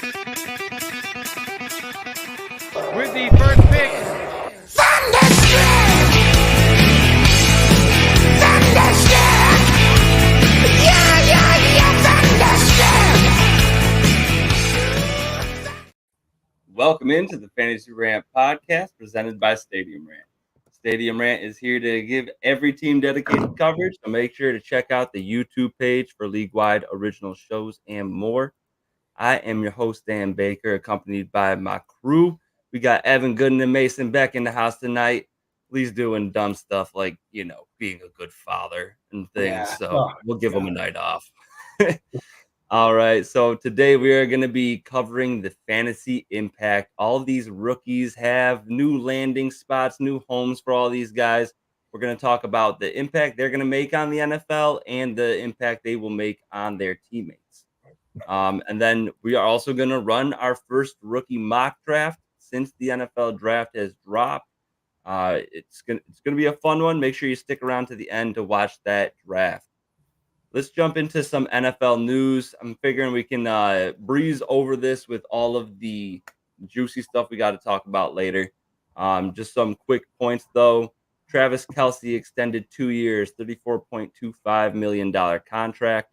With the first pick, Thunderstorm! Thunderstorm! Yeah, thunderstorm! Welcome into the Fantasy Rant podcast presented by Stadium Rant. Stadium Rant is here to give every team dedicated coverage, so make sure to check out the YouTube page for league-wide original shows and more. I am your host, Dan Baker, accompanied by my crew. We got Evan Gooden and Mason Beck in the house tonight. Lee's doing dumb stuff like, being a good father and things, Yeah. so Oh, we'll give him a God. night off. All right, so today we are going to be covering the fantasy impact. All of these rookies have new landing spots, new homes for all these guys. We're going to talk about the impact they're going to make on the NFL and the impact they will make on their teammates. And then we are also going to run our first rookie mock draft since the NFL draft has dropped. It's gonna be a fun one. Make sure you stick around to the end to watch that draft. Let's jump into some NFL news. I'm figuring we can breeze over this with all of the juicy stuff we got to talk about later. Just some quick points, though. Travis Kelce extended 2 years, $34.25 million contract.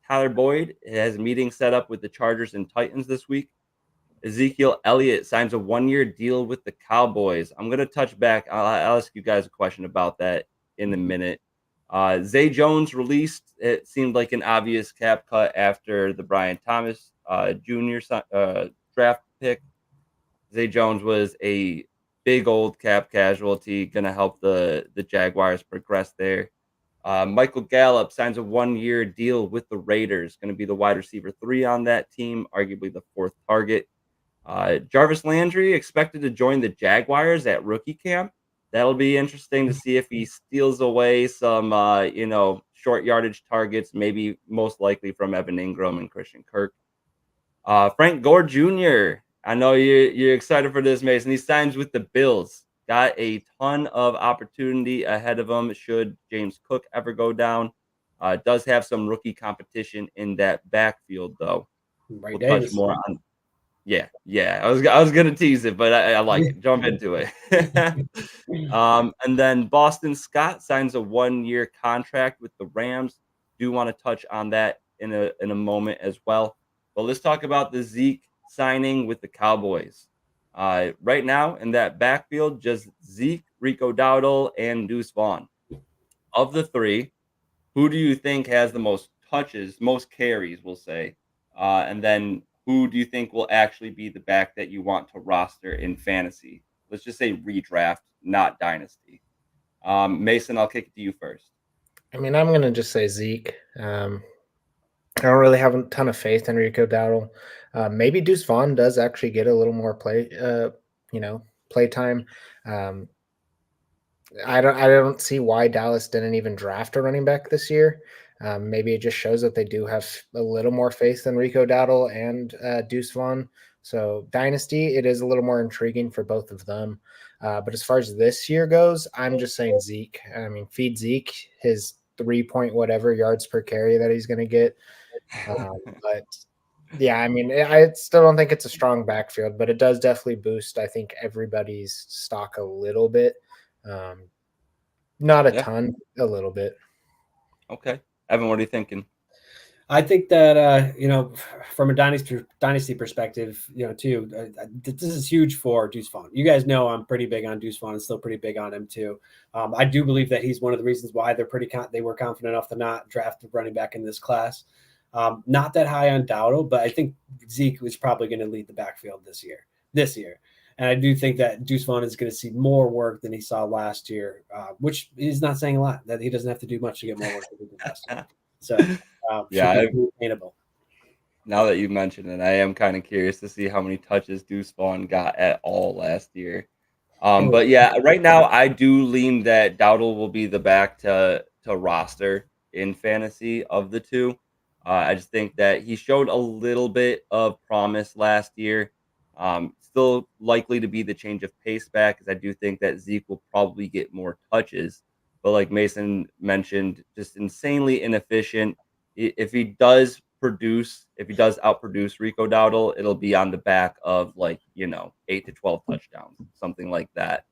Tyler Boyd has a meeting set up with the Chargers and Titans this week. Ezekiel Elliott signs a 1-year deal with the Cowboys. I'm going to touch back. I'll ask you guys a question about that in a minute. Zay Jones released. It seemed like an obvious cap cut after the Brian Thomas Jr. Draft pick. Zay Jones was a big old cap casualty, going to help the Jaguars progress there. Michael Gallup signs a 1-year deal with the Raiders, going to be the wide receiver 3 on that team, arguably the 4th target. Jarvis Landry expected to join the Jaguars at rookie camp. That'll be interesting to see if he steals away some, short yardage targets, maybe most likely from Evan Ingram and Christian Kirk. Frank Gore Jr. I know you're excited for this, Mason. He signs with the Bills. Got a ton of opportunity ahead of him should James Cook ever go down. Does have some rookie competition in that backfield, though. Ray We'll Davis. touch more on. Yeah. I was gonna tease it, but I like it. Jump into it. And then Boston Scott signs a 1-year contract with the Rams. Do want to touch on that in a moment as well. But let's talk about the Zeke signing with the Cowboys. Right now in that backfield, just Zeke, Rico Dowdle, and Deuce Vaughn. Of the three, who do you think has the most touches, most carries, we'll say? And then who do you think will actually be the back that you want to roster in fantasy? Let's just say redraft, not dynasty. Mason, I'll kick it to you first. I mean, I'm going to just say Zeke. I don't really have a ton of faith in Rico Dowdle. Maybe Deuce Vaughn does actually get a little more play time. I don't see why Dallas didn't even draft a running back this year. Maybe it just shows that they do have a little more faith in Rico Dowdle and Deuce Vaughn. So dynasty, it is a little more intriguing for both of them. But as far as this year goes, I'm just saying Zeke. I mean, feed Zeke his 3 whatever yards per carry that he's going to get. But yeah, I mean, I still don't think it's a strong backfield, but it does definitely boost, I think, everybody's stock a little bit. Not a ton, a little bit. Okay. Evan, what are you thinking? I think that from a dynasty perspective, too, this is huge for Deuce Vaughn. You guys know I'm pretty big on Deuce Vaughn and still pretty big on him too. I do believe that he's one of the reasons why they were confident enough to not draft a running back in this class. Not that high on Dowdle, but I think Zeke was probably going to lead the backfield this year. And I do think that Deuce Vaughn is going to see more work than he saw last year, which is not saying a lot, that he doesn't have to do much to get more work than last year. So, attainable. Now that you mentioned it, I am kind of curious to see how many touches Deuce Vaughn got at all last year. But yeah, right now I do lean that Dowdle will be the back to roster in fantasy of the two. I just think that he showed a little bit of promise last year. Still likely to be the change of pace back, because I do think that Zeke will probably get more touches. But like Mason mentioned, just insanely inefficient. If he does outproduce, if he does outproduce Rico Dowdle, it'll be on the back of like, 8 to 12 touchdowns, something like that.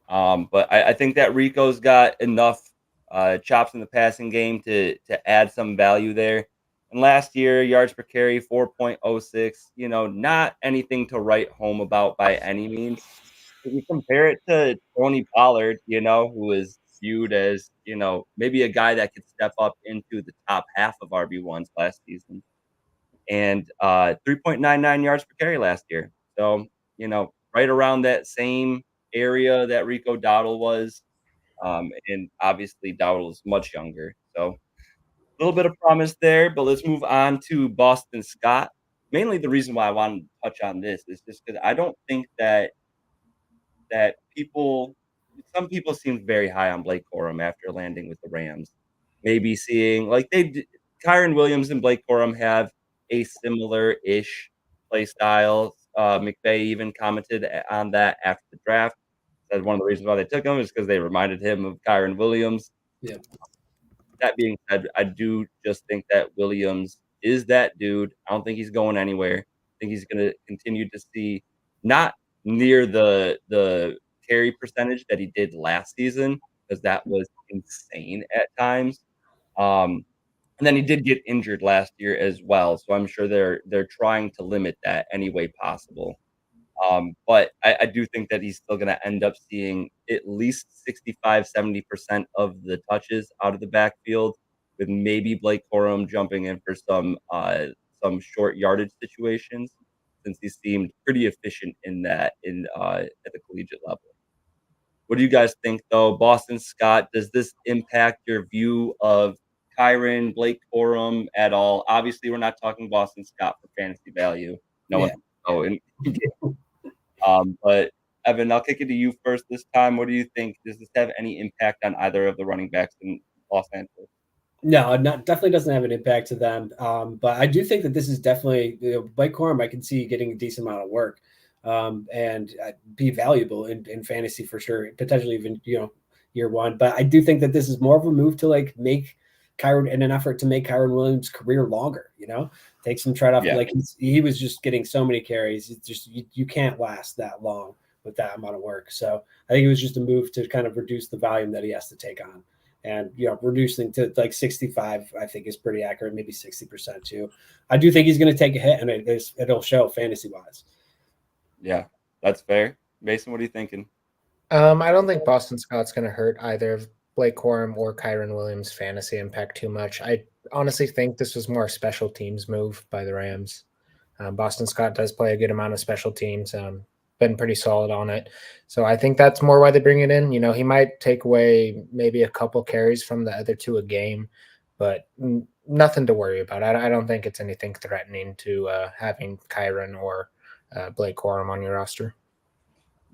But I think that Rico's got enough chops in the passing game to add some value there. And last year, yards per carry, 4.06, not anything to write home about by any means. If you compare it to Tony Pollard, who is viewed as, maybe a guy that could step up into the top half of RB1s last season, and 3.99 yards per carry last year. So, right around that same area that Rico Dowdle was. And obviously Dowdle is much younger. So a little bit of promise there, but let's move on to Boston Scott. Mainly the reason why I wanted to touch on this is just because I don't think that some people seemed very high on Blake Corum after landing with the Rams. Maybe seeing like Kyron Williams and Blake Corum have a similar-ish play style. McVay even commented on that after the draft. Said one of the reasons why they took him is because they reminded him of Kyron Williams. Yeah. That being said, I do just think that Williams is that dude. I don't think he's going anywhere. I think he's going to continue to see not near the carry percentage that he did last season, because that was insane at times. And then he did get injured last year as well, so I'm sure they're trying to limit that any way possible. But I do think that he's still going to end up seeing at least 65-70% of the touches out of the backfield, with maybe Blake Corum jumping in for some short yardage situations, since he seemed pretty efficient in that at the collegiate level. What do you guys think, though? Boston Scott, does this impact your view of Kyron, Blake Corum at all? Obviously, we're not talking Boston Scott for fantasy value. No one. Oh, and but Evan, I'll kick it to you first this time. What do you think? Does this have any impact on either of the running backs in Los Angeles? No, definitely doesn't have an impact to them. But I do think that this is definitely, Blake Corum, I can see getting a decent amount of work and be valuable in fantasy for sure, potentially even, year one. But I do think that this is more of a move to like make Kyron, in an effort to make Kyron Williams' career longer, take some trade off. Yeah. Like he was just getting so many carries. It's just, you can't last that long with that amount of work. So I think it was just a move to kind of reduce the volume that he has to take on. And, reducing to like 65, I think is pretty accurate, maybe 60% too. I do think he's going to take a hit, and it'll show fantasy-wise. Yeah, that's fair. Mason, what are you thinking? I don't think Boston Scott's going to hurt either of Blake Corum or Kyron Williams' fantasy impact too much. I honestly think this was more a special teams move by the Rams. Boston Scott does play a good amount of special teams. Been pretty solid on it. So I think that's more why they bring it in. He might take away maybe a couple carries from the other two a game, but nothing to worry about. I don't think it's anything threatening to having Kyron or Blake Corum on your roster.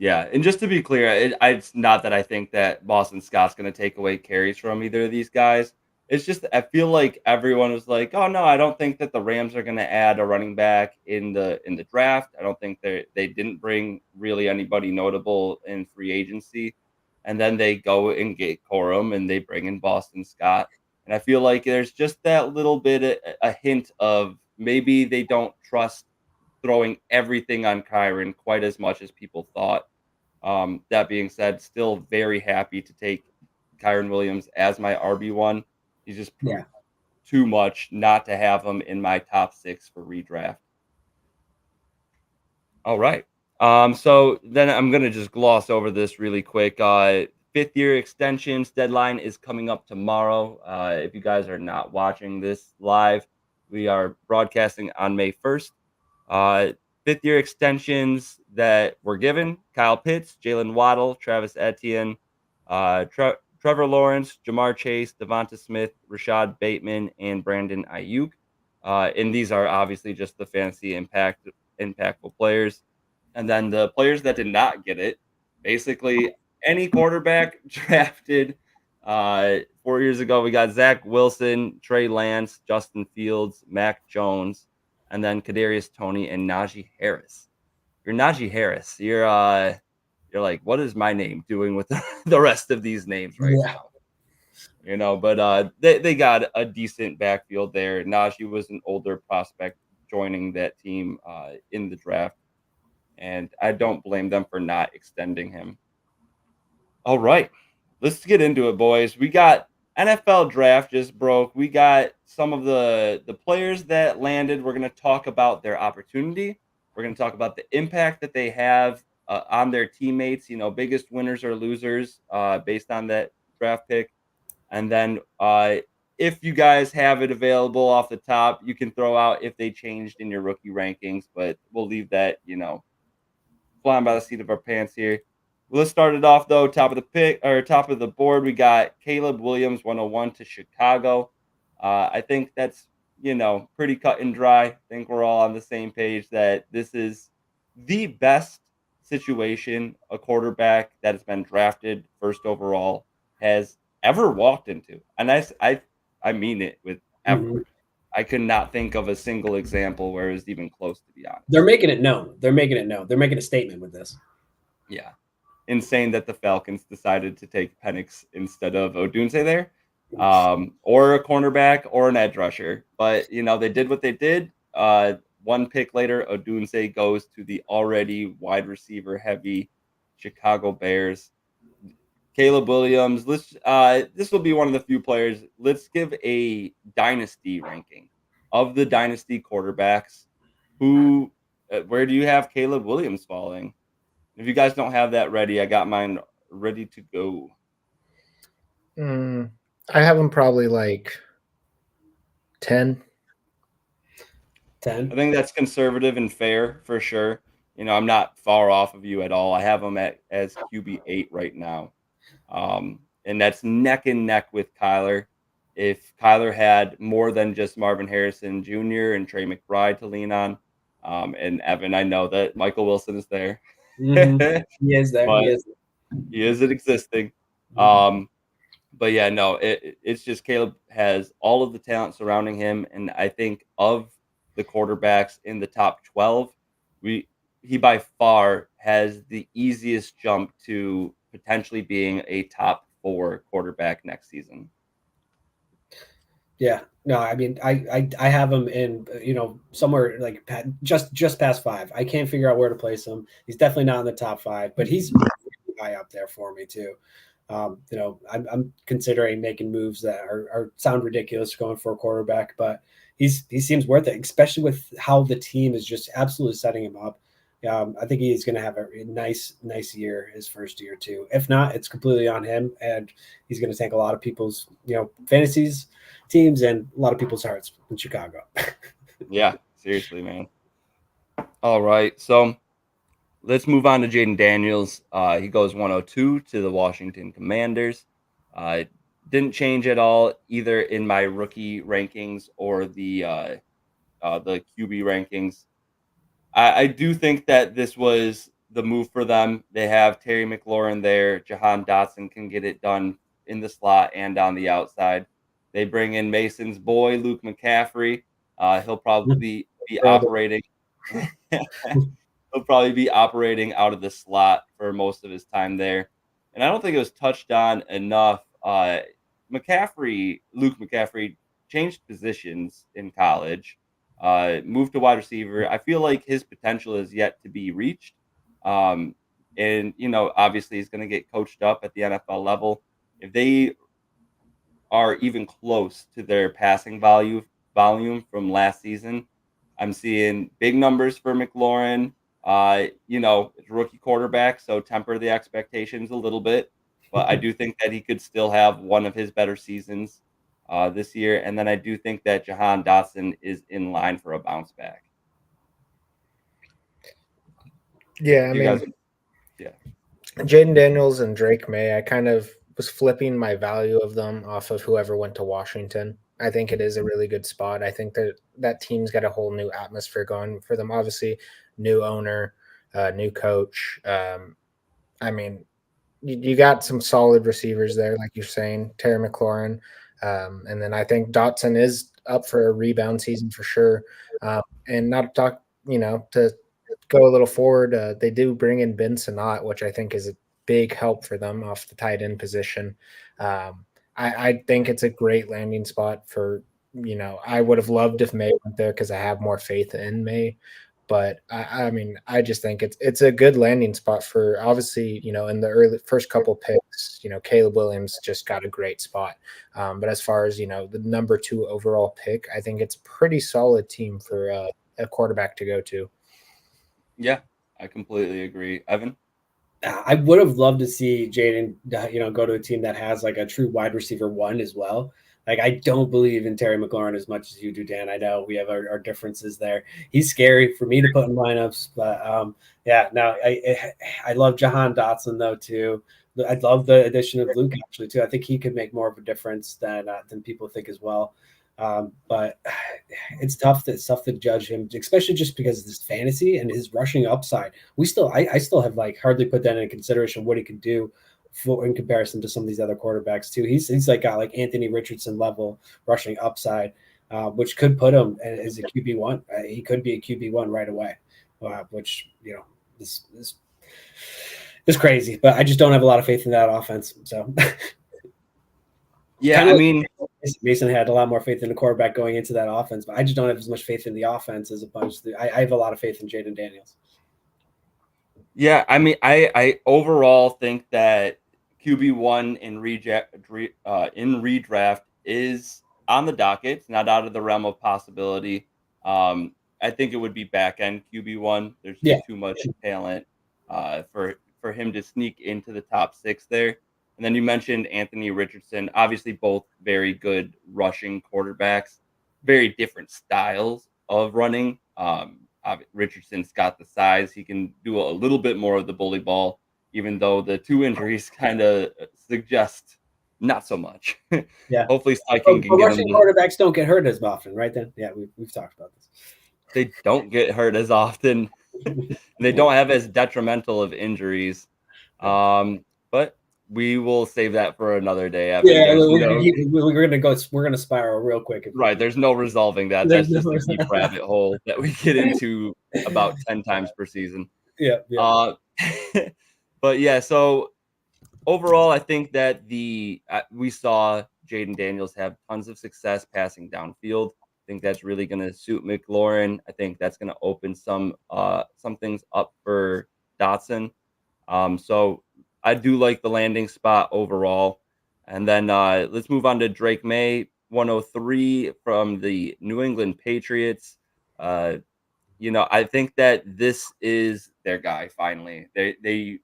Yeah, and just to be clear, it's not that I think that Boston Scott's going to take away carries from either of these guys. It's just I feel like everyone was like, "Oh no, I don't think that the Rams are going to add a running back in the draft. I don't think they didn't bring really anybody notable in free agency." And then they go and get Corum and they bring in Boston Scott. And I feel like there's just that little bit a hint of maybe they don't trust throwing everything on Kyron quite as much as people thought. That being said, still very happy to take Kyron Williams as my RB1. He's just proved too much not to have him in my top 6 for redraft. All right. So then I'm going to just gloss over this really quick. 5th-year extensions deadline is coming up tomorrow. If you guys are not watching this live, we are broadcasting on May 1st. 5th-year extensions that were given: Kyle Pitts, Jalen Waddle, Travis Etienne, Trevor Lawrence, Jamar Chase, Devonta Smith, Rashad Bateman, and Brandon Ayuk. And these are obviously just the fantasy impactful players. And then the players that did not get it, basically any quarterback drafted 4 years ago. We got Zach Wilson, Trey Lance, Justin Fields, Mac Jones, and then Kadarius Toney and Najee Harris. You're Najee Harris. You're like, what is my name doing with the rest of these names right now? But they got a decent backfield there. Najee was an older prospect joining that team in the draft, and I don't blame them for not extending him. All right, let's get into it, boys. We got NFL draft just broke. We got some of the players that landed. We're going to talk about their opportunity. We're going to talk about the impact that they have on their teammates. Biggest winners or losers based on that draft pick. And then if you guys have it available off the top, you can throw out if they changed in your rookie rankings. But we'll leave that, flying by the seat of our pants here. Let's start it off though. Top of the pick or top of the board, we got Caleb Williams, 101 to Chicago. I think that's pretty cut and dry. I think we're all on the same page that this is the best situation a quarterback that has been drafted first overall has ever walked into, and I mean it with ever. Mhm. I could not think of a single example where it was even close, to be honest. They're making it known. They're making it known. They're making a statement with this. Yeah. Insane that the Falcons decided to take Penix instead of Odunze there, or a cornerback or an edge rusher. But, they did what they did. One pick later, Odunze goes to the already wide receiver heavy Chicago Bears. Caleb Williams, this will be one of the few players. Let's give a dynasty ranking of the dynasty quarterbacks. Where do you have Caleb Williams falling? If you guys don't have that ready, I got mine ready to go. I have him probably like 10. 10. I think that's conservative and fair for sure. I'm not far off of you at all. I have him as QB8 right now. And that's neck and neck with Kyler. If Kyler had more than just Marvin Harrison Jr. and Trey McBride to lean on, and Evan, I know that Michael Wilson is there. Mhm. He is there. But He is. he isn't existing. But yeah, no, it's just Caleb has all of the talent surrounding him, and I think of the quarterbacks in the top 12, he by far has the easiest jump to potentially being a top 4 quarterback next season. Yeah. No, I mean, I have him in, somewhere like just past 5. I can't figure out where to place him. He's definitely not in the top 5, but he's really high up there for me too. I'm considering making moves that are sound ridiculous going for a quarterback, but he seems worth it, especially with how the team is just absolutely setting him up. I think he's going to have a nice year his first year too. If not, it's completely on him, and he's going to take a lot of people's fantasies teams and a lot of people's hearts in Chicago. Yeah, seriously, man. All right, so let's move on to Jaden Daniels. He goes 102 to the Washington Commanders. Didn't change at all either in my rookie rankings or the QB rankings. I do think that this was the move for them. They have Terry McLaurin there. Jahan Dotson can get it done in the slot and on the outside. They bring in Mason's boy, Luke McCaffrey. He'll probably be operating. He'll probably be operating out of the slot for most of his time there. And I don't think it was touched on enough. Luke McCaffrey changed positions in college, moved to wide receiver. I feel like his potential is yet to be reached. And, obviously he's going to get coached up at the NFL level. If they are even close to their passing volume from last season, I'm seeing big numbers for McLaurin. It's a rookie quarterback, so temper the expectations a little bit. But I do think that he could still have one of his better seasons this year. And then I do think that Jahan Dotson is in line for a bounce back. Yeah, Jaden Daniels and Drake May, I kind of was flipping my value of them off of whoever went to Washington. I think it is a really good spot. I think that team's got a whole new atmosphere going for them. Obviously, new owner, new coach. You got some solid receivers there, like you're saying, Terry McLaurin. And then I think Dotson is up for a rebound season for sure. And not to talk, to go a little forward, they do bring in Ben Sinnott, which I think is a big help for them off the tight end position. I think it's a great landing spot for, I would have loved if May went there because I have more faith in May. But I mean, I just think it's a good landing spot for, obviously, in the early first couple picks, Caleb Williams just got a great spot. But as far as, the number 2 overall pick, I think it's a pretty solid team for a quarterback to go to. Yeah, I completely agree. Evan? I would have loved to see Jaden, go to a team that has like a true wide receiver 1 as well. Like, I don't believe in Terry McLaurin as much as you do, Dan. I know we have our differences there. He's scary for me to put in lineups, but yeah, no, I love Jahan Dotson though too. I love the addition of Luke actually too. I think he could make more of a difference than people think as well. But it's tough to judge him, especially just because of this fantasy and his rushing upside. I still have like hardly put that in consideration what he could do in comparison to some of these other quarterbacks too. He's like got like Anthony Richardson level rushing upside, which could put him as a QB1. He could be a QB1 right away, which is crazy. But I just don't have a lot of faith in that offense. So yeah, I mean, Mason had a lot more faith in the quarterback going into that offense, but I just don't have as much faith in the offense as opposed to I have a lot of faith in Jaden Daniels. Yeah, I mean, I overall think that QB1 in redraft is on the docket. It's not out of the realm of possibility. I think it would be back end QB1. There's just too much talent for him to sneak into the top 6 there. And then you mentioned Anthony Richardson. Obviously, both very good rushing quarterbacks, very different styles of running. Richardson's got the size. He can do a little bit more of the bully ball, even though the 2 injuries kind of suggest not so much. Yeah. Hopefully Steichen can get rushing quarterbacks don't get hurt as often, right then? Yeah, we've talked about this. They don't get hurt as often. They don't have as detrimental of injuries. But we will save that for another day. Yeah, we're gonna spiral real quick. Right, there's no resolving that. That's just a deep rabbit hole that we get into about 10 times per season. Yeah. But yeah, so overall, I think that we saw Jaden Daniels have tons of success passing downfield. I think that's really going to suit McLaurin. I think that's going to open some things up for Dotson. So I do like the landing spot overall. And then let's move on to Drake May, 103 from the New England Patriots. I think that this is their guy finally. They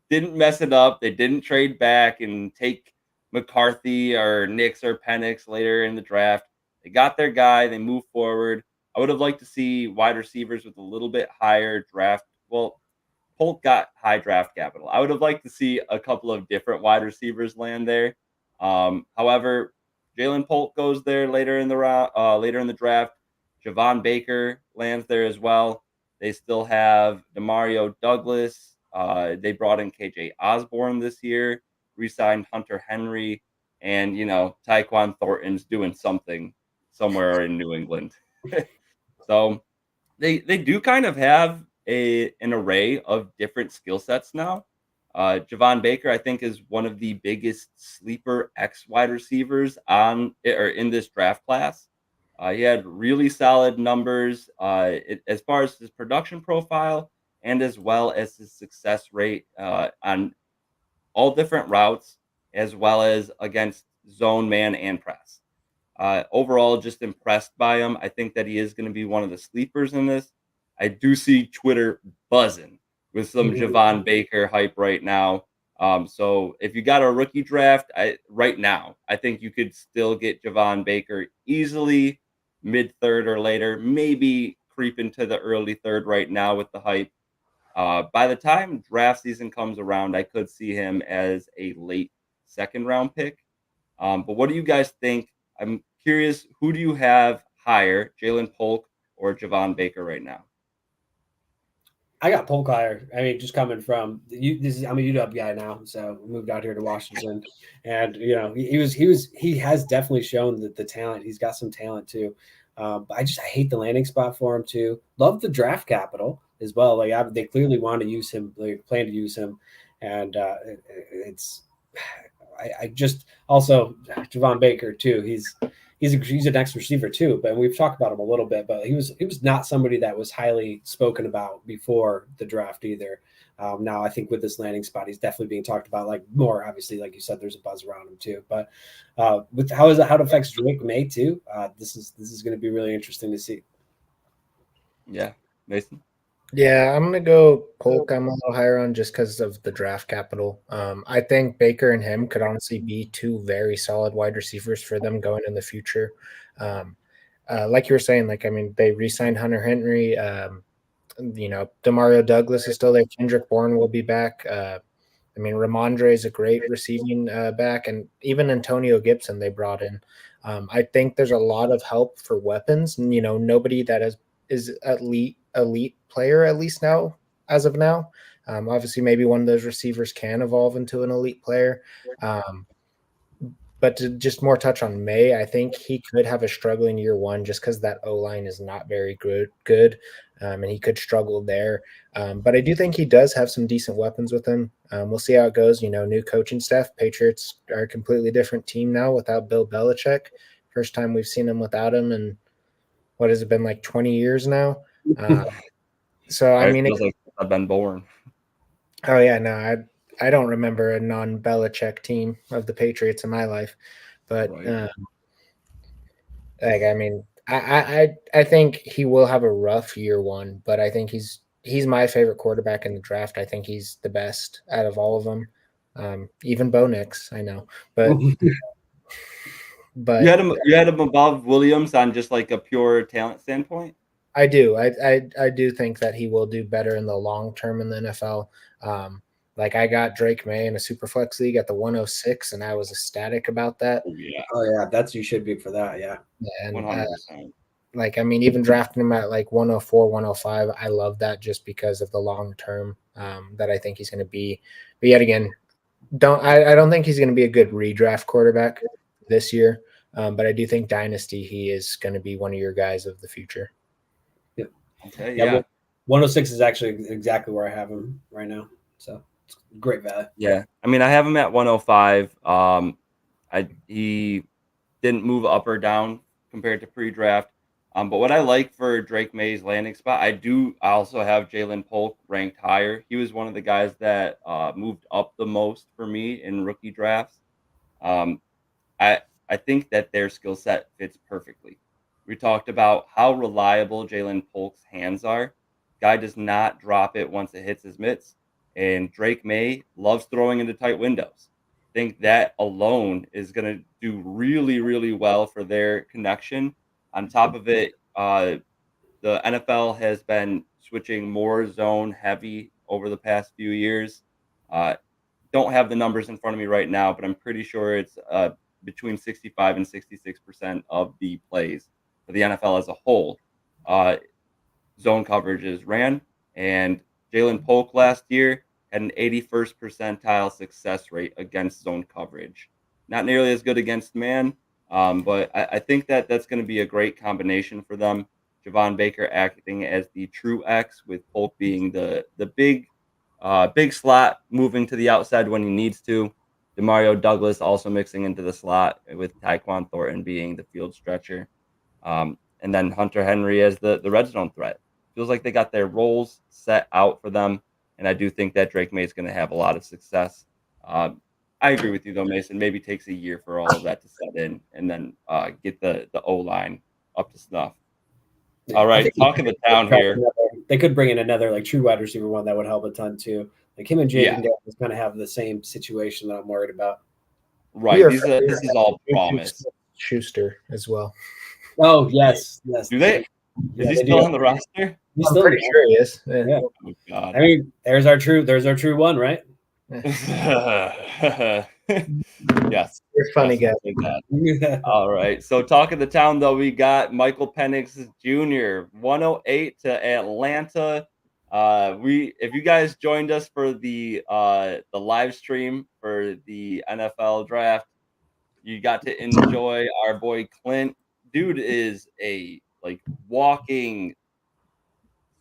didn't mess it up. They didn't trade back and take McCarthy or Nix or Penix later in the draft. They got their guy. They moved forward. I would have liked to see wide receivers with a little bit higher draft. Well, Polk got high draft capital. I would have liked to see a couple of different wide receivers land there. However, Jalen Polk goes there later in the draft. Javon Baker lands there as well. They still have Demario Douglas. They brought in KJ Osborne this year, re-signed Hunter Henry, and Tyquan Thornton's doing something somewhere in New England. So they do kind of have an array of different skill sets now. Javon Baker, I think, is one of the biggest sleeper X wide receivers in this draft class. He had really solid numbers as far as his production profile and as well as his success rate on all different routes, as well as against zone, man, and press. Overall, just impressed by him. I think that he is going to be one of the sleepers in this. I do see Twitter buzzing with some Javon Baker hype right now. So if you got a rookie draft right now, I think you could still get Javon Baker easily mid-third or later, maybe creep into the early third right now with the hype. By the time draft season comes around, I could see him as a late second round pick. But what do you guys think? I'm curious, who do you have higher, Jalen Polk or Javon Baker right now? I got Polk higher. I mean, just coming from I'm a UW guy now, so moved out here to Washington, and he has definitely shown the talent. He's got some talent too. But I hate the landing spot for him too. Love the draft capital as well. Like they clearly want to use him. They plan to use him, and I just also Javon Baker too. He's an ex receiver too, but we've talked about him a little bit. But he was not somebody that was highly spoken about before the draft either. Now I think with this landing spot, he's definitely being talked about like more. Obviously, like you said, there's a buzz around him too. But with how it affects Drake May too, this is going to be really interesting to see. Yeah, Mason. Yeah, I'm gonna go Polk. I'm a little higher on just because of the draft capital. I think Baker and him could honestly be two very solid wide receivers for them going in the future. Um, like you were saying, like I mean, they re-signed Hunter Henry. Demario Douglas is still there. Kendrick Bourne will be back. I mean, Ramondre is a great receiving back, and even Antonio Gibson they brought in. I think there's a lot of help for weapons. And, nobody that is elite player at least now as of now. Obviously, maybe one of those receivers can evolve into an elite player. But to just more touch on May, I think he could have a struggling year one just because that O line is not very good, and he could struggle there. But I do think he does have some decent weapons with him. We'll see how it goes. New coaching staff. Patriots are a completely different team now without Bill Belichick. First time we've seen him without him, and what has it been like 20 years now? So I mean, feels like I've been born. Oh yeah, no, I don't remember a non-Belichick team of the Patriots in my life, but Right. I mean, I think he will have a rough year one, but I think he's my favorite quarterback in the draft. I think he's the best out of all of them, even Bo Nix, I know, but You had him above Williams on just like a pure talent standpoint. I do. I do think that he will do better in the long term in the NFL. Like I got Drake May in a super flex league at the 106, and I was ecstatic about that. Oh yeah, that's you should be for that. Yeah, And 100%. like I mean, even drafting him at like 104, 105, I love that just because of the long term that I think he's going to be. But yet again, I don't think he's going to be a good redraft quarterback this year. But I do think dynasty he is going to be one of your guys of the future. Okay, yeah. yeah. 106 is actually exactly where I have him right now. So it's great value. Yeah. I mean, I have him at 105. He didn't move up or down compared to pre-draft. But what I like for Drake May's landing spot, I also have Jalen Polk ranked higher. He was one of the guys that moved up the most for me in rookie drafts. Um, I think that their skill set fits perfectly. We talked about how reliable Jalen Polk's hands are. Guy does not drop it once it hits his mitts. And Drake May loves throwing into tight windows. Think that alone is going to do really, really well for their connection. On top of it, the NFL has been switching more zone heavy over the past few years. Don't have the numbers in front of me right now, but I'm pretty sure it's between 65 and 66% of the plays for the NFL as a whole. Zone coverages ran, and Jalen Polk last year had an 81st percentile success rate against zone coverage. Not nearly as good against man, but I think that that's going to be a great combination for them. Javon Baker acting as the true X, with Polk being the big slot, moving to the outside when he needs to. Demario Douglas also mixing into the slot, with Tyquan Thornton being the field stretcher. And then Hunter Henry as the red zone threat. Feels like they got their roles set out for them. And I do think that Drake May is going to have a lot of success. I agree with you, though, Mason. Maybe takes a year for all of that to set in and then get the O-line up to snuff. All right, talk of the town here. They could bring in another like true wide receiver one that would help a ton too. Like him and Jaden Daniels kind of have the same situation that I'm worried about. Right. This is all promise. Schuster as well. Oh yes. Do they? Is he still on the roster? He's I'm still pretty sure he is. Yeah. Oh, God. I mean, there's our true one, right? Yes. You're funny guy. All right. So talk of the town, though, we got Michael Penix Jr. 108 to Atlanta. If you guys joined us for the live stream for the NFL draft, you got to enjoy our boy Clint. Dude is a walking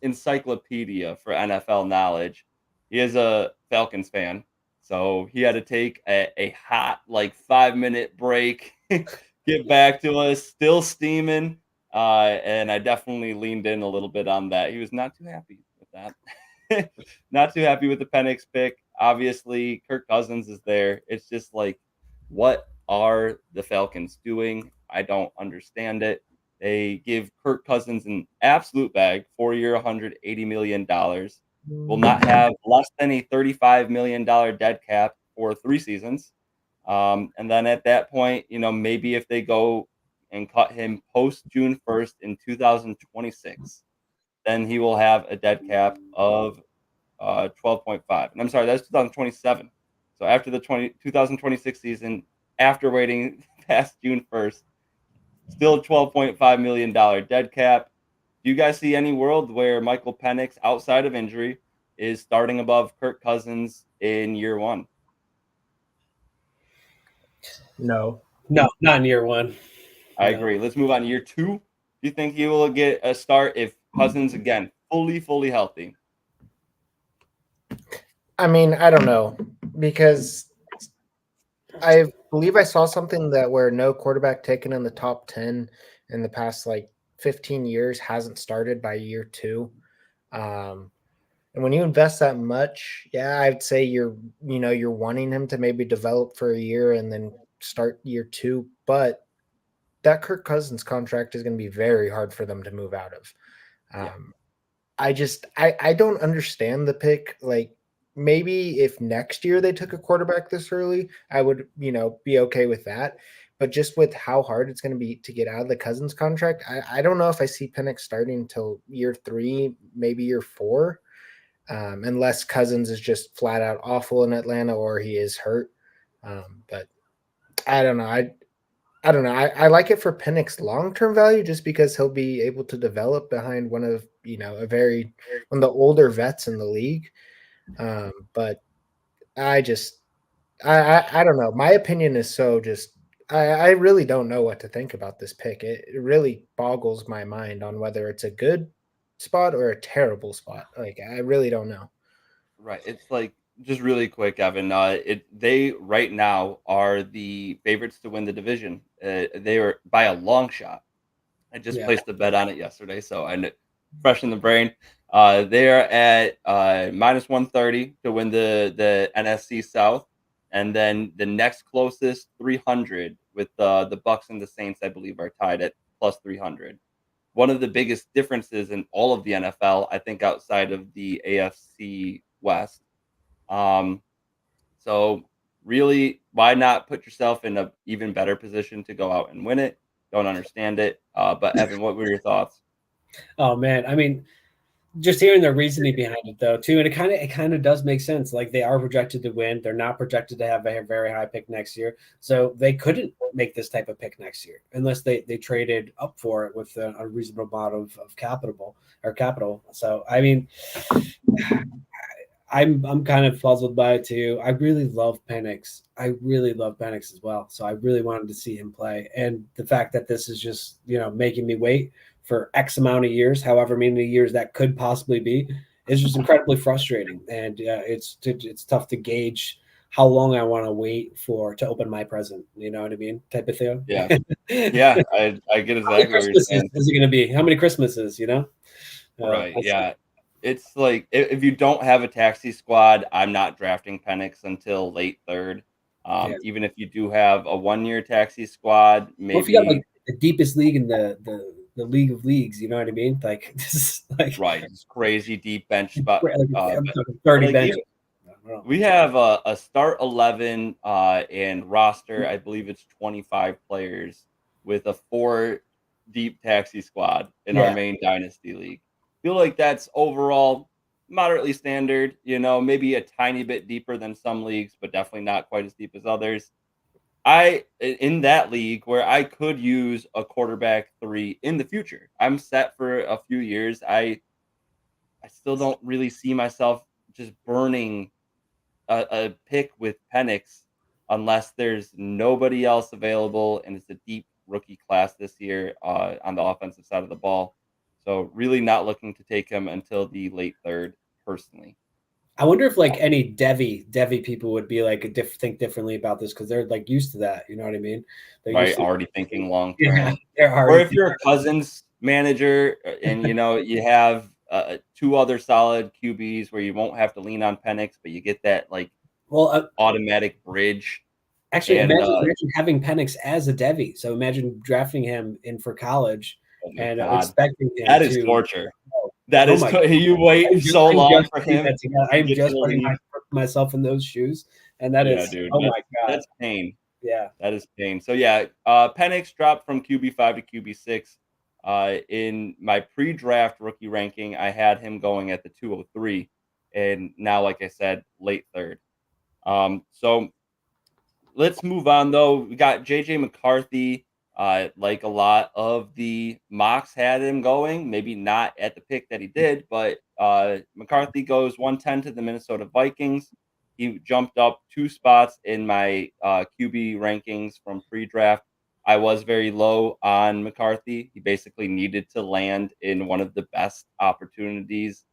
encyclopedia for NFL knowledge. He is a Falcons fan, So he had to take a hot like 5 minute break, get back to us, still steaming. And I definitely leaned in a little bit on that. He was not too happy with that. Not too happy with the Penix pick. Obviously, Kirk Cousins is there. It's just like, what are the Falcons doing? I don't understand it. They give Kirk Cousins an absolute bag, 4 year, $180 million. Will not have less than a $35 million dead cap for 3 seasons. And then at that point, maybe if they go and cut him post June 1st in 2026, then he will have a dead cap of 12.5. And I'm sorry, that's 2027. So after the 2026 season, after waiting past June 1st, still $12.5 million dead cap. Do you guys see any world where Michael Penix, outside of injury, is starting above Kirk Cousins in year one? No. No, not in year one. I No. agree. Let's move on to year two. Do you think he will get a start if Cousins, again, fully healthy? I mean, I don't know, because I believe I saw something that where no quarterback taken in the top 10 in the past like 15 years hasn't started by year two. And when you invest that much, yeah, I'd say you're wanting him to maybe develop for a year and then start year two. But that Kirk Cousins contract is going to be very hard for them to move out of. Yeah. I don't understand the pick. Like, maybe if next year they took a quarterback this early, I would, be okay with that. But just with how hard it's going to be to get out of the Cousins contract, I don't know if I see Penix starting until year 3, maybe year 4, unless Cousins is just flat out awful in Atlanta or he is hurt. But I don't know. I don't know. I like it for Penix long-term value just because he'll be able to develop behind one of, one of the older vets in the league. But I just, I don't know. My opinion is so just, I really don't know what to think about this pick. It really boggles my mind on whether it's a good spot or a terrible spot. Like, I really don't know. Right. It's like, just really quick, Evan. They right now are the favorites to win the division. They are by a long shot. I just Yeah. placed a bet on it yesterday, so I know, fresh in the brain. They are at minus 130 to win the NFC South, and then the next closest 300 with the Bucks and the Saints, I believe, are tied at plus 300. One of the biggest differences in all of the NFL, I think, outside of the AFC West. Um, so really, why not put yourself in a even better position to go out and win it? Don't understand it. But Evan, what were your thoughts? Oh man, I mean, just hearing the reasoning behind it though too, and it kind of does make sense. Like, they are projected to win. They're not projected to have a very high pick next year, so they couldn't make this type of pick next year unless they traded up for it with a reasonable amount of capital. So I mean, I'm kind of puzzled by it too. I really love Penix. I really love Penix as well. So I really wanted to see him play. And the fact that this is just, making me wait for X amount of years, however many years that could possibly be, is just incredibly frustrating. And it's tough to gauge how long I want to wait to open my present. You know what I mean? Type of thing. Yeah, yeah, I get How many exactly what you're Christmases saying. is it going to be? How many Christmases? Right, yeah. It's like if you don't have a taxi squad, I'm not drafting Penix until late third. Yeah. Even if you do have a 1 year taxi squad, What if you got like maybe the deepest league in the league of leagues? You know what I mean? Like, this is like, right, just crazy deep bench spot. I'm But talking 30 like bench. even we have a start 11 and roster. I believe it's 25 players with a 4 deep taxi squad in our Yeah. main dynasty league. Feel like that's overall moderately standard. Maybe a tiny bit deeper than some leagues, but definitely not quite as deep as others. In that league where I could use a quarterback 3 in the future. I'm set for a few years. I still don't really see myself just burning a pick with Penix unless there's nobody else available and it's a deep rookie class this year on the offensive side of the ball. So really not looking to take him until the late third personally. I wonder if like any Devi people would be like think differently about this because they're like used to that. You know what I mean? They're right? used to, Already thinking long yeah, term. they're Or already if you're a Cousins manager and you have two other solid QBs where you won't have to lean on Penix, but you get that like well. automatic bridge. Actually, And imagine having Penix as a Devi. So imagine drafting him in for college oh my and God, expecting him that is to. torture. That Oh is my! you wait so I'm long just for putting him that together. to I'm get to just the putting league. myself in those shoes, and that Yeah, is. dude, Oh my God! that's pain. Yeah. That is pain. So yeah, Penix dropped from QB5 to QB6. In my pre-draft rookie ranking, I had him going at the 203, and now, like I said, late third. So let's move on though. We got JJ McCarthy. Like a lot of the mocks had him going, maybe not at the pick that he did, but McCarthy goes 110 to the Minnesota Vikings. He jumped up 2 spots in my QB rankings from pre-draft. I was very low on McCarthy. He basically needed to land in one of the best opportunities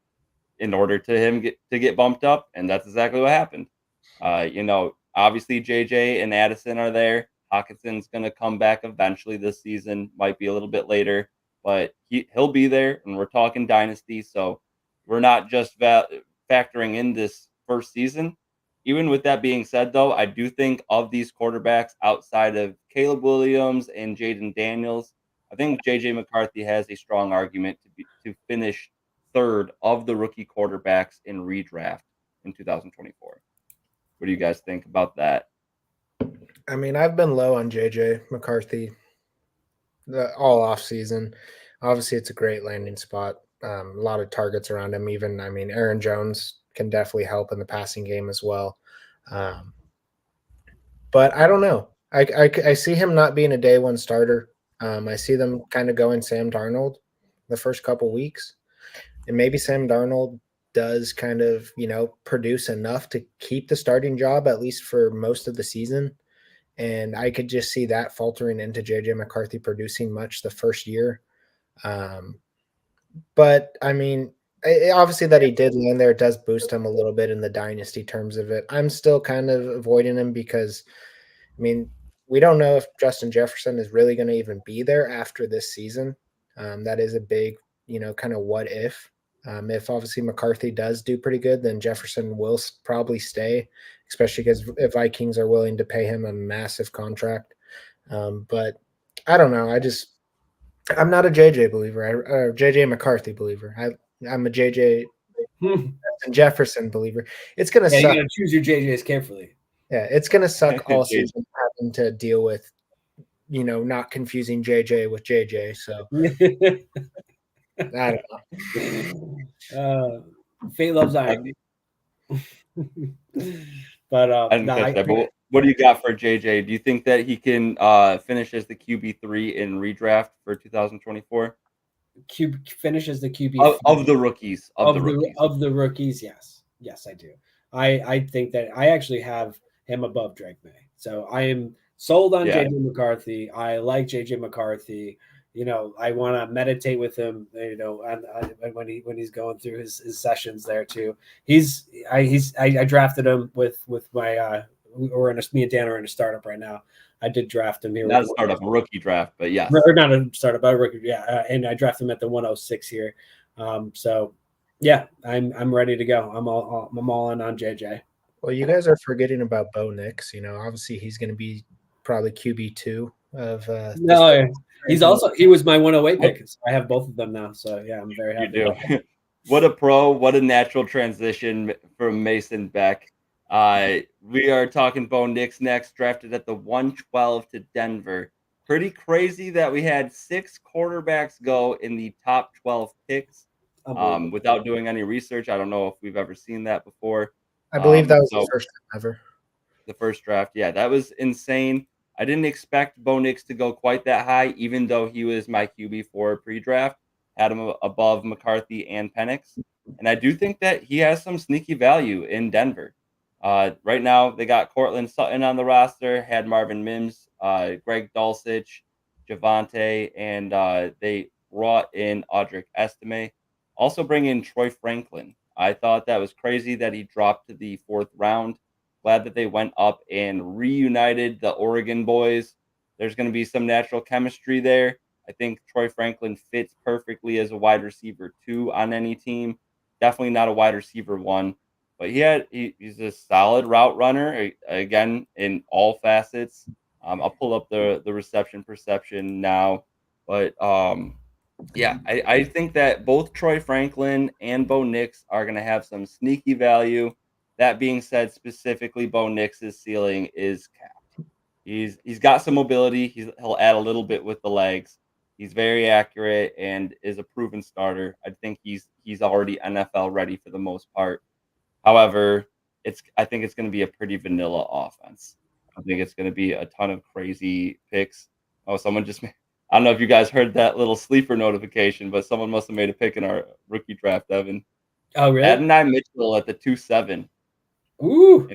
in order to him get bumped up, and that's exactly what happened. Obviously JJ and Addison are there. Hawkinson's going to come back eventually this season, might be a little bit later, but he'll be there, and we're talking dynasty, so we're not just factoring in this first season. Even with that being said, though, I do think of these quarterbacks outside of Caleb Williams and Jaden Daniels, I think JJ McCarthy has a strong argument to finish third of the rookie quarterbacks in redraft in 2024. What do you guys think about that? I mean, I've been low on JJ McCarthy all off season. Obviously, it's a great landing spot. A lot of targets around him. Even, I mean, Aaron Jones can definitely help in the passing game as well. But I don't know. I see him not being a day one starter. I see them kind of going Sam Darnold the first couple weeks, and maybe Sam Darnold does kind of produce enough to keep the starting job at least for most of the season. And I could just see that faltering into JJ McCarthy producing much the first year. But I mean, obviously that he did land there does boost him a little bit in the dynasty terms of it. I'm still kind of avoiding him because, I mean, we don't know if Justin Jefferson is really going to even be there after this season. That is a big, kind of what if. If obviously McCarthy does do pretty good, then Jefferson will probably stay, especially because if Vikings are willing to pay him a massive contract. But I don't know. I'm not a JJ believer, or JJ McCarthy believer. I'm a JJ Jefferson believer. It's gonna Yeah, you suck. gotta choose your JJs carefully. Yeah, it's gonna suck all JJ. season having to deal with, not confusing JJ with JJ. So I don't know. Fate loves I irony. But didn't no, catch that. But what do you got for JJ? Do you think that he can finish as the QB3 in redraft for 2024? Finish as the QB Of the rookies. of the rookies. Yes, I do. I think that I actually have him above Drake May. So I am sold on Yeah. JJ McCarthy. I like JJ McCarthy. I want to meditate with him. When he's going through his sessions there too. I drafted him with my me and Dan are in a startup right now. I did draft him here. Not a startup, a rookie draft, but yes. Or not a startup, but a rookie. Yeah, and I drafted him at the 106 here. So yeah, I'm ready to go. I'm all in on JJ. Well, you guys are forgetting about Bo Nix. Obviously he's going to be probably QB2 of. No, he was my 108 pick. So I have both of them now. So yeah, I'm very happy. You do. What a pro! What a natural transition from Mason Beck. We are talking Bo Nix next, drafted at the 112 to Denver. Pretty crazy that we had 6 quarterbacks go in the top 12 picks without doing any research. I don't know if we've ever seen that before. I believe that was the first time ever. The first draft. Yeah, that was insane. I didn't expect Bo Nix to go quite that high, even though he was my QB4 pre-draft. Had him above McCarthy and Penix. And I do think that he has some sneaky value in Denver. Right now, they got Cortland Sutton on the roster, had Marvin Mims, Greg Dulcich, Javante, and they brought in Audric Estime. Also bring in Troy Franklin I thought that was crazy that he dropped to the 4th round. Glad that they went up and reunited the Oregon boys. There's going to be some natural chemistry there. I think Troy Franklin fits perfectly as a wide receiver 2 on any team. Definitely not a wide receiver 1, but he's a solid route runner again in all facets. I'll pull up the reception perception now, but yeah, I think that both Troy Franklin and Bo Nix are going to have some sneaky value. That being said, specifically, Bo Nix's ceiling is capped. He's got some mobility. He'll add a little bit with the legs. He's very accurate and is a proven starter. I think he's already NFL ready for the most part. However, I think it's going to be a pretty vanilla offense. I think it's going to be a ton of crazy picks. Oh, someone just I don't know if you guys heard that little sleeper notification, but someone must have made a pick in our rookie draft, Evan. Oh, really? Adonai Mitchell at the 2-7. Ooh.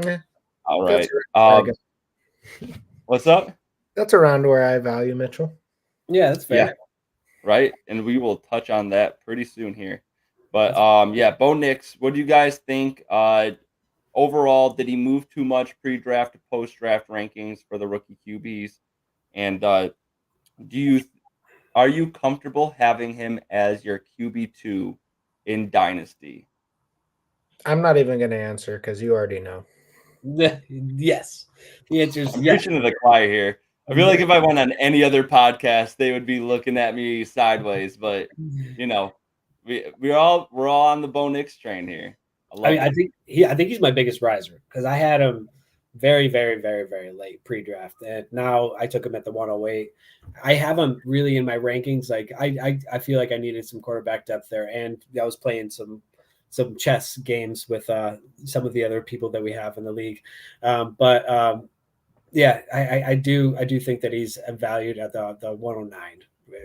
Yeah, All that's right. What's up? That's around where I value Mitchell. Yeah, that's fair. Yeah. Right. And we will touch on that pretty soon here. But yeah, Bo Nix, what do you guys think? Overall, did he move too much pre-draft to post-draft rankings for the rookie QBs? And are you comfortable having him as your QB2 in Dynasty? I'm not even going to answer because you already know. Yes. The answer is I'm yes. preaching to the choir here. I feel like if I went on any other podcast, they would be looking at me sideways. But you know, we're all on the Bo Nix train here. I think he's my biggest riser because I had him very, very, very, very late pre-draft, and now I took him at the 108. I have him really in my rankings. Like I feel like I needed some quarterback depth there, and I was playing some chess games with some of the other people that we have in the league. Yeah, I do think that he's valued at the 109.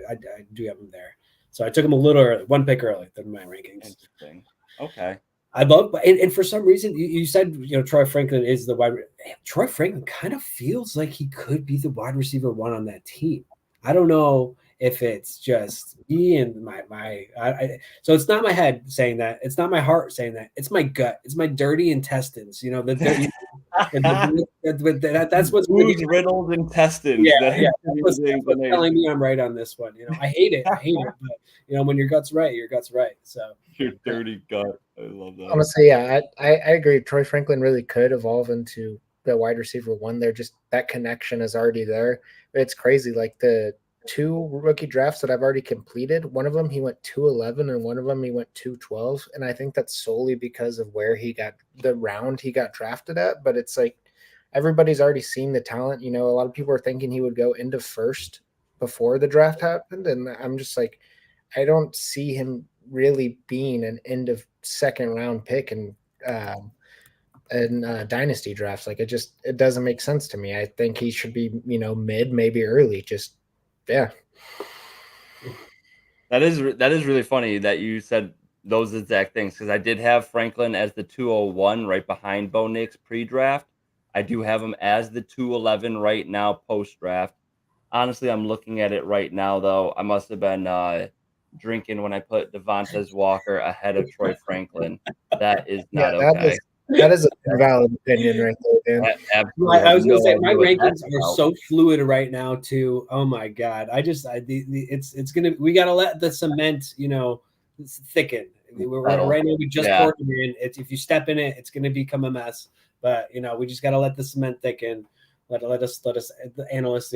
I do have him there, so I took him a little early, one pick early than my rankings. Interesting. Okay. I love, and for some reason, you said Troy Franklin is the wide. Troy Franklin kind of feels like he could be the wide receiver 1 on that team. I don't know if it's just me and so it's not my head saying that. It's not my heart saying that. It's my gut. It's my dirty intestines. The dirty. That's what's Who's riddled intestines. Yeah. That's what's telling me I'm right on this one. I hate it. But when your gut's right, your gut's right. So your dirty gut. I love that. Honestly, yeah, I agree. Troy Franklin really could evolve into the wide receiver 1. They're just that connection is already there. It's crazy. Like the 2 rookie drafts that I've already completed, one of them he went 211 and one of them he went 212. And I think that's solely because of where he got the round he got drafted at. But it's like everybody's already seen the talent. A lot of people are thinking he would go into first before the draft happened. And I'm just like, I don't see him really being an end of second round pick in dynasty drafts. Like it doesn't make sense to me. I think he should be, mid, maybe early. Just yeah. That is really funny that you said those exact things because I did have Franklin as the 201 right behind Bo Nix pre-draft. I do have him as the 211 right now post-draft. Honestly, I'm looking at it right now though. I must have been drinking when I put Devontae Walker ahead of Troy Franklin. That is not okay. That is a valid opinion right there, Dan. I was going to say my rankings are so fluid right now too. Oh my god! It's gonna we got to let the cement thicken. Right now we just poured it in. If you step in it, it's going to become a mess. But we just got to let the cement thicken. Let us the analysts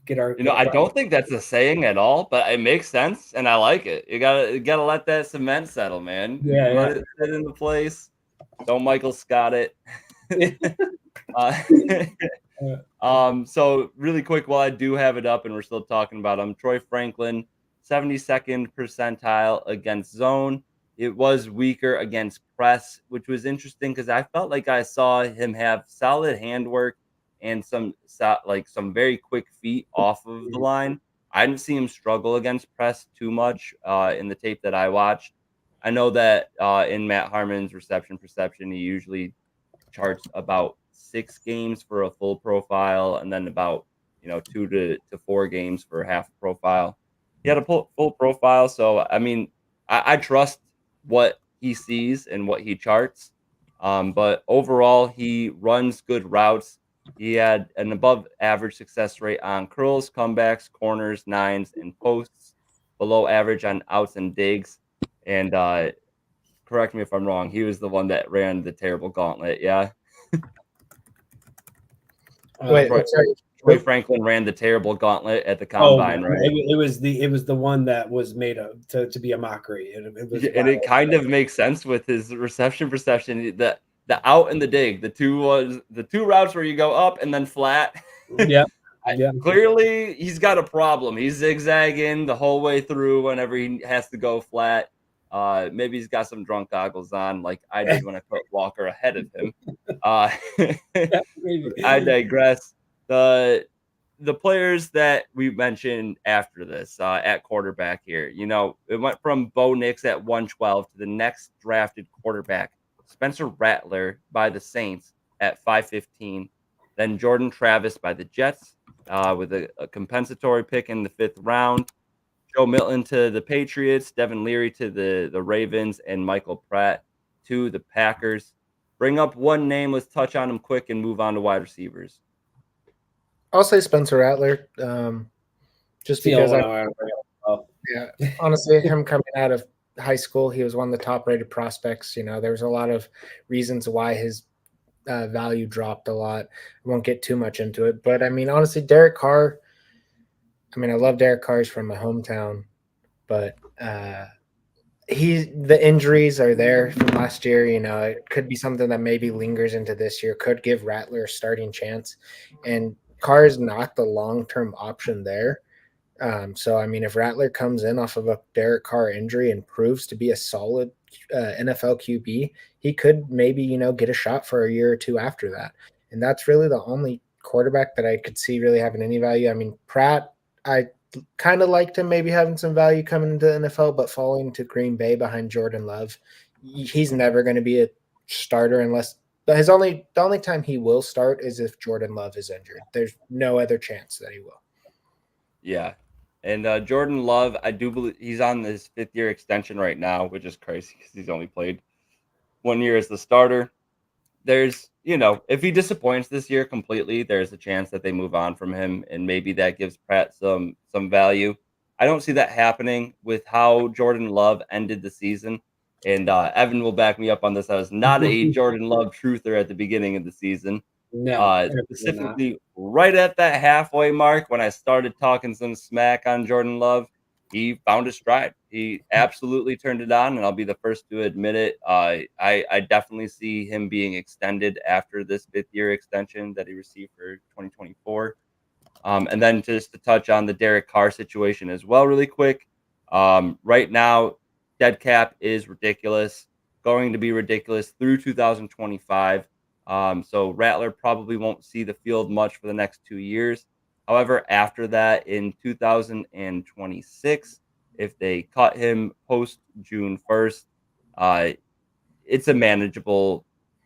get our. I don't think that's a saying at all, but it makes sense and I like it. You gotta let that cement settle, man. Let it sit into place. Don't Michael Scott it. So really quick, while I do have it up and we're still talking about him, Troy Franklin, 72nd percentile against zone. It was weaker against press, which was interesting because I felt like I saw him have solid handwork and some very quick feet off of the line. I didn't see him struggle against press too much in the tape that I watched. I know that in Matt Harmon's reception perception, he usually charts about 6 games for a full profile and then about 2 to 4 games for half profile. He had a full profile, so I mean, I trust what he sees and what he charts. But overall, he runs good routes. He had an above average success rate on curls, comebacks, corners, nines, and posts, below average on outs and digs. And correct me if I'm wrong, he was the one that ran the terrible gauntlet. Yeah. Wait, Troy, sorry. Troy Franklin ran the terrible gauntlet at the Oh, combine, right? it was the one that was made to be a mockery. It was And it kind of makes sense with his reception perception. The out and the dig, the two routes where you go up and then flat. Yeah, yeah. Clearly, he's got a problem. He's zigzagging the whole way through whenever he has to go flat. Maybe he's got some drunk goggles on, like I did when I put Walker ahead of him. I digress. The players that we mentioned after this at quarterback here, it went from Bo Nix at 112 to the next drafted quarterback, Spencer Rattler by the Saints at 515, then Jordan Travis by the Jets with a compensatory pick in the 5th round, Joe Milton to the Patriots, Devin Leary to the Ravens, and Michael Pratt to the Packers. Bring up one name, let's touch on him quick and move on to wide receivers. I'll say Spencer Rattler, just because honestly, him coming out of high school, he was one of the top-rated prospects. There's a lot of reasons why his value dropped a lot. I won't get too much into it, but I mean, honestly, Derek Carr. I mean, I love Derek Carr. He's from my hometown, but the injuries are there from last year. It could be something that maybe lingers into this year. Could give Rattler a starting chance, and Carr is not the long-term option there. So, I mean, if Rattler comes in off of a Derek Carr injury and proves to be a solid NFL QB, he could maybe, get a shot for a year or two after that. And that's really the only quarterback that I could see really having any value. I mean, Pratt, I kind of liked him maybe having some value coming into the NFL, but falling to Green Bay behind Jordan Love, he's never going to be a starter unless the only time he will start is if Jordan Love is injured. There's no other chance that he will. Yeah. And Jordan Love, I do believe he's on his 5th-year extension right now, which is crazy because he's only played 1 year as the starter. There's, if he disappoints this year completely, there's a chance that they move on from him, and maybe that gives Pratt some value. I don't see that happening with how Jordan Love ended the season. And Evan will back me up on this. I was not a Jordan Love truther at the beginning of the season. No, specifically right at that halfway mark when I started talking some smack on Jordan Love, he found his stride. He absolutely turned it on, and I'll be the first to admit it. I definitely see him being extended after this 5th-year extension that he received for 2024. And then just to touch on the Derek Carr situation as well really quick. Right now, dead cap is ridiculous, going to be ridiculous through 2025. So Rattler probably won't see the field much for the next 2 years. However, after that, in 2026, if they cut him post June 1st, it's a manageable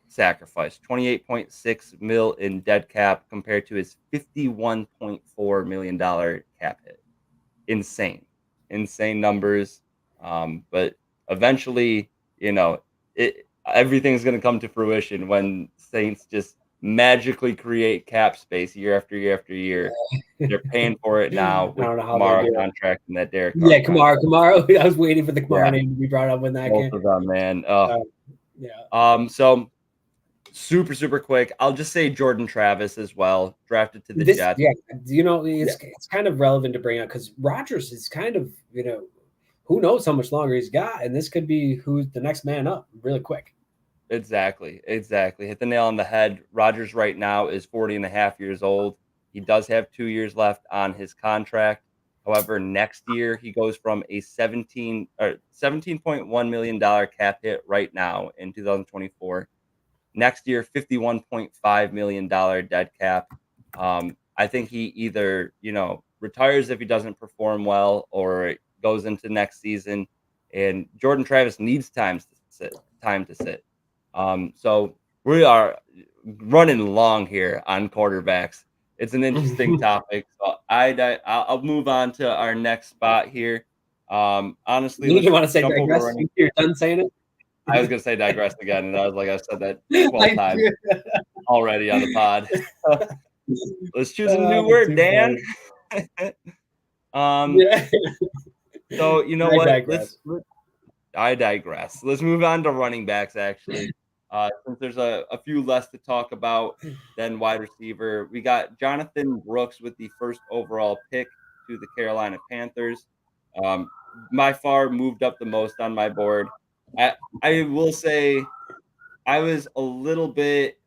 sacrifice. $28.6 million in dead cap compared to his $51.4 million cap hit. Insane numbers. But eventually, everything's going to come to fruition when Saints just magically create cap space year after year after year. They're paying for it now with Kamara contract and that Derek Carr. Yeah, Kamara. I was waiting for the Kamara name to be brought up when that both of them, man. Yeah. So super quick. I'll just say Jordan Travis as well, drafted to the Jets. Yeah, it's kind of relevant to bring up because Rodgers is kind of, who knows how much longer he's got, and this could be who's the next man up really quick. Exactly. Hit the nail on the head. Rodgers right now is 40 and a half years old. He does have 2 years left on his contract. However, next year he goes from a $17.1 million cap hit right now in 2024. Next year, $51.5 million dead cap. I think he either, retires if he doesn't perform well or goes into next season. And Jordan Travis needs time to sit. So we are running long here on quarterbacks. It's an interesting topic. So I'll move on to our next spot here. Honestly, you want to say digress? You're done saying it? I was gonna say digress again, and I was like, I've said that 12 times already on the pod. Let's choose a new word, too Dan. Yeah. So you know I what? digress. I digress. Let's move on to running backs. Actually, since there's a few less to talk about than wide receiver, we got Jonathan Brooks with the first overall pick to the Carolina Panthers. Um, by far moved up the most on my board. I will say I was a little bit,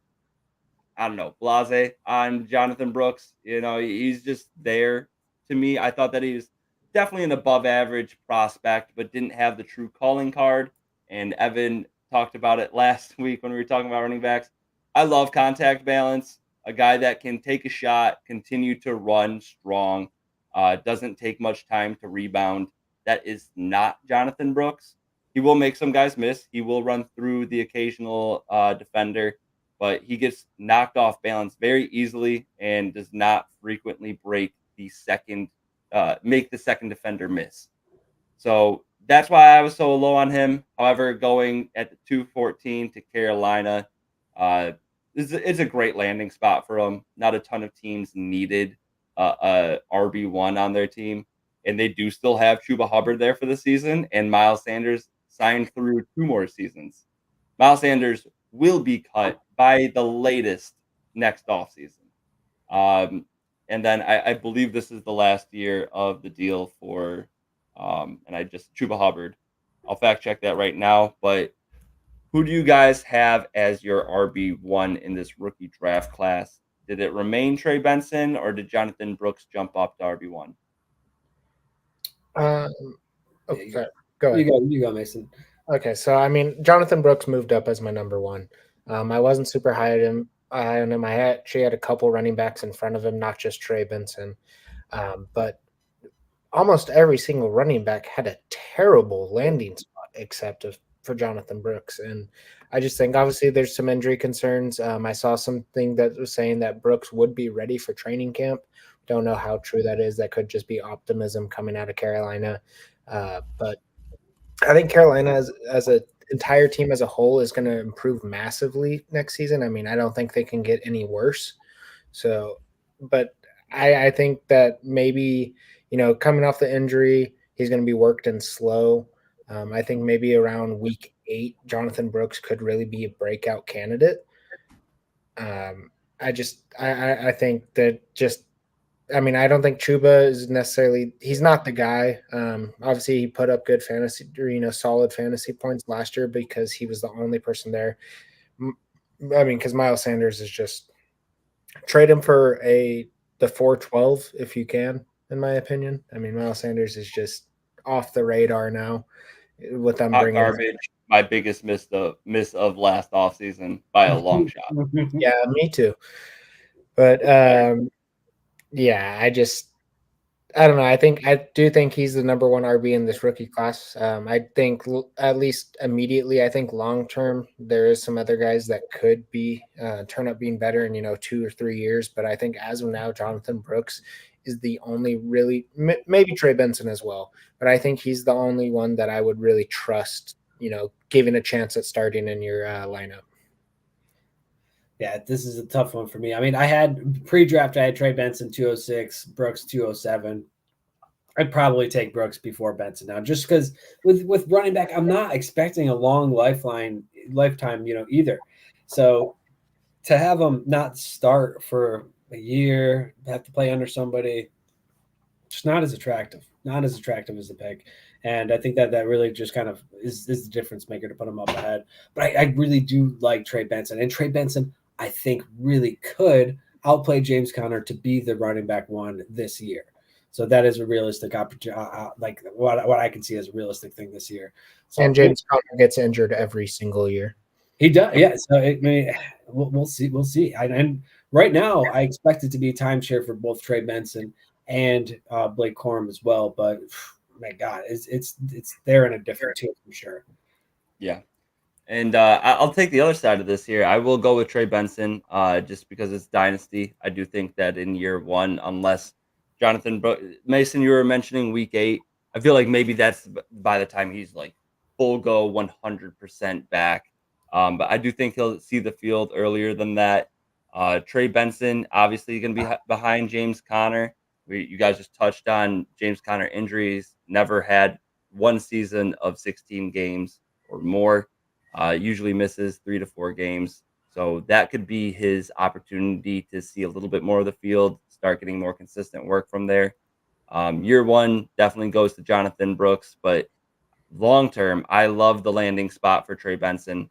I don't know, blase on Jonathan Brooks. You know, he's just there to me. I thought that he was definitely an above average prospect, but didn't have the true calling card. And Evan talked about it last week when we were talking about running backs. I love contact balance, a guy that can take a shot, continue to run strong, doesn't take much time to rebound. That is not Jonathan Brooks. He will make some guys miss. He will run through the occasional defender, but he gets knocked off balance very easily and does not frequently make the second defender miss. So that's why I was so low on him. However, going at the 214 to Carolina, it's a great landing spot for him. Not a ton of teams needed a RB1 on their team, and they do still have Chuba Hubbard there for the season, and Miles Sanders signed through 2 more seasons. Miles Sanders will be cut by the latest next offseason. And then I believe this is the last year of the deal for, and I just Chuba Hubbard. I'll fact check that right now. But who do you guys have as your RB1 in this rookie draft class? Did it remain Trey Benson or did Jonathan Brooks jump up to RB1? Sorry. Go ahead. You go, Mason. Okay, so I mean, Jonathan Brooks moved up as my number one. I wasn't super high on him. I actually had a couple running backs in front of him, not just Trey Benson. But almost every single running back had a terrible landing spot except for Jonathan Brooks. And I just think obviously there's some injury concerns. I saw something that was saying that Brooks would be ready for training camp. Don't know how true that is. That could just be optimism coming out of Carolina. But I think Carolina as an entire team as a whole is going to improve massively next season. I mean, I don't think they can get any worse. So, but I think that maybe, coming off the injury, he's going to be worked in slow. I think maybe around week 8, Jonathan Brooks could really be a breakout candidate. I think that I don't think Chuba is necessarily, he's not the guy. Obviously he put up good fantasy, solid fantasy points last year because he was the only person there. Because Miles Sanders is just, trade him for the 412 if you can, in my opinion. Miles Sanders is just off the radar now with them Hot bringing garbage. My biggest miss of last offseason by a long shot. Yeah, me too. But yeah, I don't know. I do think he's the number one RB in this rookie class. I think at least immediately, I think long term there is some other guys that could be turn up being better in 2 or 3 years. But I think as of now, Jonathan Brooks is the only really, maybe Trey Benson as well. But I think he's the only one that I would really trust, giving a chance at starting in your lineup. Yeah, this is a tough one for me. I had pre-draft, I had Trey Benson 206, Brooks 207. I'd probably take Brooks before Benson now, just because with running back, I'm not expecting a long lifetime, either. So to have him not start for a year, have to play under somebody, just not as attractive. Not as attractive as the pick. And I think that really just kind of is the difference maker to put him up ahead. But I really do like Trey Benson. And Trey Benson, I think, really could outplay James Conner to be the running back one this year. So that is a realistic opportunity, like what I can see as a realistic thing this year. So, and James Conner gets injured every single year. He does, yeah. So we'll see. We'll see. And right now, I expect it to be timeshare for both Trey Benson and Blake Corum as well. But my God, it's there in a different tier for sure. Yeah. And I'll take the other side of this here. I will go with Trey Benson just because it's dynasty. I do think that in year 1, unless Mason, you were mentioning week 8, I feel like maybe that's by the time he's like full go 100% back. But I do think he'll see the field earlier than that. Trey Benson, obviously going to be behind James Conner. You guys just touched on James Conner injuries, never had one season of 16 games or more, usually misses 3 to 4 games. So that could be his opportunity to see a little bit more of the field, start getting more consistent work from there. Year one definitely goes to Jonathan Brooks, but long term, I love the landing spot for Trey Benson.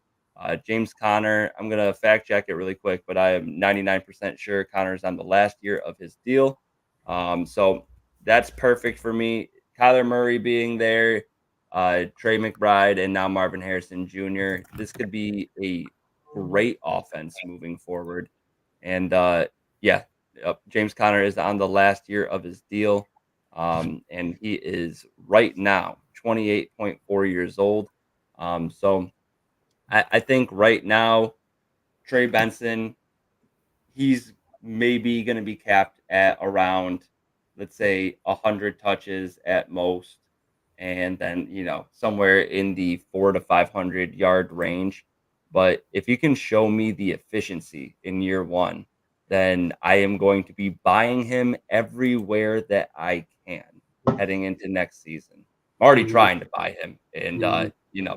James Conner, I'm going to fact check it really quick, but I am 99% sure Conner's on the last year of his deal. So that's perfect for me. Kyler Murray being there, Trey McBride, and now Marvin Harrison Jr. This could be a great offense moving forward. And yeah, James Conner is on the last year of his deal. And he is right now 28.4 years old. So I think right now, Trey Benson, he's maybe going to be capped at around, let's say, 100 touches at most. And then, somewhere in the 400 to 500 yard range. But if you can show me the efficiency in year one, then I am going to be buying him everywhere that I can heading into next season. I'm already trying to buy him. And,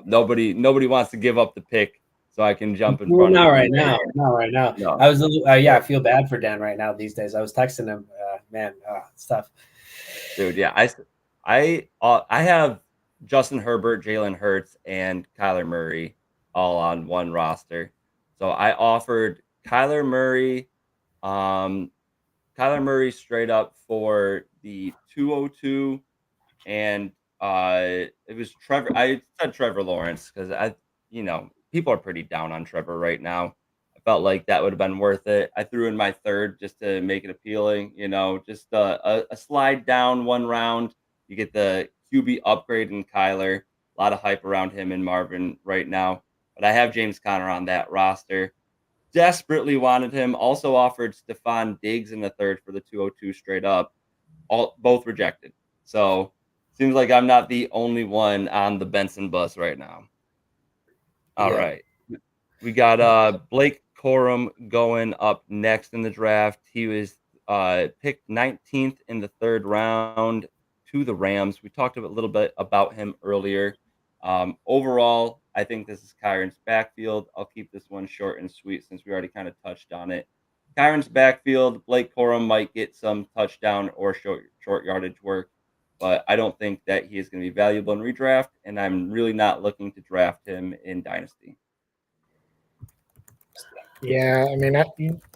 nobody wants to give up the pick so I can jump in Well, front of not him. right now. Not right now. No. I was, I feel bad for Dan right now these days. I was texting him, man, it's tough. Dude, yeah, I have Justin Herbert, Jalen Hurts, and Kyler Murray all on one roster. So I offered Kyler Murray straight up for the 202, and it was Trevor. I said Trevor Lawrence because people are pretty down on Trevor right now. I felt like that would have been worth it. I threw in my third just to make it appealing. Just a slide down one round. You get the QB upgrade in Kyler. A lot of hype around him and Marvin right now. But I have James Conner on that roster. Desperately wanted him. Also offered Stephon Diggs in the third for the 202 straight up. Both rejected. So seems like I'm not the only one on the Benson bus right now. All right. We got Blake Corum going up next in the draft. He was picked 19th in the third round to the Rams. We talked a little bit about him earlier. Overall, I think this is Kyron's backfield. I'll keep this one short and sweet since we already kind of touched on it. Kyron's backfield, Blake Corum might get some touchdown or short yardage work, but I don't think that he is going to be valuable in redraft, and I'm really not looking to draft him in Dynasty. Yeah, I mean,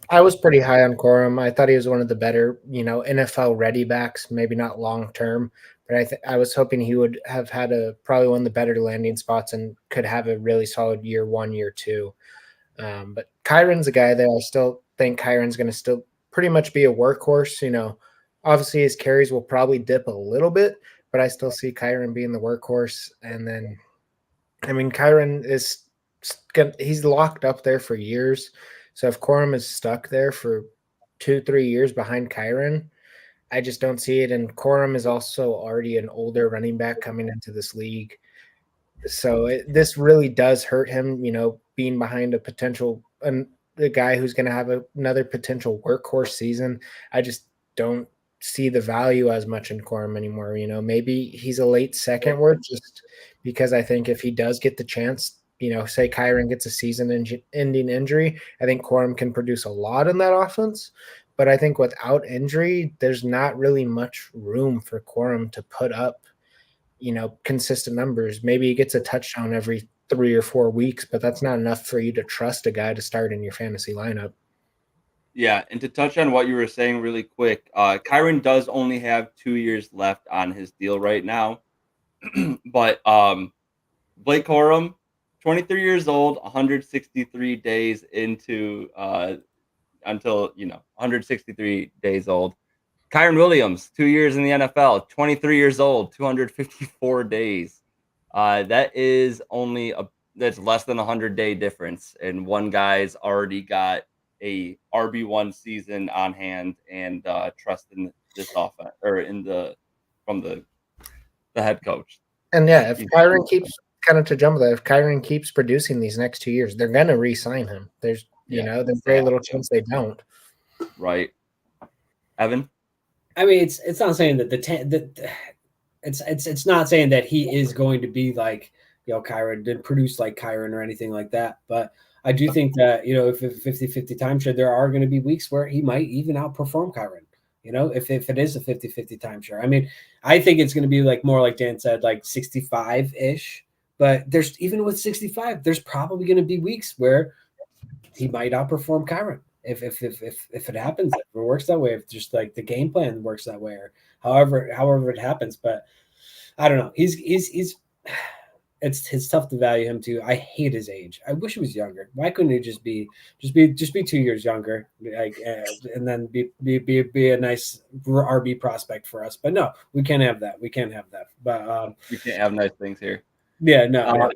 I was pretty high on Corum. I thought he was one of the better, NFL ready backs. Maybe not long term, but I was hoping he would have had probably one of the better landing spots and could have a really solid year one, year two. But Kyron's a guy that I still think Kyron's going to still pretty much be a workhorse. Obviously his carries will probably dip a little bit, but I still see Kyron being the workhorse. And then, I mean, Kyron he's locked up there for years. So if Corum is stuck there for 2-3 years behind Kyron, I just don't see it. And Corum is also already an older running back coming into this league. So this really does hurt him, being behind a guy who's going to have another potential workhorse season. I just don't see the value as much in Corum anymore. Maybe he's a late second word just because I think if he does get the chance, say Kyron gets a season-ending injury, I think Corum can produce a lot in that offense. But I think without injury, there's not really much room for Corum to put up, consistent numbers. Maybe he gets a touchdown every 3 or 4 weeks, but that's not enough for you to trust a guy to start in your fantasy lineup. Yeah, and to touch on what you were saying really quick, Kyron does only have 2 years left on his deal right now. But Blake Corum, 23 years old, 163 days into until 163 days old. Kyron Williams, 2 years in the NFL, 23 years old, 254 days. That's less than 100-day difference, and one guy's already got a RB1 season on hand and trust in this offense or from the head coach. And yeah, if Kyron kind of to jump that, if Kyron keeps producing these next 2 years, they're going to re-sign him. There's there's very little chance they don't. Right, Evan. I mean, it's not saying that it's not saying that he is going to be like Kyron did produce like Kyron or anything like that. But I do think that if a 50-50 timeshare, there are going to be weeks where he might even outperform Kyron. If it is a 50-50 timeshare. I mean, I think it's going to be like more like Dan said, like 65-ish. But there's even with 65, there's probably going to be weeks where he might outperform Kyron. If it happens, if it works that way, if just like the game plan works that way, or however it happens. But I don't know. He's it's tough to value him too. I hate his age. I wish he was younger. Why couldn't he just be 2 years younger, like, and then be a nice RB prospect for us? But no, we can't have that. We can't have that. But we can't have nice things here. Yeah, no.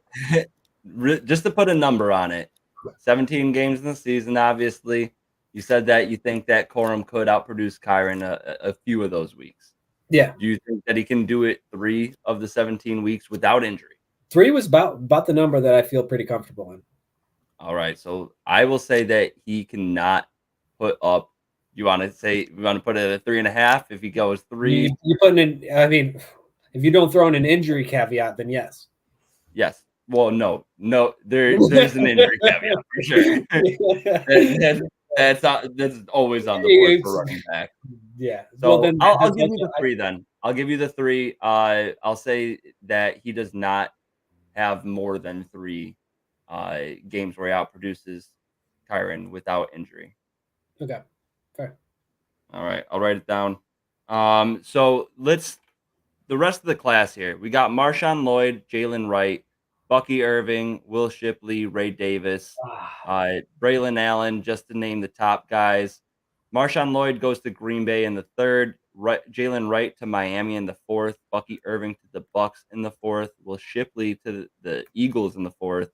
Just to put a number on it, 17 games in the season. Obviously, you said that you think that Corum could outproduce Kyron a few of those weeks. Yeah. Do you think that he can do it 3 of the 17 weeks without injury? 3 was about the number that I feel pretty comfortable in. All right, so I will say that he cannot put up. You want to put it at 3.5? If he goes 3, you're putting in. I mean, if you don't throw in an injury caveat, then yes. Yes. Well, no. There's an injury caveat for sure. That's always on the board for running back. Yeah. So well, then I'll give you the 3 then. I'll give you the 3. I'll say that he does not have more than 3 games where he outproduces Kyron without injury. Okay. Fair. All right. I'll write it down. So the rest of the class here. We got Marshawn Lloyd, Jalen Wright, Bucky Irving, Will Shipley, Ray Davis, Braylon Allen, just to name the top guys. Marshawn Lloyd goes to Green Bay in the 3rd. Jalen Wright to Miami in the 4th. Bucky Irving to the Bucks in the 4th. Will Shipley to the Eagles in the 4th.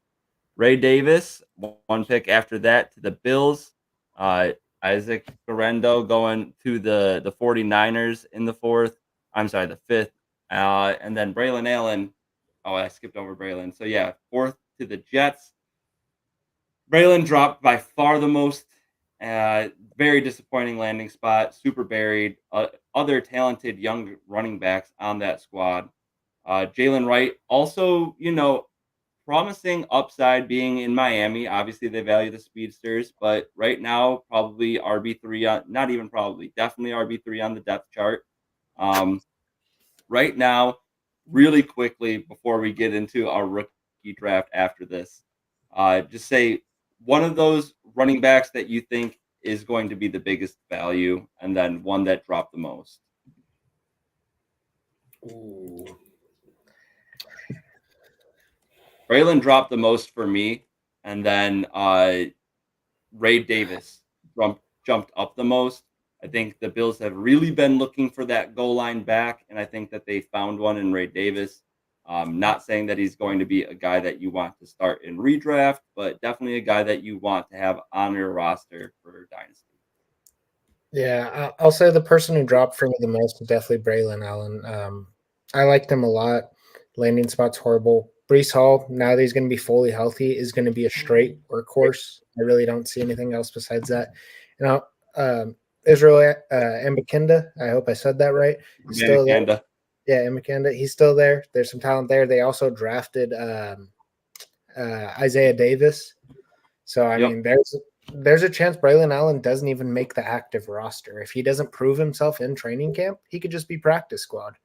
Ray Davis, 1 pick after that, to the Bills. Isaac Guerendo going to the 49ers in the 4th. I'm sorry, the 5th. And then Braylon Allen. Oh, I skipped over Braylon. So, yeah, 4th to the Jets. Braylon dropped by far the most. Very disappointing landing spot. Super buried. Other talented young running backs on that squad. Jalen Wright also, promising upside being in Miami. Obviously, they value the speedsters, but right now, probably RB3, not even probably, definitely RB3 on the depth chart. Right now, really quickly, before we get into our rookie draft after this, just say one of those running backs that you think is going to be the biggest value, and then one that dropped the most. Ooh. Braylon dropped the most for me, and then Ray Davis jumped up the most. I think the Bills have really been looking for that goal line back, and I think that they found one in Ray Davis. Not saying that he's going to be a guy that you want to start in redraft, but definitely a guy that you want to have on your roster for Dynasty. Yeah, I'll say the person who dropped for me the most is definitely Braylon Allen. I liked him a lot. Landing spot's horrible. Breece Hall, now that he's going to be fully healthy, is going to be a straight workhorse. I really don't see anything else besides that. Israel Mbakanda, I hope I said that right. He's still there. Yeah, Mbakanda, he's still there. There's some talent there. They also drafted Isaiah Davis. So, I mean, there's a chance Braylon Allen doesn't even make the active roster. If he doesn't prove himself in training camp, he could just be practice squad.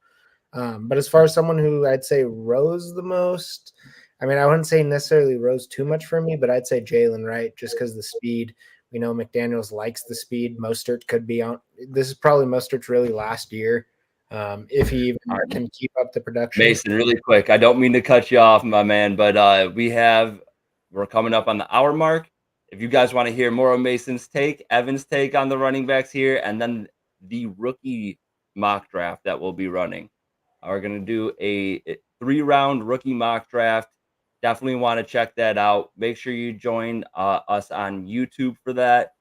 But as far as someone who I'd say rose the most, I mean, I wouldn't say necessarily rose too much for me, but I'd say Jalen Wright, just because the speed. We know McDaniels likes the speed. Mostert could be on. This is probably Mostert's really last year, if he even can keep up the production. Mason, really quick. I don't mean to cut you off, my man, but we're coming up on the hour mark. If you guys want to hear more of Mason's take, Evan's take on the running backs here, and then the rookie mock draft that we'll be running. We're going to do a 3-round rookie mock draft. Definitely want to check that out. Make sure you join us on YouTube for that.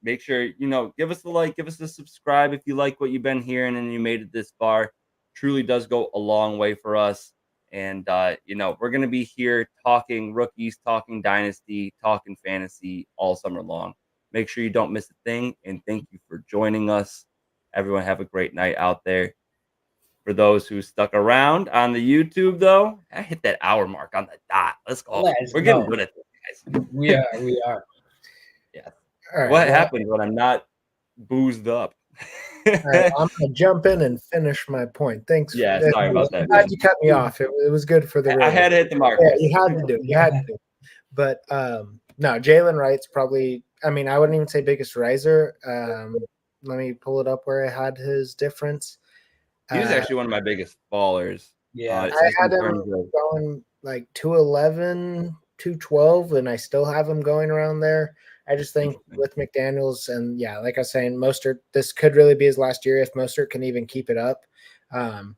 Make sure, give us a like, give us a subscribe if you like what you've been hearing and you made it this far. Truly does go a long way for us. And, we're going to be here talking rookies, talking dynasty, talking fantasy all summer long. Make sure you don't miss a thing. And thank you for joining us. Everyone have a great night out there. For those who stuck around on the YouTube, though, I hit that hour mark on the dot. Let's go. Let's We're getting go. good at this, guys. We are. Yeah. All right. What well, happens when I'm not boozed up? All right, I'm gonna jump in and finish my point. Thanks. Yeah, sorry about that, Glad man. you cut me off. It was good for the. I had to hit the mark. Yeah, you had to do. You had to do. But no, Jalen Wright's probably. I mean, I wouldn't even say biggest riser. Let me pull it up where I had his difference. He was actually one of my biggest ballers. Yeah. I had him going like 211, 212, and I still have him going around there. I just think with McDaniels and yeah, like I was saying, Mostert, this could really be his last year if Mostert can even keep it up. And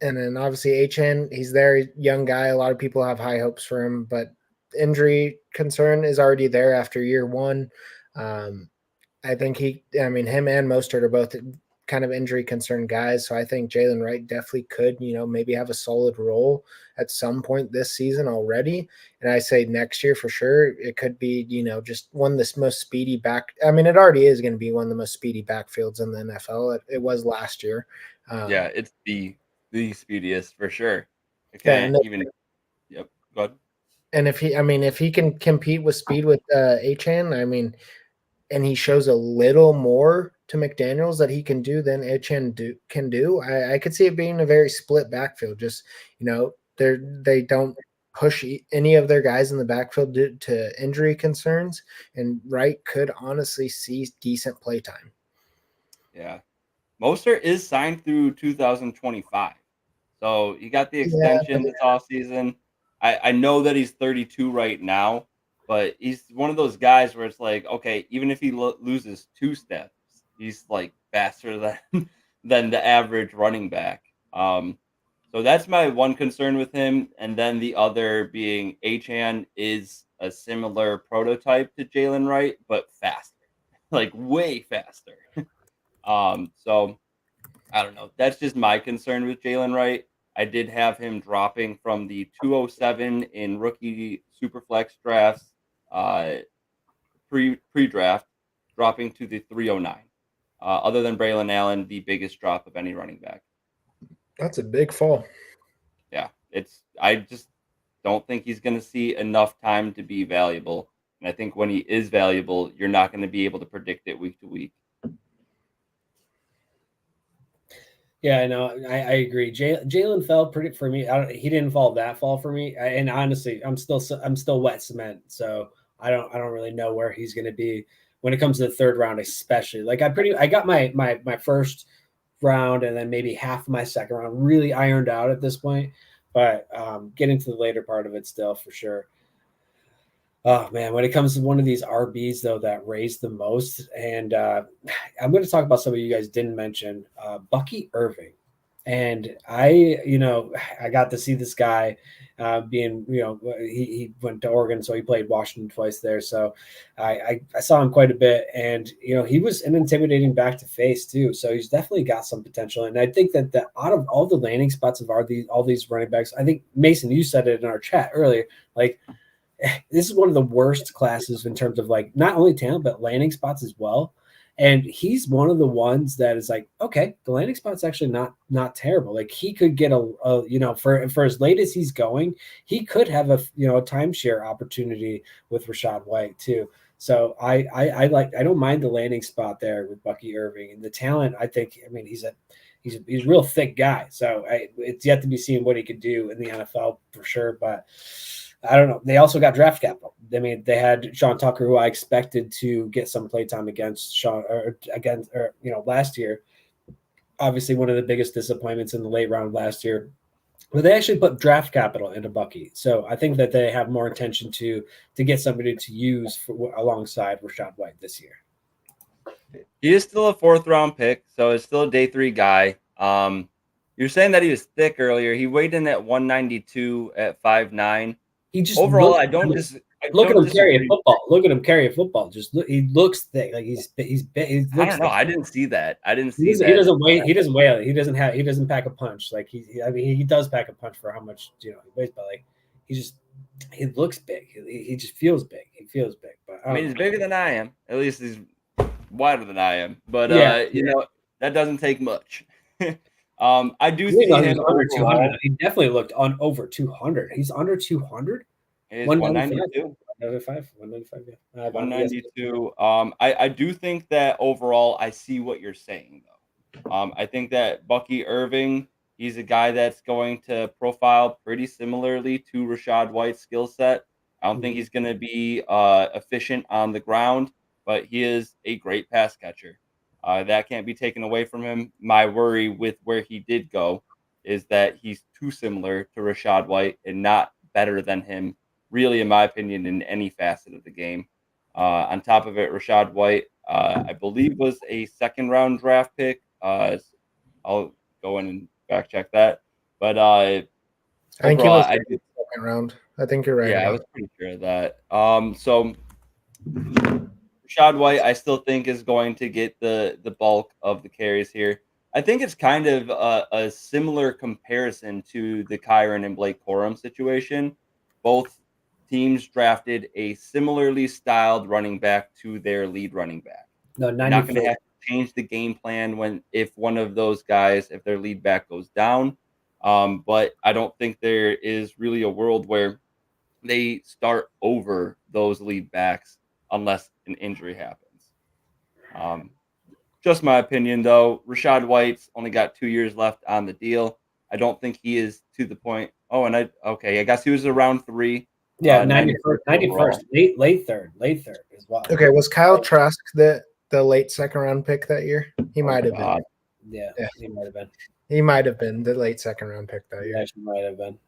then obviously HN, he's there, young guy. A lot of people have high hopes for him, but injury concern is already there after year one. I think him and Mostert are both kind of injury concerned guys. So I think Jalen Wright definitely could, maybe have a solid role at some point this season already. And I say next year for sure, it could be, just one of the most speedy back. I mean, it already is going to be one of the most speedy backfields in the NFL. It was last year. Yeah, it's the speediest for sure. Yep. Go ahead. And if he can compete with speed with Achane, and he shows a little more to McDaniels that he can do than Achane can do, I could see it being a very split backfield. Just, they don't push any of their guys in the backfield due to injury concerns, and Wright could honestly see decent play time. Yeah. Mostert is signed through 2025. So he got the extension this offseason. I know that he's 32 right now, but he's one of those guys where it's like, okay, even if he loses 2 steps, he's like faster than the average running back. So that's my one concern with him. And then the other being Achane is a similar prototype to Jalen Wright, but faster, like way faster. So I don't know. That's just my concern with Jalen Wright. I did have him dropping from the 207 in rookie superflex drafts, pre-draft, dropping to the 309. Other than Braylon Allen, the biggest drop of any running back. That's a big fall. Yeah, I just don't think he's going to see enough time to be valuable. And I think when he is valuable, you're not going to be able to predict it week to week. Yeah, no, I agree. Jalen fell pretty for me. He didn't fall that fall for me. And honestly, I'm still wet cement. So I don't really know where he's going to be when it comes to the third round, especially. Like I got my first round and then maybe half of my second round really ironed out at this point. But getting to the later part of it still for sure. Oh man, when it comes to one of these RBs though that raised the most, and I'm going to talk about somebody you guys didn't mention, Bucky Irving, and I got to see this guy being, he went to Oregon, so he played Washington twice there, so I saw him quite a bit, and he was an intimidating back to face too, so he's definitely got some potential, and I think that out of all the landing spots of all these running backs, I think Mason, you said it in our chat earlier, like. This is one of the worst classes in terms of like not only talent but landing spots as well, and he's one of the ones that is like, okay, the landing spot's actually not terrible. Like he could get a for as late as he's going, he could have a timeshare opportunity with Rachaad White too. So I don't mind the landing spot there with Bucky Irving, and the talent. I think he's a real thick guy. So it's yet to be seen what he could do in the NFL for sure, but. I don't know. They also got draft capital. I mean, they had Sean Tucker, who I expected to get some playtime against last year. Obviously, one of the biggest disappointments in the late round last year. But they actually put draft capital into Bucky, so I think that they have more intention to get somebody to use alongside Rachaad White this year. He is still a 4th round pick, so it's still a day 3 guy. You're saying that he was thick earlier. He weighed in at 192 at 5'9". He just overall, I don't Look at don't him carry a disagree. football. Look at him carry a football. Just look, he looks thick. Like he's he I looks don't know. thick. I didn't see that. I didn't He see doesn't, he that. doesn't weigh. He doesn't weigh. He doesn't pack a punch. Like I mean, he does pack a punch for how much he weighs, but like he looks big. He just feels big. He feels big. But I I don't mean, he's know. bigger than I am. At least he's wider than I am. But Yeah, you know, that doesn't take much. I do I didn't see know he was him under 200. overall. He definitely looked on over 200. He's under 200. Is 195. 192. 195. Yeah. Yes. 192. I do think that overall, I see what you're saying though. I think that Bucky Irving, he's a guy that's going to profile pretty similarly to Rashad White's skill set. I don't think Mhm. he's going to be efficient on the ground, but he is a great pass catcher. That can't be taken away from him. My worry with where he did go is that he's too similar to Rashad White and not better than him, really, in my opinion, in any facet of the game. On top of it, Rashad White, I believe, was a second round draft pick. I'll go in and fact check that. But I think he overall, was I the second round. I think you're right yeah, I about was pretty sure of that. So Rashad White, I still think is going to get the bulk of the carries here. I think it's kind of a similar comparison to the Kyron and Blake Corum situation. Both teams drafted a similarly styled running back to their lead running back. No, You're not going to 94. have to change the game plan when if one of those guys, if their lead back goes down. But I don't think there is really a world where they start over those lead backs unless an injury happens. Um, just my opinion, though. Rashad White's only got 2 years left on the deal. I don't think he is to the point. Oh, and I guess he was around 3, Yeah, 91st 91st, overall. late third as well. Okay, was Kyle Trask the late second round pick that year? He Oh might my have been. God. Yeah, Yeah. he might have been. He might have been the late second round pick that He year. actually might have been.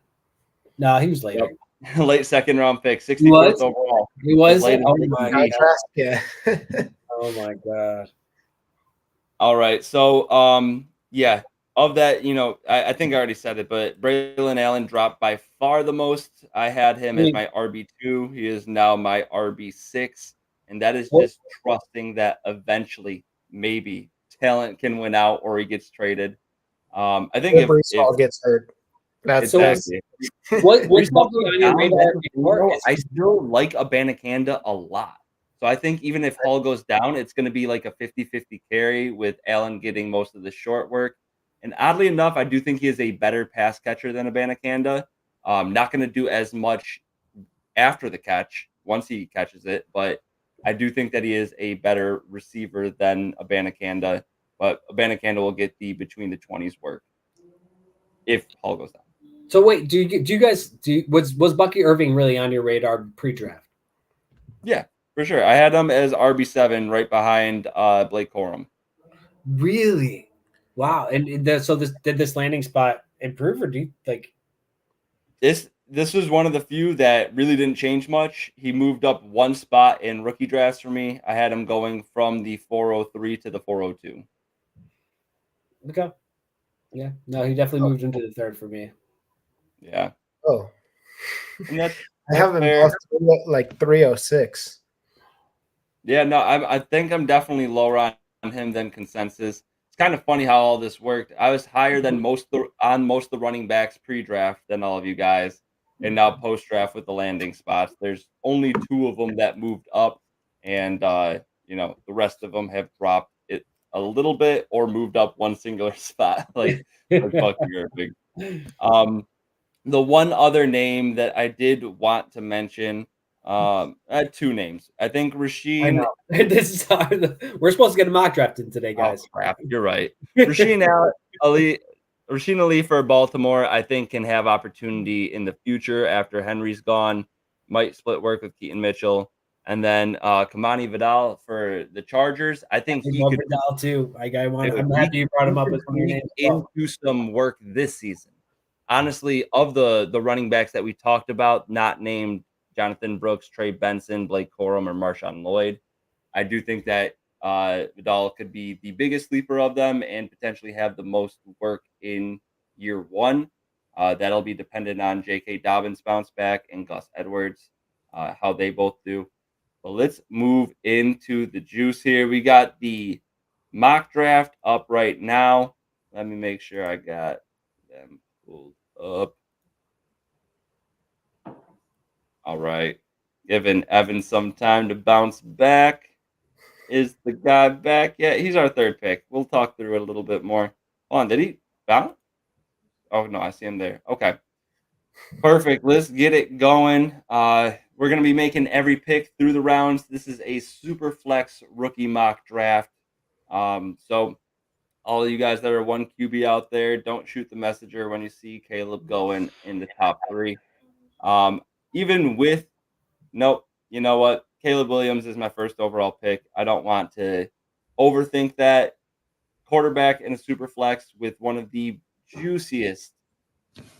No, he was later. Yep. Late second round pick, He 64th was. overall. He was. Late as Oh they can my. Kyle be. Trask, yeah. Oh my god. All right. So, yeah, of that, I think I already said it, but Braylon Allen dropped by far the most. I had him as my RB2. He is now my RB6. And that is What- just trusting that eventually, maybe talent can win out or he gets traded. I think If if, Brees if Hall gets hurt, that's exactly. what's Brees Hall something goes on your down, radar that's the thing, before? though, I still like Abanikanda a lot. So I think even if Hall goes down, it's going to be like a 50-50 carry with Allen getting most of the short work. And oddly enough, I do think he is a better pass catcher than Abanikanda. Not going to do as much after the catch once he catches it, but I do think that he is a better receiver than Abanikanda. But Abanikanda will get the between the 20s work if Hall goes down. So wait, do you guys was Bucky Irving really on your radar pre-draft? Yeah, for sure. I had him as RB7 right behind Blake Corum. Really? Wow. And so did this landing spot improve, or do you like? This was one of the few that really didn't change much. He moved up one spot in rookie drafts for me. I had him going from the 403 to the 402. Okay. Yeah. No, he definitely moved into the third for me. Yeah, Oh, and that's I have him fair. like 306. Yeah, no, I think I'm definitely lower on him than consensus. It's kind of funny how all this worked. I was higher than most of the running backs pre-draft than all of you guys, and now post-draft with the landing spots. There's only 2 of them that moved up, and the rest of them have dropped it a little bit or moved up one singular spot, like Bucky Irving. The one other name that I did want to mention, I had 2 names. I think I Rasheen. know. This is how we're supposed to get a mock draft in today, Oh guys. crap! You're right. Rasheen Ali for Baltimore, I think, can have opportunity in the future after Henry's gone. Might split work with Keaton Mitchell, and then Kamani Vidal for the Chargers. I think I he love could. Vidal too. I'm Dude, happy you brought him he up could as one of your lead names. As well. into some work this season. Honestly, of the running backs that we talked about, not named Jonathan Brooks, Trey Benson, Blake Corum, or Marshawn Lloyd, I do think that Vidal could be the biggest sleeper of them and potentially have the most work in year 1. That'll be dependent on J.K. Dobbins' bounce back and Gus Edwards. how they both do. But let's move into the juice here. We got the mock draft up right now. Let me make sure I got them pulled up. All right. Giving Evan some time to bounce back. Is the guy back yet? He's our third pick. We'll talk through it a little bit more. Hold on, did he bounce? Oh no, I see him there. Okay. Perfect. Let's get it going. We're gonna be making every pick through the rounds. This is a super flex rookie mock draft. So all of you guys that are one QB out there, don't shoot the messenger when you see Caleb going in the top 3. Even with nope, you know what? Caleb Williams is my first overall pick. I don't want to overthink that. Quarterback in a super flex with one of the juiciest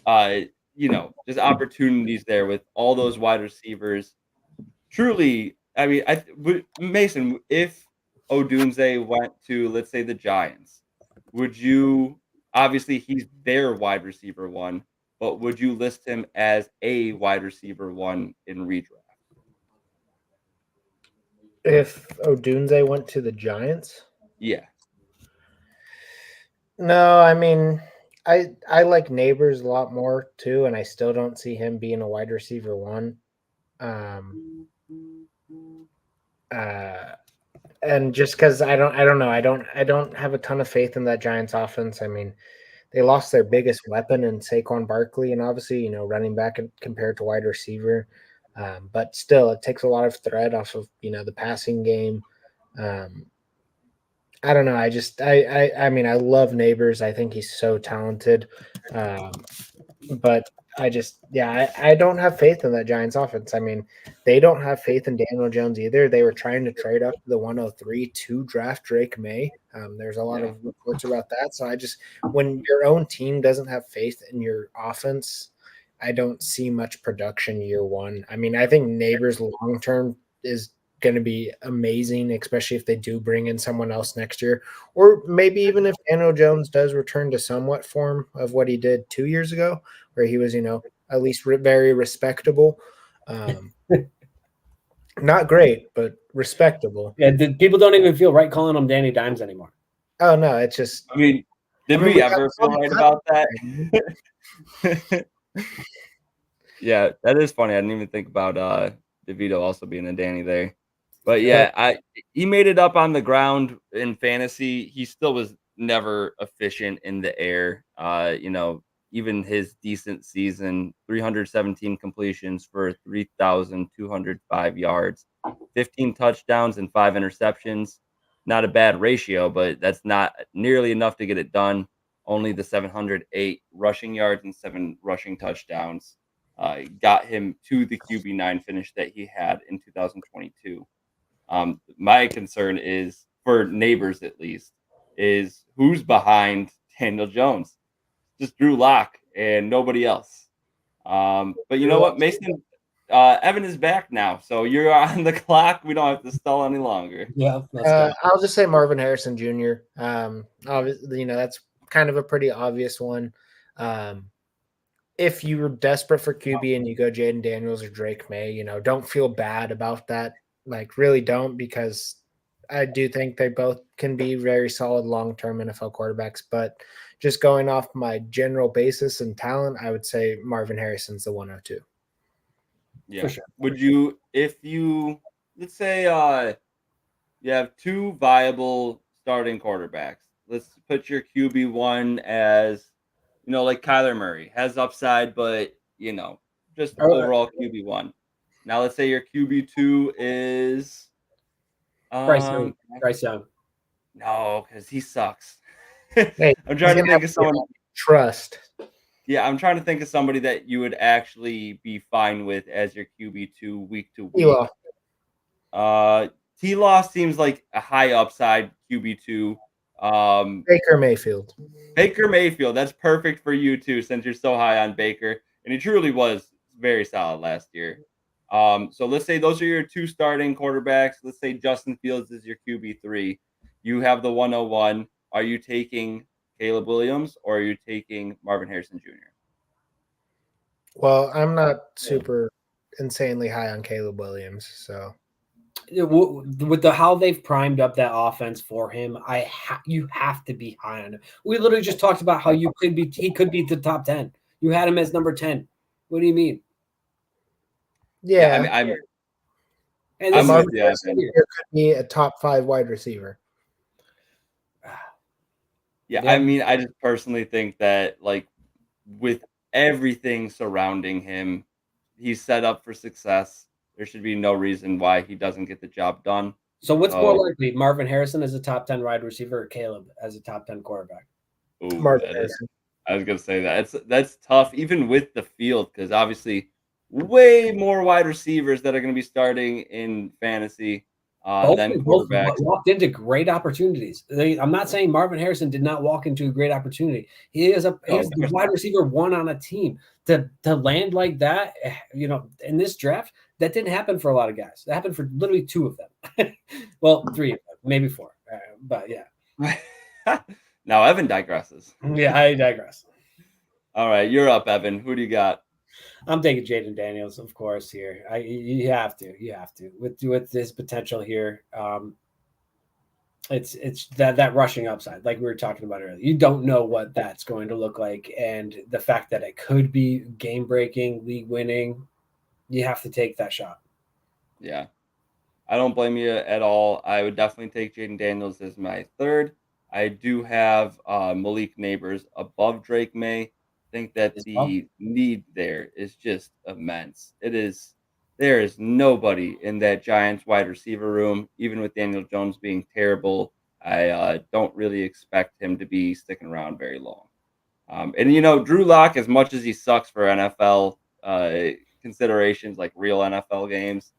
just opportunities there with all those wide receivers. Truly, I mean, Mason, if Odunze went to, let's say, the Giants, would you, obviously he's their wide receiver 1, but would you list him as a wide receiver 1 in redraft? If Odunze went to the Giants? Yeah. No, I mean, I like Neighbors a lot more too, and I still don't see him being a wide receiver 1. And just because I don't know, I don't have a ton of faith in that Giants offense. I mean, they lost their biggest weapon in Saquon Barkley, and obviously, running back compared to wide receiver. But still, it takes a lot of threat off of the passing game. I don't know. I mean, I love Neighbors. I think he's so talented. But I don't have faith in that Giants offense. I mean, they don't have faith in Daniel Jones either. They were trying to trade up to the 103 to draft Drake May. There's a lot of reports about that. So when your own team doesn't have faith in your offense, I don't see much production year 1. I mean, I think Neighbors long term is going to be amazing, especially if they do bring in someone else next year, or maybe even if Daniel Jones does return to somewhat form of what he did 2 years ago, where he was, at least very respectable. Not great, but respectable. Yeah, people don't even feel right calling him Danny Dimes anymore. Oh no, it's just. I mean, we ever feel right about that? Yeah, that is funny. I didn't even think about DeVito also being a Danny there. But yeah, he made it up on the ground in fantasy. He still was never efficient in the air. Even his decent season, 317 completions for 3,205 yards, 15 touchdowns and 5 interceptions. Not a bad ratio, but that's not nearly enough to get it done. Only the 708 rushing yards and 7 rushing touchdowns got him to the QB9 finish that he had in 2022. My concern is, for Neighbors at least, is who's behind Daniel Jones. Just Drew Lock and nobody else. But you know what, Mason? Evan is back now, so you're on the clock. We don't have to stall any longer. Yeah, let's go. I'll just say Marvin Harrison Jr. Obviously, that's kind of a pretty obvious one. If you're desperate for QB and you go Jaden Daniels or Drake May, don't feel bad about that. Like, really don't, because I do think they both can be very solid long-term NFL quarterbacks. But just going off my general basis and talent, I would say Marvin Harrison's the 102. Yeah. For sure. Would you, if you, let's say you have 2 viable starting quarterbacks. Let's put your QB1 as, like Kyler Murray, has upside, but, just overall QB1. Now let's say your QB2 is Bryce Young. No, because he sucks. Hey, I'm trying to think of someone. Trust. Yeah, I'm trying to think of somebody that you would actually be fine with as your QB2 week to week. T-Law seems like a high upside QB2. Baker Mayfield. Baker Mayfield, that's perfect for you too, since you're so high on Baker, and he truly was very solid last year. So let's say those are your 2 starting quarterbacks. Let's say Justin Fields is your QB3. You have the 101. Are you taking Caleb Williams or are you taking Marvin Harrison Jr.? Well, I'm not super insanely high on Caleb Williams. So with how they've primed up that offense for him, you have to be high on him. We literally just talked about how he could be the top 10. You had him as number 10. What do you mean? yeah, And I'm this with is you, the first Evan. year. could be a top 5 wide receiver. Yeah, Yeah. I mean, I just personally think that like with everything surrounding him, he's set up for success. There should be no reason why he doesn't get the job done. So what's more So, likely, Marvin Harrison as a top 10 wide receiver or Caleb as a top 10 quarterback? ooh, Marvin that is. Harrison. I was gonna say that that's tough, even with the field, because obviously, way more wide receivers that are gonna be starting in fantasy than Both quarterbacks. walked into great opportunities. I'm not saying Marvin Harrison did not walk into a great opportunity. He's of the course wide not. receiver one on a team. To land like that, in this draft, that didn't happen for a lot of guys. That happened for literally 2 of them. Well, 3 of them, maybe 4. But yeah. Now Evan digresses. Yeah, I digress. All right, you're up, Evan. Who do you got? I'm taking Jaden Daniels, of course. Here, you have to with this potential here. It's that rushing upside, like we were talking about earlier. You don't know what that's going to look like, and the fact that it could be game breaking, league winning, you have to take that shot. Yeah, I don't blame you at all. I would definitely take Jaden Daniels as my third. I do have Malik Neighbors above Drake May. I think that As well. the need there is just immense. It is. There is nobody in that Giants wide receiver room, even with Daniel Jones being terrible. I don't really expect him to be sticking around very long. And Drew Lock, as much as he sucks for NFL considerations, like real NFL games,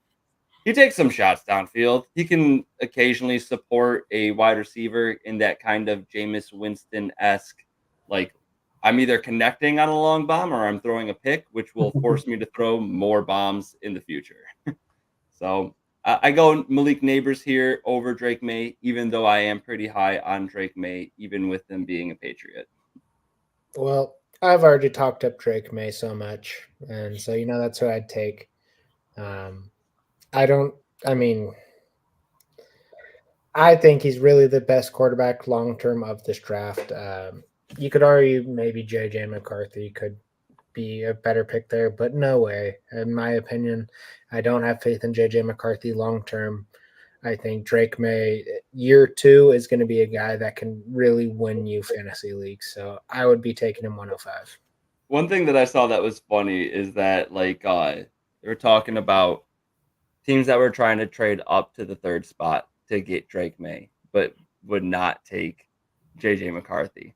he takes some shots downfield. He can occasionally support a wide receiver in that kind of Jameis Winston-esque, like I'm either connecting on a long bomb or I'm throwing a pick, which will force me to throw more bombs in the future. So I go Malik Neighbors here over Drake May, even though I am pretty high on Drake May, even with him being a Patriot. Well, I've already talked up Drake May so much, and so that's who I'd take. I think he's really the best quarterback long term of this draft. You could argue maybe JJ McCarthy could be a better pick there, but no way. In my opinion, I don't have faith in JJ McCarthy long term. I think Drake May, year 2, is going to be a guy that can really win you fantasy leagues. So I would be taking him 105. One thing that I saw that was funny is that they were talking about teams that were trying to trade up to the 3rd spot to get Drake May, but would not take JJ McCarthy.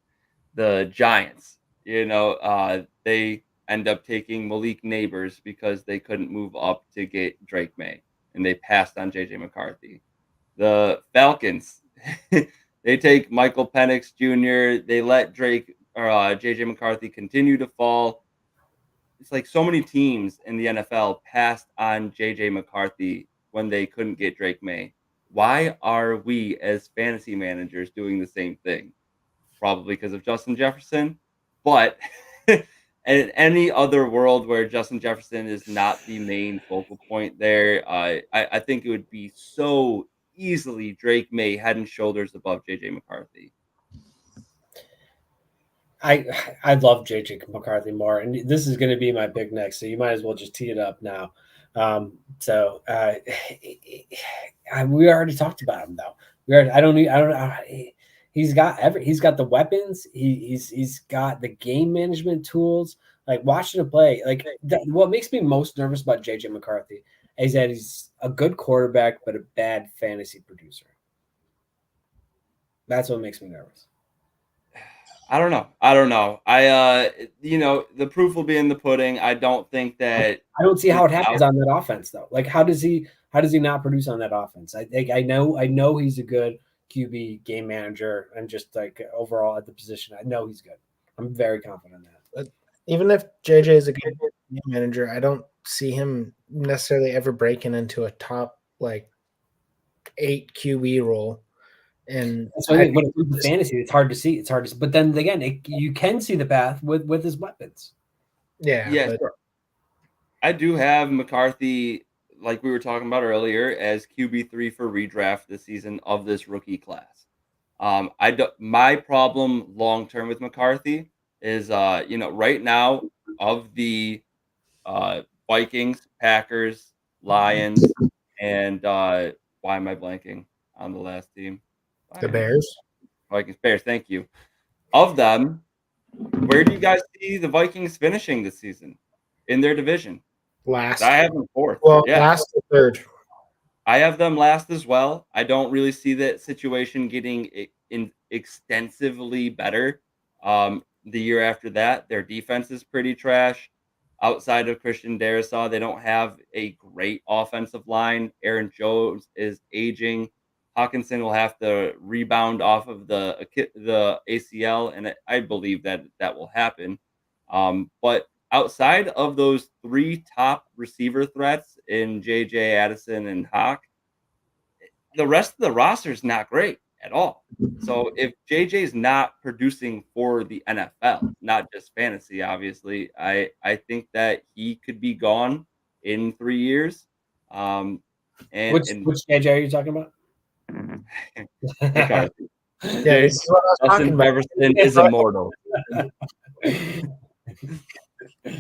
The Giants, they end up taking Malik Neighbors because they couldn't move up to get Drake May, and they passed on JJ McCarthy. The Falcons, they take Michael Penix Jr. They let Drake or JJ McCarthy continue to fall. It's like so many teams in the NFL passed on JJ McCarthy when they couldn't get Drake May. Why are we as fantasy managers doing the same thing? Probably because of Justin Jefferson, but in any other world where Justin Jefferson is not the main focal point there, I think it would be so easily Drake May head and shoulders above JJ McCarthy. I love JJ McCarthy more, and this is going to be my pick next, so you might as well just tee it up now. We already talked about him though. I don't know. He's got he's got the weapons. He's got the game management tools. Like watching him play, what makes me most nervous about JJ McCarthy is that he's a good quarterback but a bad fantasy producer. That's what makes me nervous. I don't know. The proof will be in the pudding. I don't think that I don't see how it happens on that offense though. Like how does he not produce on that offense? I know he's a good QB game manager and just like overall at the position. I know he's good. I'm very confident in that. But even if JJ is a good game manager, I don't see him necessarily ever breaking into a top 8 QB role. And that's why when it comes to fantasy, it's hard to see. But then again, you can see the path with his weapons. Yeah, yeah, but sure. I do have McCarthy, like we were talking about earlier, as QB3 for redraft this season of this rookie class. My problem long term with McCarthy is, right now of the Vikings, Packers, Lions, and why am I blanking on the last team? The Lions, Bears Vikings, Bears. Thank you. Of them, where do you guys see the Vikings finishing this season in their division? 'Cause I last, have them fourth. well, Yeah, last to third. I have them last as well. I don't really see that situation getting extensively better. The year after that, their defense is pretty trash. Outside of Christian Darrisaw, they don't have a great offensive line. Aaron Jones is aging. Hawkinson will have to rebound off of the ACL, and I believe that will happen. But outside of those three top receiver threats in JJ Addison and Hawk, the rest of the roster is not great at all. So if JJ's not producing for the NFL, not just fantasy, obviously, I think that he could be gone in 3 years. Um, and and Which JJ are you talking about? McCarthy, Yeah, this is what I was talking Justin about. Jefferson is immortal.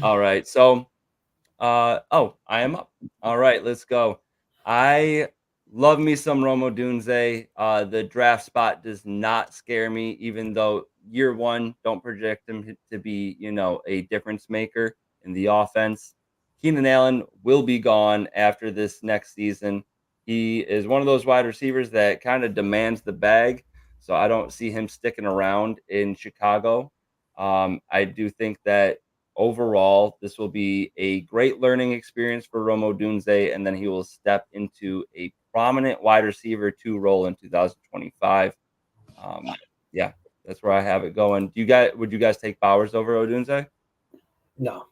All right, so I am up. All right, let's go. I love me some Romo Dunze. The draft spot does not scare me, even though year one, don't project him to be, a difference maker in the offense. Keenan Allen will be gone after this next season. He is one of those wide receivers that kind of demands the bag. So I don't see him sticking around in Chicago. I do think that overall, this will be a great learning experience for Romo Dunze, and then he will step into a prominent wide receiver 2 role in 2025. Yeah, that's where I have it going. Would you guys take Bowers over Odunze? No.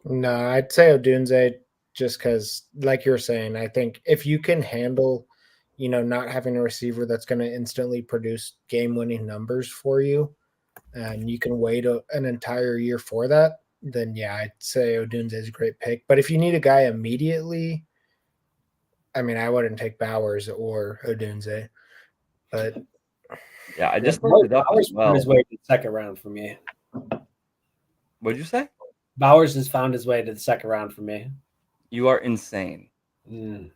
No, I'd say Odunze just because, like you were saying, I think if you can handle, not having a receiver that's going to instantly produce game-winning numbers for you, and you can wait an entire year for that, then yeah, I'd say Odunze is a great pick. But if you need a guy immediately, I mean, I wouldn't take Bowers or Odunze. But Yeah, I Yeah, just looked it up as Bowers found well. his way to the second round for me. What'd you say? Bowers has found his way to the second round for me. You are insane. Mm,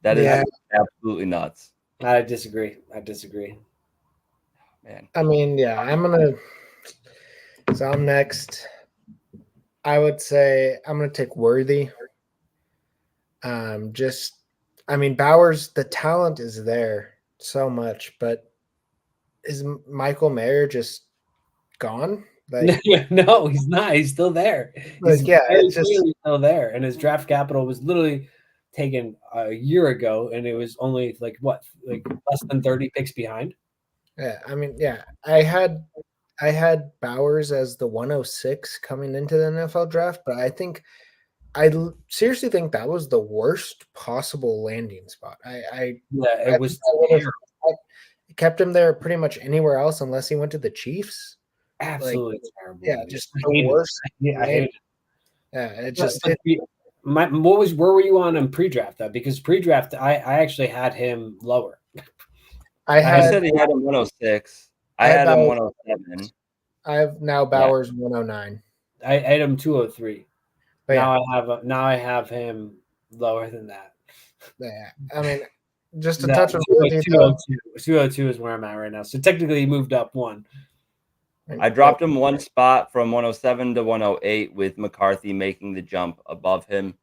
That is yeah, absolutely nuts, I disagree. man. I mean, yeah, so I'm next. I would say I'm gonna take Worthy. I mean, Bowers, the talent is there so much, but is Michael Mayer just gone? Like, No, he's not. He's still there. He's yeah, very it's just clearly still there. And his draft capital was literally taken a year ago, and it was only like less than 30 picks behind. yeah. I mean, yeah, I had Bowers as the 106 coming into the NFL draft, but seriously think that was the worst possible landing spot. Yeah, I it was would have kept him there pretty much anywhere else unless he went to the Chiefs. absolutely terrible. Yeah, landing. just I the hated it. worst. I hated it. Yeah, it But- just but where were you on in pre-draft though? Because pre-draft, I actually had him lower. I You had said he had him 106. I I had had him Bowers. 107. I have now Bowers 109. I had him 203. But Now I have him lower than that. yeah, I mean, just to No, touch on Worthy, 202 is where I'm at right now. So technically, he moved up one. I dropped him one spot from 107 to 108 with McCarthy making the jump above him.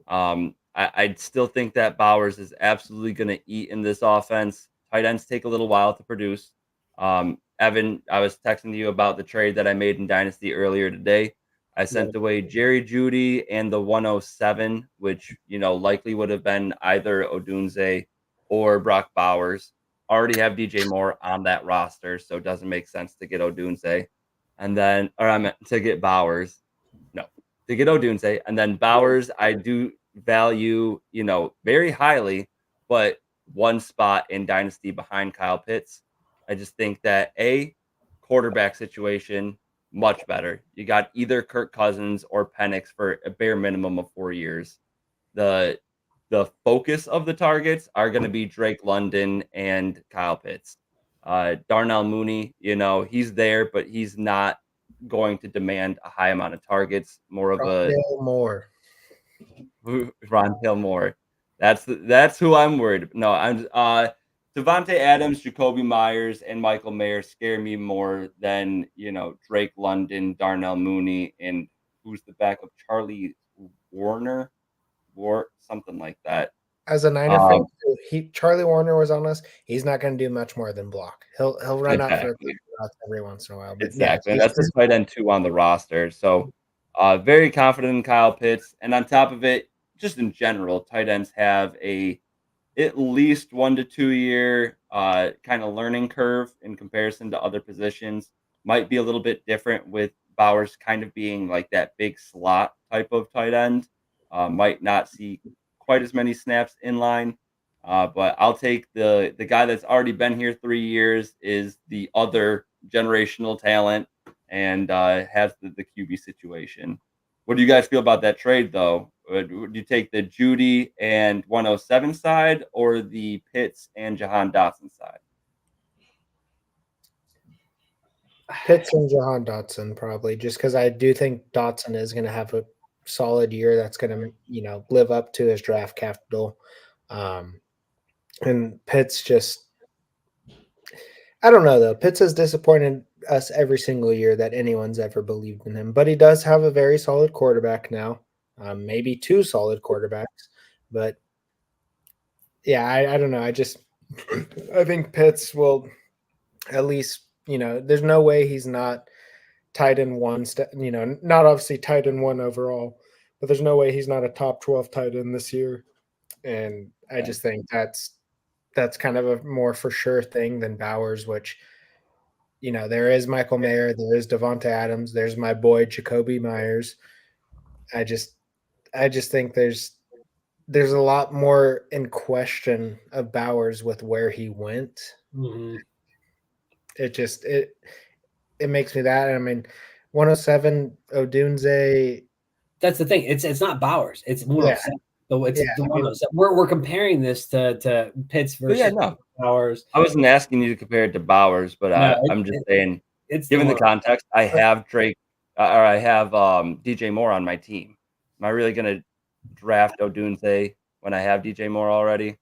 I still think that Bowers is absolutely going to eat in this offense. Tight ends take a little while to produce. Evan, I was texting you about the trade that I made in Dynasty earlier today. I sent away Jerry Jeudy and the 107, which likely would have been either Odunze or Brock Bowers. Already have DJ Moore on that roster, so it doesn't make sense to get Odunze. And then, or I meant to get Bowers. No, to get Odunze. And then Bowers, I do value, very highly, but one spot in Dynasty behind Kyle Pitts. I just think that quarterback situation, much better. You got either Kirk Cousins or Penix for a bare minimum of 4 years. The focus of the targets are going to be Drake London and Kyle Pitts. Darnell Mooney, he's there, but he's not going to demand a high amount of targets. More of a More. Rondale Moore. That's who I'm worried. No, I'm Devontae Adams, Jacoby Myers, and Michael Mayer scare me more than Drake London, Darnell Mooney, and who's the backup? Charlie Warner, something like that. As a Niner fan, Charlie Warner was on us. He's not going to do much more than block. He'll run out for every once in a while. But exactly. That's the tight end 2 on the roster. So very confident in Kyle Pitts. And on top of it, just in general, tight ends have at least 1 to 2 year kind of learning curve in comparison to other positions. Might be a little bit different with Bowers kind of being like that big slot type of tight end. Might not see quite as many snaps in line. But I'll take the guy that's already been here 3 years is the other generational talent and has the QB situation. What do you guys feel about that trade, though? Would you take the Judy and 107 side or the Pitts and Jahan Dotson side? Pitts and Jahan Dotson, probably, just because I do think Dotson is going to have a solid year that's going to, live up to his draft capital. And Pitts just, I don't know, though. Pitts has disappointed us every single year that anyone's ever believed in him. But he does have a very solid quarterback now, maybe 2 solid quarterbacks. But, yeah, I don't know. I think Pitts will at least, there's no way he's not tight end 1, not obviously tight end 1 overall, but there's no way he's not a top 12 tight end this year. And I just think that's kind of a more for sure thing than Bowers, which, there is Michael Mayer, there is Devonta Adams, there's my boy Jacoby Myers. I just think there's a lot more in question of Bowers with where he went. Mm-hmm. It makes me that. I mean, 107 Odunze. That's the thing. It's not Bowers. It's 107. So it's the 107. We're comparing this to Pitts versus Bowers. I wasn't asking you to compare it to Bowers, but I'm just saying, given the context, I have Drake or I have DJ Moore on my team. Am I really going to draft Odunze when I have DJ Moore already?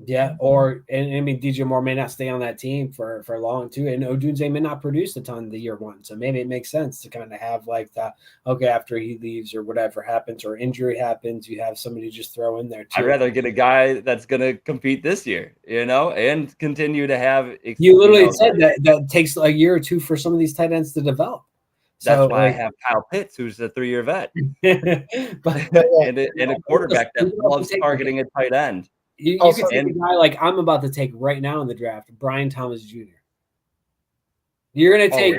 Yeah, and I mean DJ Moore may not stay on that team for long too, and Odunze may not produce a ton the year 1, so maybe it makes sense to kind of have like that. Okay, after he leaves or whatever happens or injury happens, you have somebody just throw in there too. I'd rather get a guy that's going to compete this year, and continue to have. You literally said that takes a year or 2 for some of these tight ends to develop. That's why I have Kyle Pitts, who's a 3-year vet, and a quarterback that loves targeting a tight end. You can take a guy like I'm about to take right now in the draft, Brian Thomas Jr. You're gonna take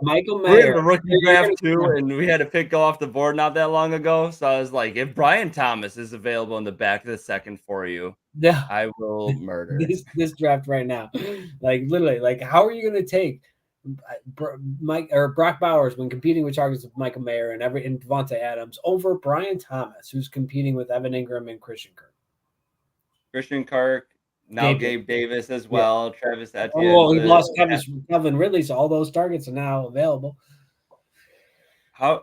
Michael Mayer. We're in the rookie draft too, and we had a pick go off the board not that long ago. So I was like, if Brian Thomas is available in the back of the second for you, I will murder this draft right now. Like literally, like how are you gonna take Brock Bowers when competing with targets with Michael Mayer and Devonta Adams over Brian Thomas, who's competing with Evan Ingram and Christian Kirk? Christian Kirk, now Gabe Davis as well, Travis Etienne. Oh, he lost Calvin Ridley, so all those targets are now available. How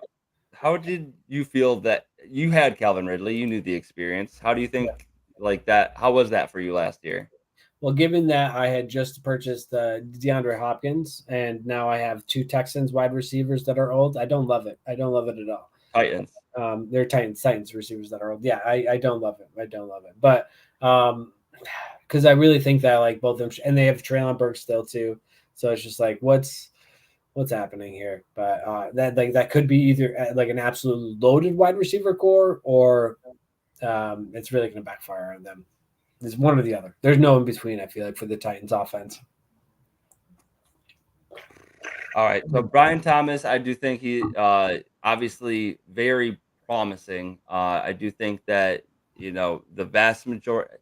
did you feel that you had Calvin Ridley? You knew the experience. How do you think like that? How was that for you last year? Well, given that I had just purchased DeAndre Hopkins, and now I have 2 Texans wide receivers that are old, I don't love it. I don't love it at all. Titans. They're Titans receivers that are old. Yeah, I don't love it. I don't love it. But because I really think that like both of them, and they have Treylon Burks still too. So it's just like what's happening here? But that could be either like an absolute loaded wide receiver core, or it's really going to backfire on them. There's one or the other. There's no in between, I feel like, for the Titans offense. All right. So Brian Thomas, I do think he obviously very promising. I do think that, the vast majority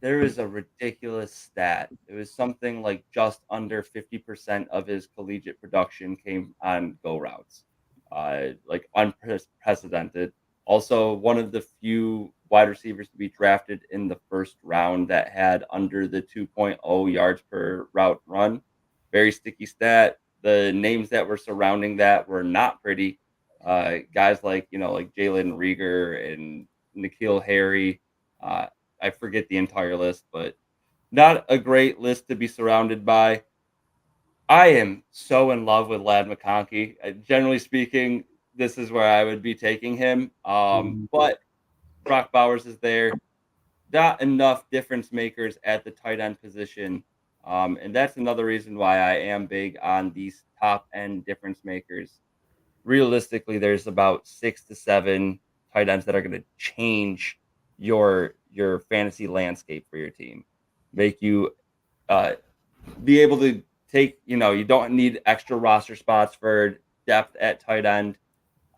there is a ridiculous stat. It was something like just under 50% of his collegiate production came on go routes, like unprecedented. Also, one of the few wide receivers to be drafted in the first round that had under the 2.0 yards per route run. Very sticky stat. The names that were surrounding that were not pretty. Guys like, like Jalen Rieger and N'Keal Harry. I forget the entire list, but not a great list to be surrounded by. I am so in love with Lad McConkey. Generally speaking, this is where I would be taking him. But Brock Bowers is there. Not enough difference makers at the tight end position. And that's another reason why I am big on these top end difference makers. Realistically, there's about 6 to 7 tight ends that are going to change your fantasy landscape for your team, make you be able to take, you don't need extra roster spots for depth at tight end.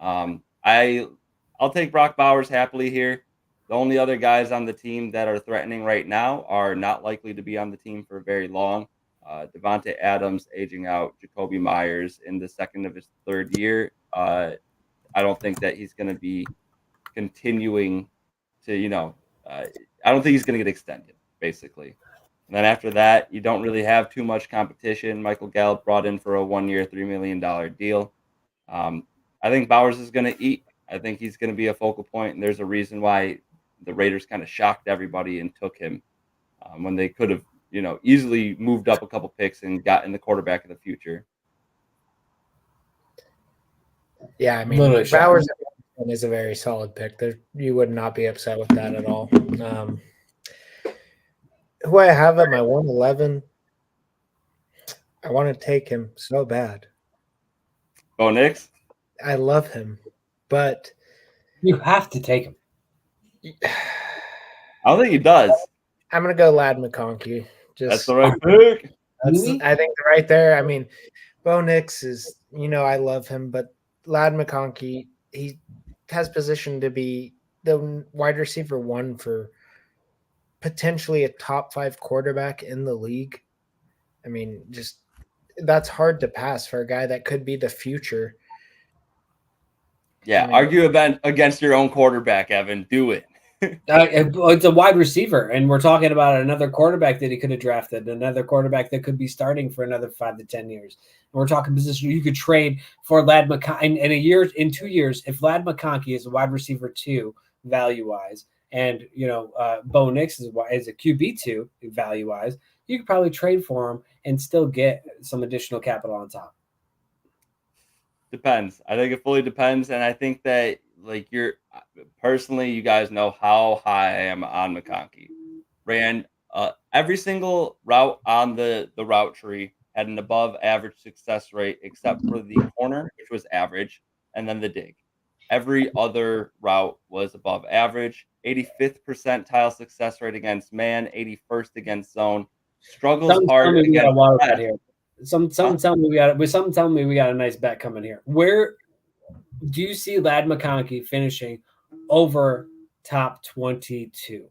I'll take Brock Bowers happily here. The only other guys on the team that are threatening right now are not likely to be on the team for very long. Devontae Adams aging out, Jacoby Myers in the second of his third year. I don't think that he's going to be continuing to, I don't think he's going to get extended, basically. And then after that, you don't really have too much competition. Michael Gallup brought in for a 1-year, $3 million deal. I think Bowers is going to eat. I think he's going to be a focal point, and there's a reason why the Raiders kind of shocked everybody and took him when they could have, easily moved up a couple picks and gotten the quarterback of the future. Yeah, I mean, Bowers is a very solid pick. You would not be upset with that at all. Who I have at my 111, I want to take him so bad. Bo Nix? I love him, but you have to take him. I don't think he does. I'm going to go Lad McConkey. That's the right pick. I think right there. I mean, Bo Nix is, I love him, but Lad McConkey, he has positioned to be the wide receiver 1 for potentially a top 5 quarterback in the league. I mean, just that's hard to pass for a guy that could be the future. Yeah, argue against your own quarterback, Evan. Do it. It's a wide receiver, and we're talking about another quarterback that he could have drafted, another quarterback that could be starting for another 5 to 10 years. And we're talking position you could trade for Lad McConkey in 2 years. If Lad McConkey is a wide receiver 2 value wise, and Bo Nix is a QB 2 value wise, you could probably trade for him and still get some additional capital on top. Depends. I think it fully depends, and I think that personally, you guys know how high I am on McConkey. Ran every single route on the route tree, had an above average success rate except for the corner, which was average, and then the dig. Every other route was above average. 85th percentile success rate against man, 81st against zone. Struggles hard against here. Some tell me we got a nice bet coming here. Where do you see Lad McConkey finishing over top 22?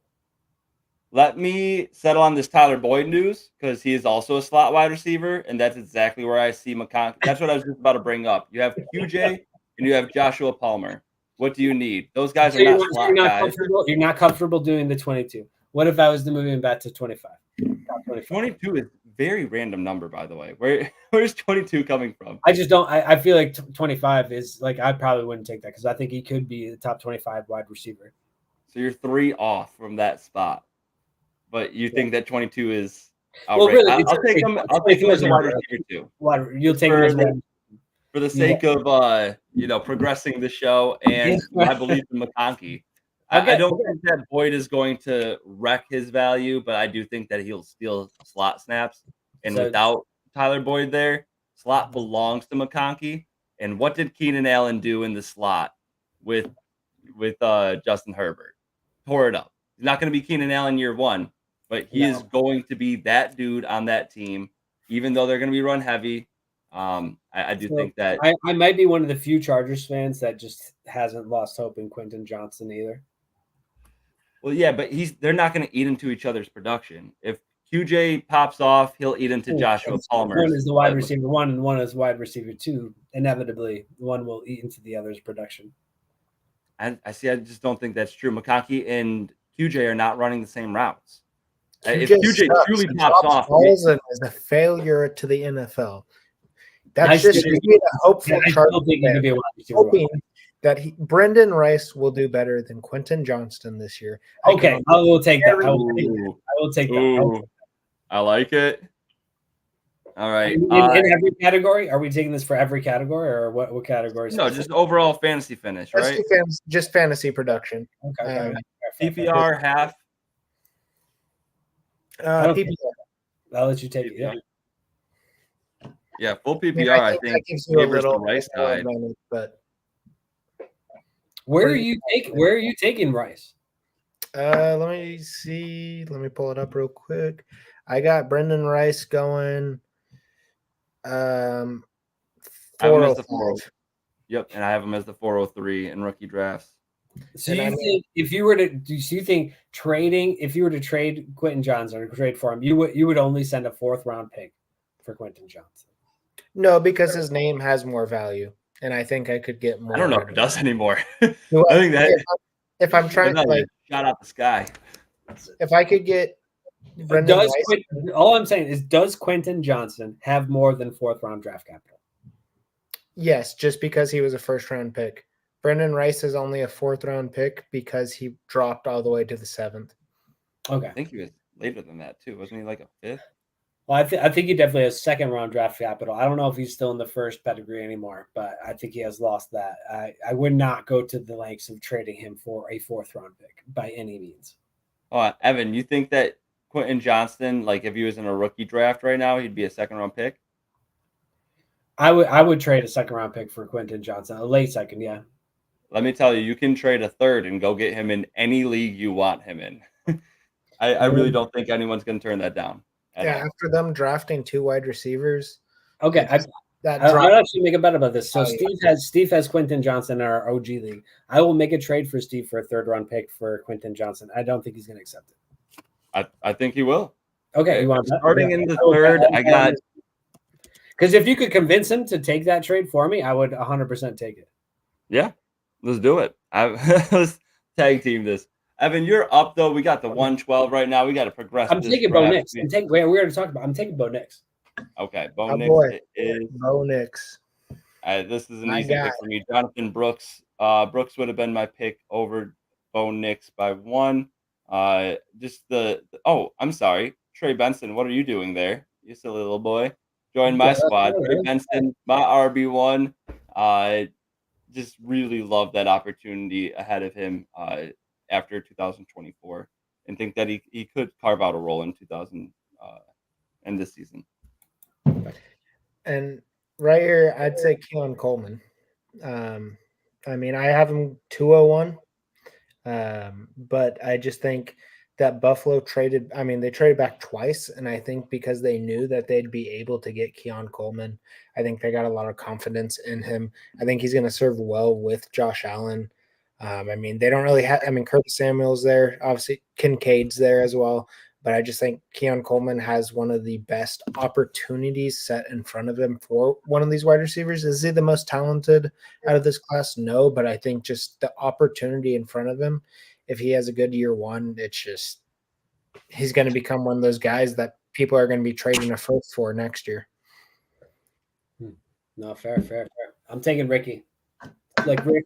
Let me settle on this Tyler Boyd news because he is also a slot wide receiver, and that's exactly where I see McConkey. That's what I was just about to bring up. You have QJ and you have Joshua Palmer. What do you need? Those guys are not slot guys. You're not comfortable doing the 22. What if I was to move him back to 25? 22 is a very random number, by the way. Where's 22 coming from? I just don't. I feel like 25 is like I probably wouldn't take that because I think he could be the top 25 wide receiver. So you're 3 off from that spot, but you think that 22 is outrageous. Well, really, I'll take him. I'll take him as a wide receiver too. You'll take him as for the sake of progressing the show and my belief in McConkey. I don't think that Boyd is going to wreck his value, but I do think that he'll steal slot snaps. And without Tyler Boyd there, slot belongs to McConkey. And what did Keenan Allen do in the slot with Justin Herbert? Tore it up. He's not going to be Keenan Allen year 1, but he is going to be that dude on that team, even though they're going to be run heavy. I do think that I might be one of the few Chargers fans that just hasn't lost hope in Quentin Johnson either. Well, yeah, but they're not going to eat into each other's production. If QJ pops off, he'll eat into Joshua Palmer's. One is the wide receiver one, and one is wide receiver two. Inevitably, one will eat into the other's production. I see. I just don't think that's true. McConkey and QJ are not running the same routes. If QJ QJ sucks. truly He pops drops off, balls and is a failure to the NFL. I That's just still- me, a hopeful I chart still think he could be a wide receiver one. hoping that Brendan Rice will do better than Quentin Johnston this year. Okay, I will take that. I will take that. Ooh, I will take that. I will- ooh, I like it. All right. In every category, are we taking this for every category, or what categories? No, just overall fantasy finish, right? Just fantasy production. Okay. PPR half. PPR. I'll let you take it. Yeah. Yeah, full I mean, PPR. I that think gives you a favors the little Rice side. advantage, but Where are you taking Rice? let me see. Let me pull it up real quick. I got Brendan Rice going. I have him as the 405. 403. Yep, and I have him as the 403 in rookie drafts. So And you I mean- think if you were to if you were to trade Quentin Johnson or trade for him, you would only send a 4th round pick for Quentin Johnson? No, because his name has more value, and I think I could get more. I don't know out if it of does anymore. Well, I think that if I'm trying to another shot out the sky. if I could get Brendan Rice, All I'm saying is, does Quentin Johnson have more than 4th round draft capital? yes, just because he was a 1st round pick. Brendan Rice is only a 4th round pick because he dropped all the way to the 7th. Okay. I think he was later than that too. Wasn't he like a 5th? Well, I think he definitely has 2nd round draft capital. I don't know if he's still in the 1st pedigree anymore, but I think he has lost that. I would not go to the lengths of trading him for a 4th round pick by any means. Oh, Evan, you think that Quentin Johnston, like if he was in a rookie draft right now, he'd be a 2nd round pick? I would trade a 2nd round pick for Quentin Johnson, a late 2nd, yeah. Let me tell you, you can trade a 3rd and go get him in any league you want him in. I really don't think anyone's going to turn that down. Yeah, after them drafting 2 wide receivers. Okay, That I'll actually make a bet about this. So Oh, yeah. Steve has Quentin Johnson in our OG league. I will make a trade for Steve for a 3rd round pick for Quentin Johnson. I don't think he's going to accept it. I think he will. Okay, you want that? Starting in the I will- 3rd, I got. Because if you could convince him to take that trade for me, I would 100% take it. Yeah, let's do it. Let's tag team this. Evan, you're up though. We got the 112 right now. We got to progress. I'm this taking Bo draft. Nix. We already talked about. I'm taking Bo Nix. Okay, Bo Oh, Nix boy. is. Bo Nix. This is an My easy guy. pick for me. Jonathan Brooks. Brooks would have been my pick over Bo Nix by 1. I'm sorry, Trey Benson. What are you doing there? You silly little boy. Join my squad. Trey Benson, my RB1. Just really love that opportunity ahead of him after 2024, and think that he could carve out a role in 2000 and this season. And right here, I'd say Keon Coleman. I mean, I have him 201, but I just think that Buffalo traded. I mean, they traded back twice, and I think because they knew that they'd be able to get Keon Coleman, I think they got a lot of confidence in him. I think he's going to serve well with Josh Allen. I mean, they don't really have. I mean, Curtis Samuel's there, obviously Kincaid's there as well. But I just think Keon Coleman has one of the best opportunities set in front of him for one of these wide receivers. Is he the most talented out of this class? No, but I think just the opportunity in front of him, if he has a good year 1, it's just he's going to become one of those guys that people are going to be trading a 1st for next year. No, fair. I'm taking Ricky. Like Rick.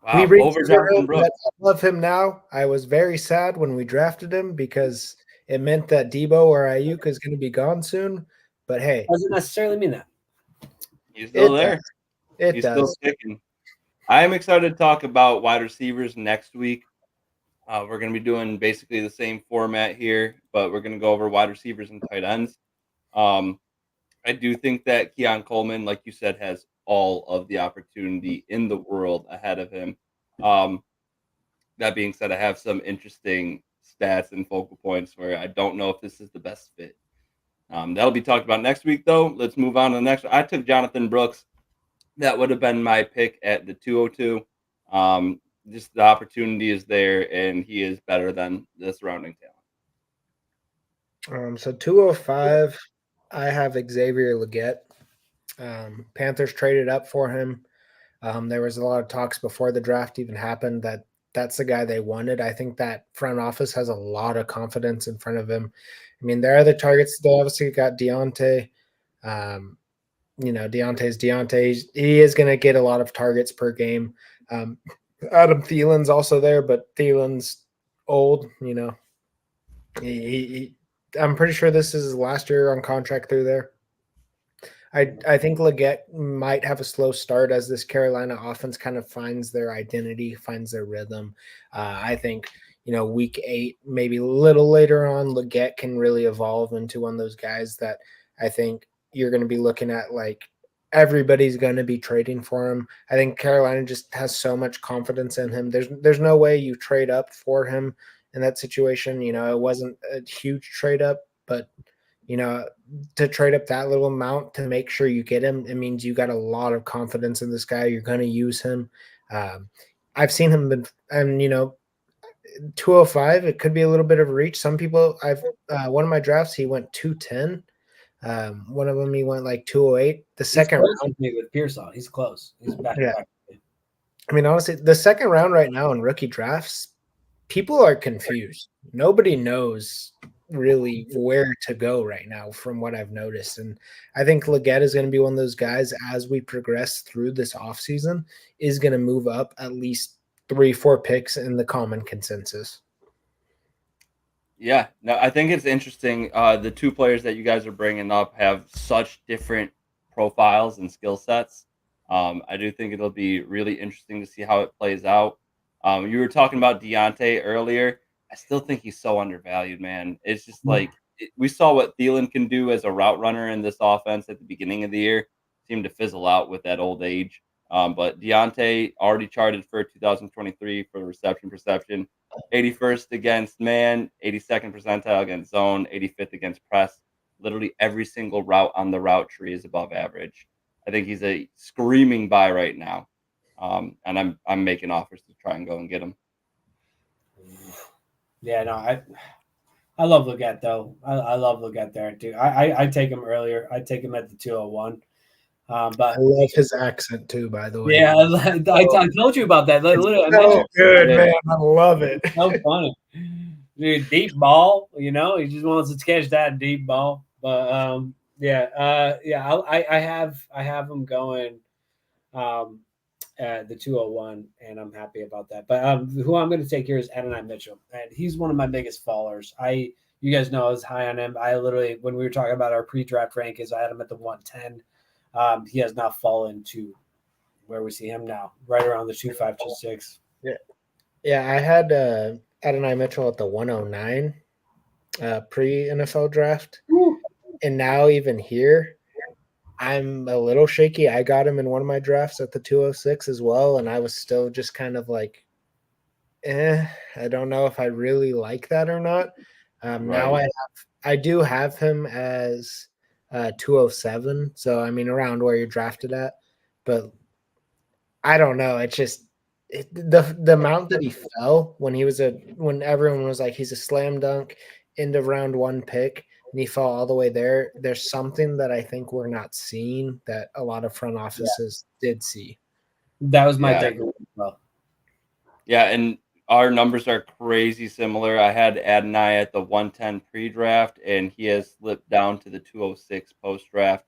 Wow, We reached over a zero, Jonathan Brooks. but I love him now. I was very sad when we drafted him because it meant that Debo or Ayuk is going to be gone soon. But hey, Doesn't necessarily mean that. He's still it there. does. It He's does. still sticking. I am excited to talk about wide receivers next week. We're going to be doing basically the same format here, but we're going to go over wide receivers and tight ends. I do think that Keon Coleman, like you said, has all of the opportunity in the world ahead of him. That being said, I have some interesting stats and focal points where I don't know if this is the best fit. That'll be talked about next week, though. Let's move on to the next one. I took Jonathan Brooks. That would have been my pick at the 202. just the opportunity is there, and he is better than the surrounding talent. So 205, I have Xavier Leggett. Panthers traded up for him. There was a lot of talks before the draft even happened that that's the guy they wanted. I think that front office has a lot of confidence in front of him. I mean, there are other targets. They obviously got Deontay. Deontay's Deontay. He is going to get a lot of targets per game. Adam Thielen's also there, but Thielen's old. I'm pretty sure this is his last year on contract through there. I think Leggett might have a slow start as this Carolina offense kind of finds their identity, finds their rhythm. I think, week 8, maybe a little later on, Leggett can really evolve into one of those guys that I think you're going to be looking at like everybody's going to be trading for him. I think Carolina just has so much confidence in him. There's no way you trade up for him in that situation. It wasn't a huge trade up, but to trade up that little amount to make sure you get him, it means you got a lot of confidence in this guy. You're going to use him. I've seen him, and 205, it could be a little bit of a reach. Some people, one of my drafts, he went 210. One of them, he went like 208. The second round with Pearsall, he's close. He's back. Yeah. I mean, honestly, the second round right now in rookie drafts, people are confused. Nobody knows really where to go right now from what I've noticed. And I think Leggett is going to be one of those guys as we progress through this offseason is going to move up at least 3-4 picks in the common consensus. Yeah, no, I think it's interesting. The two players that you guys are bringing up have such different profiles and skill sets. I do think it'll be really interesting to see how it plays out. You were talking about Deontay earlier. I still think he's so undervalued, man. It's just like we saw what Thielen can do as a route runner in this offense at the beginning of the year. Seemed to fizzle out with that old age. But Deontay already charted for 2023 for reception perception. 81st against man, 82nd percentile against zone, 85th against press. Literally every single route on the route tree is above average. I think he's a screaming buy right now. And I'm making offers to try and go and get him. Yeah, no, I love Leggett though. I love Leggett there too. I take him earlier. I take him at the 201. But I love his accent too, by the way. Yeah, I told you about that. Literally, So good, man. I love it. So funny. Dude, deep ball, he just wants to catch that deep ball. But I have him going at the 201, and I'm happy about that. But who I'm going to take here is Adonai Mitchell, and he's one of my biggest fallers. You guys know I was high on him. I literally, when we were talking about our pre-draft rankings, I had him at the 110. He has now fallen to where we see him now, right around the 2.5 to 6. Yeah, I had Adonai Mitchell at the 109 pre-NFL draft. Woo. And now even here, I'm a little shaky. I got him in one of my drafts at the 206 as well, and I was still just kind of like, I don't know if I really like that or not. Right. Now I do have him as 207, so I mean around where you're drafted at, but I don't know. It's just the amount that he fell when everyone was like he's a slam dunk end of round 1 pick, and he fell all the way there. There's something that I think we're not seeing that a lot of front offices did see. That was my take. Well, yeah, and our numbers are crazy similar. I had Adonai at the 110 pre-draft, and he has slipped down to the 206 post-draft.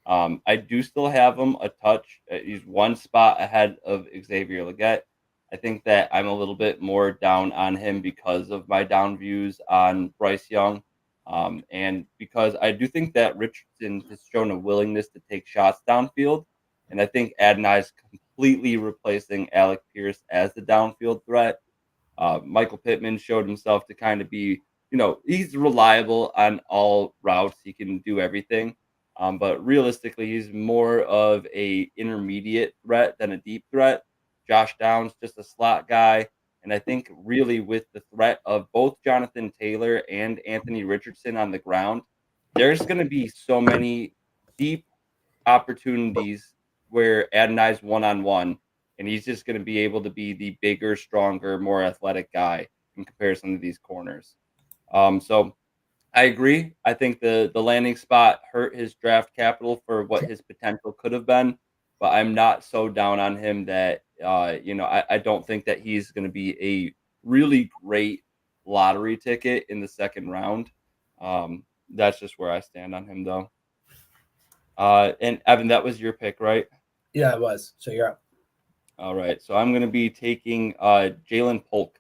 I do still have him a touch. He's one spot ahead of Xavier Leggett. I think that I'm a little bit more down on him because of my down views on Bryce Young. And because I do think that Richardson has shown a willingness to take shots downfield. And I think Adonai is completely replacing Alec Pierce as the downfield threat. Michael Pittman showed himself to kind of be, he's reliable on all routes. He can do everything. But realistically, he's more of a intermediate threat than a deep threat. Josh Downs, just a slot guy. And I think really with the threat of both Jonathan Taylor and Anthony Richardson on the ground, there's going to be so many deep opportunities where Adonai's one-on-one and he's just going to be able to be the bigger, stronger, more athletic guy in comparison to these corners. So I agree. I think the landing spot hurt his draft capital for what his potential could have been, but I'm not so down on him that I don't think that he's going to be a really great lottery ticket in the second round. That's just where I stand on him, though. And Evan, that was your pick, right? Yeah, it was. So you're up. All right, so I'm going to be taking Jalen Polk.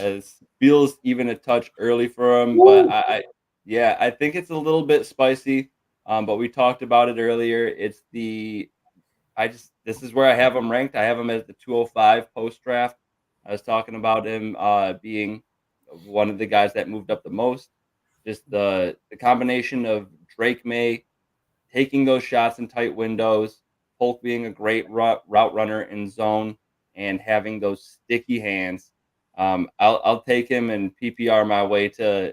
As feels even a touch early for him, but yeah, I think it's a little bit spicy. But we talked about it earlier. This is where I have him ranked. I have him as the 205 post draft. I was talking about him being one of the guys that moved up the most. Just the combination of Drake May taking those shots in tight windows, Polk being a great route runner in zone, and having those sticky hands. I'll take him and PPR my way to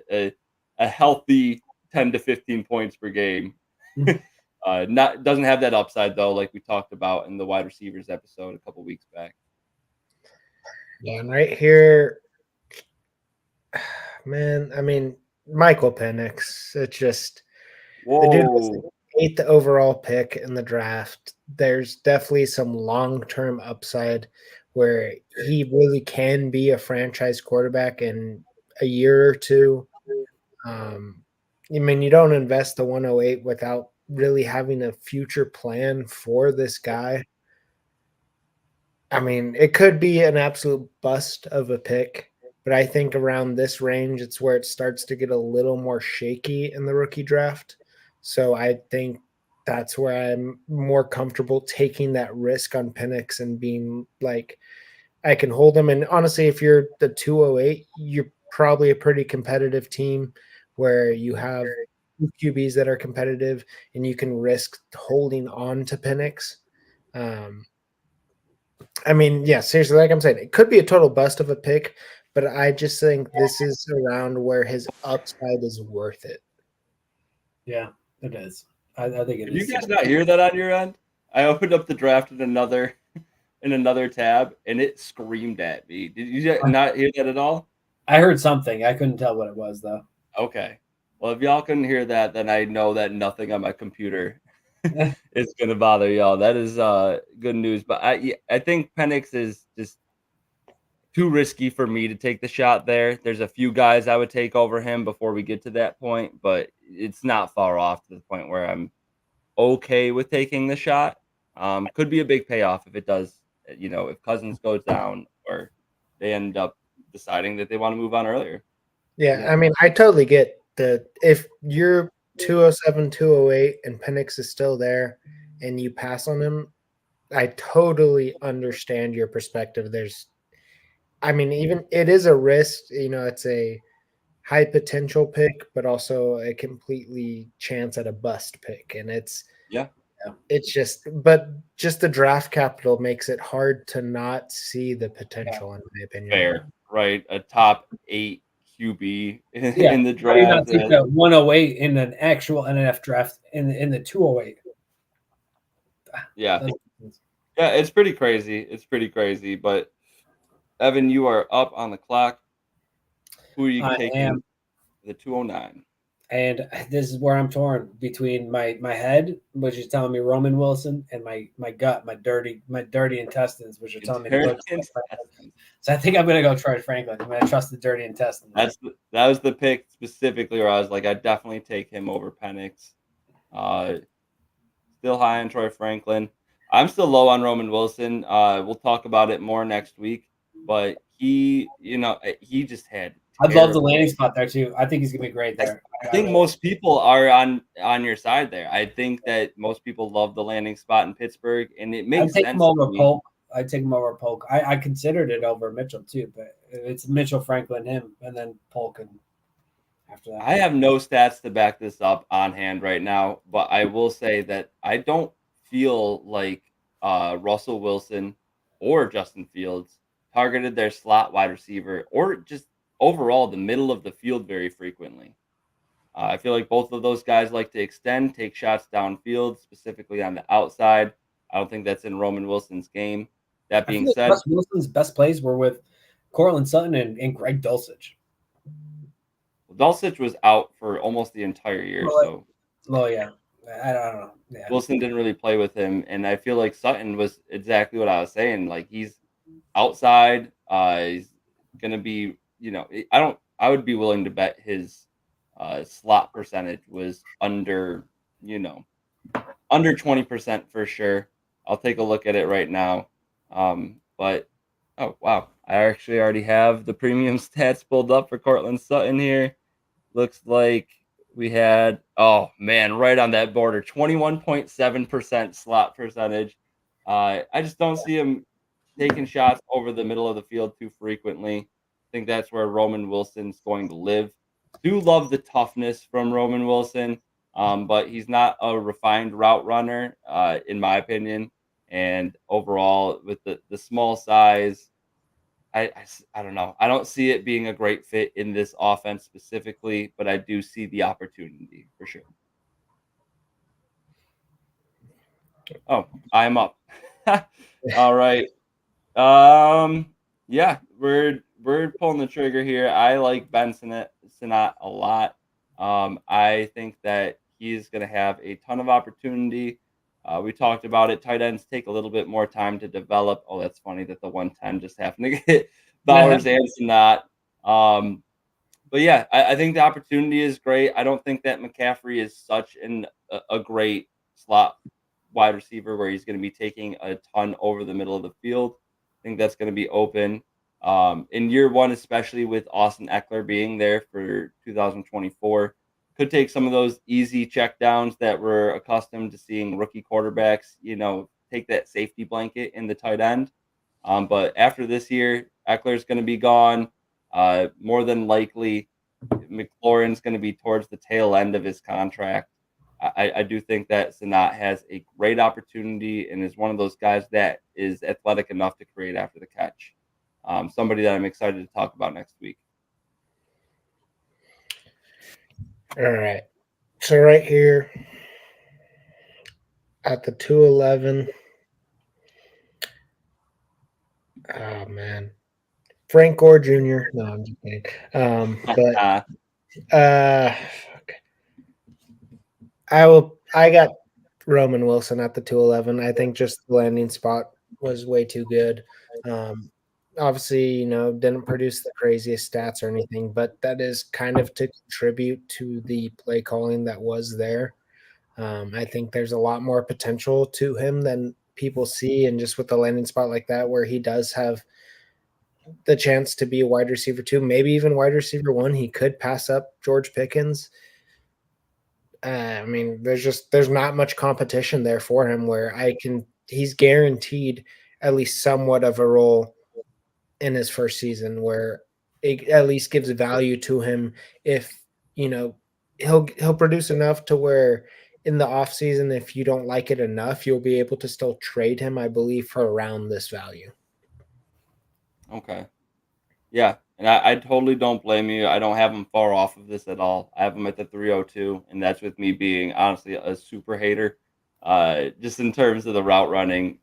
a healthy 10 to 15 points per game. Not doesn't have that upside though, like we talked about in the wide receivers episode a couple weeks back. Yeah, and right here, man, I mean, Michael Penix, it's just the dude was Whoa. the 8th overall pick in the draft. There's definitely some long-term upside where he really can be a franchise quarterback in a year or two. I mean, you don't invest the 108 without really having a future plan for this guy. I mean, it could be an absolute bust of a pick, but I think around this range, it's where it starts to get a little more shaky in the rookie draft. So I think that's where I'm more comfortable taking that risk on Penix and being like, I can hold him. And honestly, if you're the 208, you're probably a pretty competitive team where you have QBs that are competitive and you can risk holding on to Penix. I mean, yeah, seriously, like I'm saying, it could be a total bust of a pick, but I just think this is around where his upside is worth it. Yeah, it is. I think it Did is. you guys not hear that on your end? I opened up the draft in another tab and it screamed at me. Did you not hear that at all? I heard something. I couldn't tell what it was though. Okay. Well, if y'all couldn't hear that, then I know that nothing on my computer is gonna bother y'all. That is good news. But I think Penix is just too risky for me to take the shot there. There's a few guys I would take over him before we get to that point, but it's not far off to the point where I'm okay with taking the shot. Could be a big payoff if it does, if Cousins goes down or they end up deciding that they want to move on earlier. Yeah, I mean, I totally get the if you're 207, 208, and Penix is still there and you pass on him, I totally understand your perspective. I mean, even it is a risk, it's a high potential pick, but also a completely chance at a bust pick. And Yeah. but just the draft capital makes it hard to not see the potential, in my opinion. Fair, right? A top 8 QB in the How do you draft. not take the 108 in an actual NF draft in the 208? Yeah. Yeah, it's pretty crazy. It's pretty crazy. But Evan, you are up on the clock. Who are you I taking? am. The 209. And this is where I'm torn between my head, which is telling me Roman Wilson, and my gut, my dirty intestines, which are telling me to go. So I think I'm gonna go Troy Franklin. I'm gonna trust the dirty intestines. That was the pick specifically where I was like, I'd definitely take him over Penix. Still high on Troy Franklin. I'm still low on Roman Wilson. We'll talk about it more next week. But he just had. I'd love the landing spot there too. I think he's gonna be great there. I think most people are on your side there. I think that most people love the landing spot in Pittsburgh, and it makes sense. I'd take him over Polk. I'd take him over Polk. I considered it over Mitchell too, but it's Mitchell, Franklin, him, and then Polk, and after that. I have no stats to back this up on hand right now, but I will say that I don't feel like Russell Wilson or Justin Fields targeted their slot wide receiver or just overall the middle of the field very frequently. I feel like both of those guys like to extend, take shots downfield, specifically on the outside. I don't think that's in Roman Wilson's game. That I being feel like said, Russ Wilson's best plays were with Cortland Sutton and Greg Dulcich. Dulcich was out for almost the entire year, so Well, yeah, I don't know. Yeah, Wilson didn't really play with him, and I feel like Sutton was exactly what I was saying. Like he's outside, he's gonna be, I would be willing to bet his slot percentage was under, under 20% for sure. I'll take a look at it right now. But oh wow, I actually already have the premium stats pulled up for Cortland Sutton here. Looks like we had, oh man, right on that border, 21.7% slot percentage. I just don't see him taking shots over the middle of the field too frequently. I think that's where Roman Wilson's going to live. Do love the toughness from Roman Wilson, but he's not a refined route runner, in my opinion. And overall, with the small size, I don't know. I don't see it being a great fit in this offense specifically, but I do see the opportunity for sure. Oh, I'm up. All right. Yeah, we're pulling the trigger here. I like Ben Sinnott a lot. I think that he's going to have a ton of opportunity. We talked about it. Tight ends take a little bit more time to develop. Oh, that's funny that the 110 just happened to get Bowers and Sinnott. But yeah, I think the opportunity is great. I don't think that McCaffrey is such a great slot wide receiver where he's going to be taking a ton over the middle of the field. I think that's going to be open. In year one, especially with Austin Eckler being there for 2024, could take some of those easy checkdowns that we're accustomed to seeing rookie quarterbacks, take that safety blanket in the tight end. But after this year, Eckler's going to be gone. More than likely, McLaurin's going to be towards the tail end of his contract. I do think that Sinnott has a great opportunity and is one of those guys that is athletic enough to create after the catch. Somebody that I'm excited to talk about next week. All right. So right here at the 211. Oh man. Frank Gore Jr. No, I'm just kidding. But I got Roman Wilson at the 211. I think just the landing spot was way too good. Obviously, didn't produce the craziest stats or anything, but that is kind of to contribute to the play calling that was there. I think there's a lot more potential to him than people see, and just with the landing spot like that, where he does have the chance to be a wide receiver 2, maybe even wide receiver 1, he could pass up George Pickens. I mean, there's not much competition there for him where he's guaranteed at least somewhat of a role in his first season where it at least gives value to him if, he'll produce enough to where in the offseason, if you don't like it enough, you'll be able to still trade him, I believe, for around this value. Okay. Yeah, and I totally don't blame you. I don't have him far off of this at all. I have him at the 302, and that's with me being honestly a super hater, just in terms of the route running.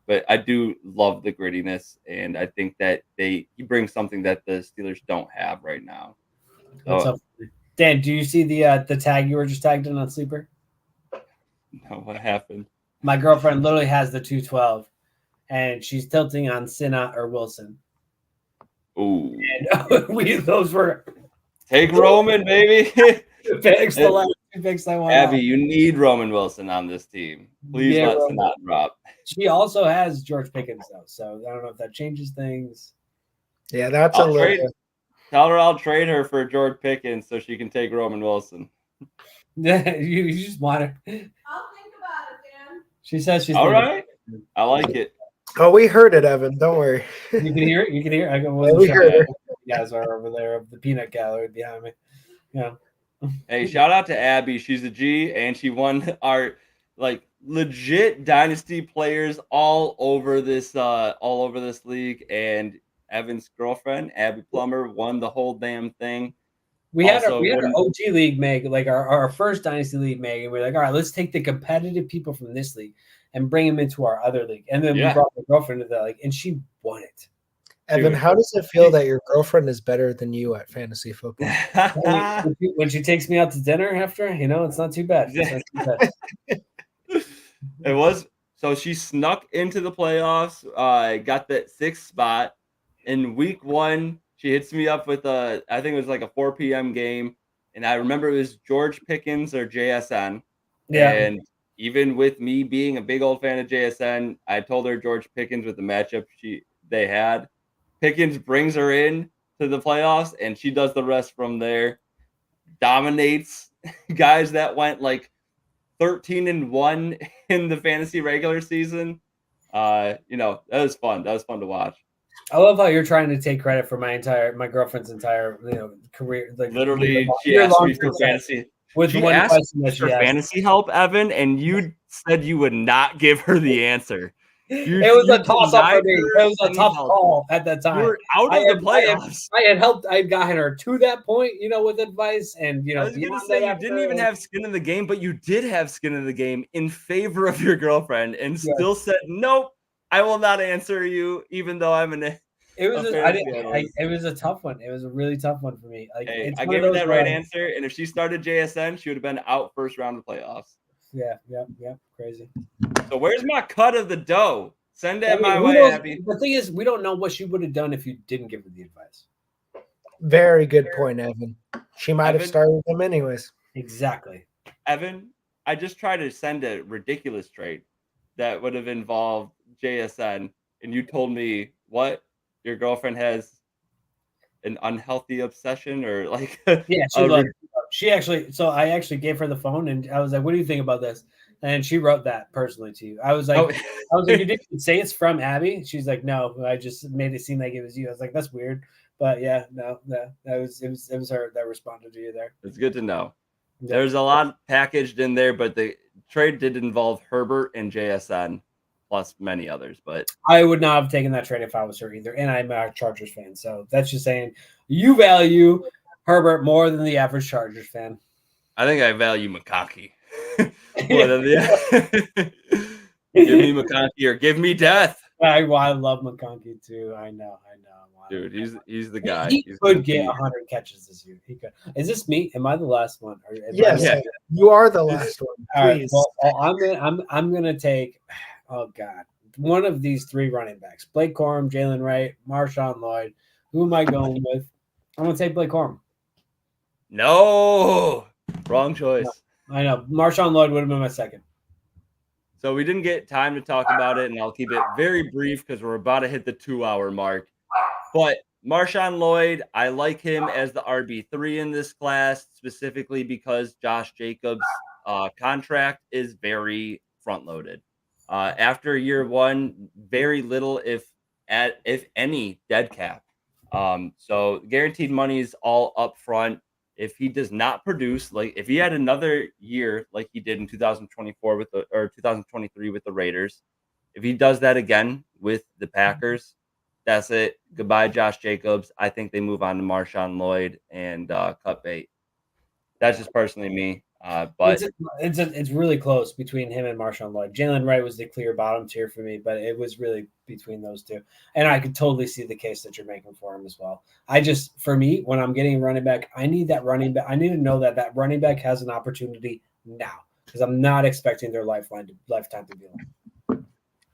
But I do love the grittiness, and I think that he brings something that the Steelers don't have right now. What's up, Dan? Do you see the tag you were just tagged in on Sleeper? No, what happened? My girlfriend literally has the 212, and she's tilting on Sinnott or Wilson. Ooh, and those were take Roman, baby. picks. The last 2 picks I want. Abby, you need Roman Wilson on this team. Please let Sinnott drop. She also has George Pickens though, so I don't know if that changes things. Yeah, that's Tell her I'll trade her for George Pickens so she can take Roman Wilson. you just want her. I'll think about it, Dan. She says she's all right. I like it. Oh, we heard it, Evan. Don't worry. You can hear it. You can hear it. I we heard it. You guys are over there of the peanut gallery behind me. Yeah. Hey, shout out to Abby. She's a G, and she won our legit dynasty players all over this league. And Evan's girlfriend, Abby Plummer, won the whole damn thing. We had our OG league make, like our first dynasty league make, and we're like, all right, let's take the competitive people from this league. and bring him into our other league. And then we Yeah. brought my girlfriend to that league, and she won it. Evan, Dude. how does it feel that your girlfriend is better than you at fantasy football? When she takes me out to dinner after, it's not too bad. It's not too bad. It was so she snuck into the playoffs, got that 6th spot. In week 1, she hits me up with I think it was like a 4 p.m. game. And I remember it was George Pickens or JSN. Yeah. And even with me being a big old fan of JSN, I told her George Pickens with the matchup they had. Pickens brings her in to the playoffs, and she does the rest from there. Dominates guys that went like 13-1 in the fantasy regular season. That was fun. That was fun to watch. I love how you're trying to take credit for my girlfriend's entire career. Like Literally, she asked me for fantasy. With She one asked question me that for she asked. fantasy help, Evan, and you said you would not give her the answer. It was a toss up for denied me. her It was a any tough help. call at that You time. were out of the playoffs. I had helped. I had gotten her to that point, with advice, and I was going to beyond say that you didn't even have skin in the game, but you did have skin in the game in favor of your girlfriend, and still said, "Nope, I will not answer you," even though I'm an. It was. It was a tough one. It was a really tough one for me. Like, Hey, it's I one gave of her those that where right answer, and if she started JSN, she would have been out first round of playoffs. Yeah, crazy. So where's my cut of the dough? Send it I mean, my who way, knows? Abby. The thing is, we don't know what she would have done if you didn't give her the advice. Very good point, Evan. She might have Evan? started them anyways. Exactly. Evan, I just tried to send a ridiculous trade that would have involved JSN, and you told me what your girlfriend has an unhealthy obsession or like Yeah, she actually. So I actually gave her the phone, and I was like, "What do you think about this?" And she wrote that personally to you. I was like, "You didn't say it's from Abby." She's like, "No, I just made it seem like it was you." I was like, "That's weird," but yeah, no, it was her that responded to you there. It's good to know. Yeah. There's a lot packaged in there, but the trade did involve Herbert and JSN plus many others. But I would not have taken that trade if I was her either, and I'm a Chargers fan, so that's just saying you value Herbert more than the average Chargers fan. I think I value McConkey more than the. Give me McConkey or give me death. I love McConkey too. I know. Dude, he's the guy. He He's could get 100 catches this year. He could. Is this me? Am I the last one? Yes, Yeah. you are the last one. All right. Please. Well, I'm gonna take. Oh God, one of these 3 running backs: Blake Corum, Jalen Wright, Marshawn Lloyd. Who am I going with? I'm gonna take Blake Corum. No, wrong choice. I know Marshawn Lloyd would have been my second. So we didn't get time to talk about it, and I'll keep it very brief because we're about to hit the 2-hour mark. But Marshawn Lloyd, I like him as the RB3 in this class, specifically because Josh Jacobs' contract is very front-loaded. After year 1, very little, if any, dead cap. So guaranteed money is all up front. If he does not produce, like if he had another year like he did in 2024 or 2023 with the Raiders, if he does that again with the Packers, that's it. Goodbye, Josh Jacobs. I think they move on to Marshawn Lloyd and cut bait. That's just personally me. But it's really close between him and Marshawn Lloyd. Jalen Wright was the clear bottom tier for me, but it was really between those two. And I could totally see the case that you're making for him as well. For me, when I'm getting a running back, I need that running back. I need to know that running back has an opportunity now because I'm not expecting their lifetime to be long.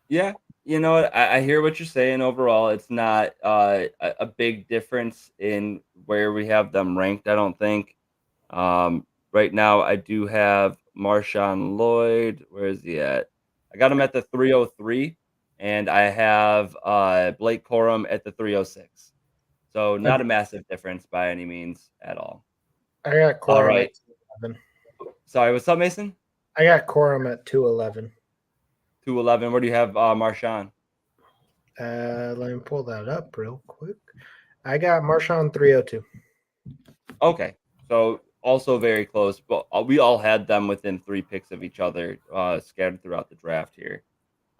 Yeah, you know what? I hear what you're saying. Overall, it's not a big difference in where we have them ranked, I don't think. Right now, I do have Marshawn Lloyd. Where is he at? I got him at the 303, and I have Blake Corum at the 306. So not a massive difference by any means at all. I got Corum All right. at 211. Sorry, what's up, Mason? I got Corum at 211. 211. Where do you have Marshawn? Let me pull that up real quick. I got Marshawn 302. Okay, so also very close, but we all had them within 3 picks of each other, scattered throughout the draft here.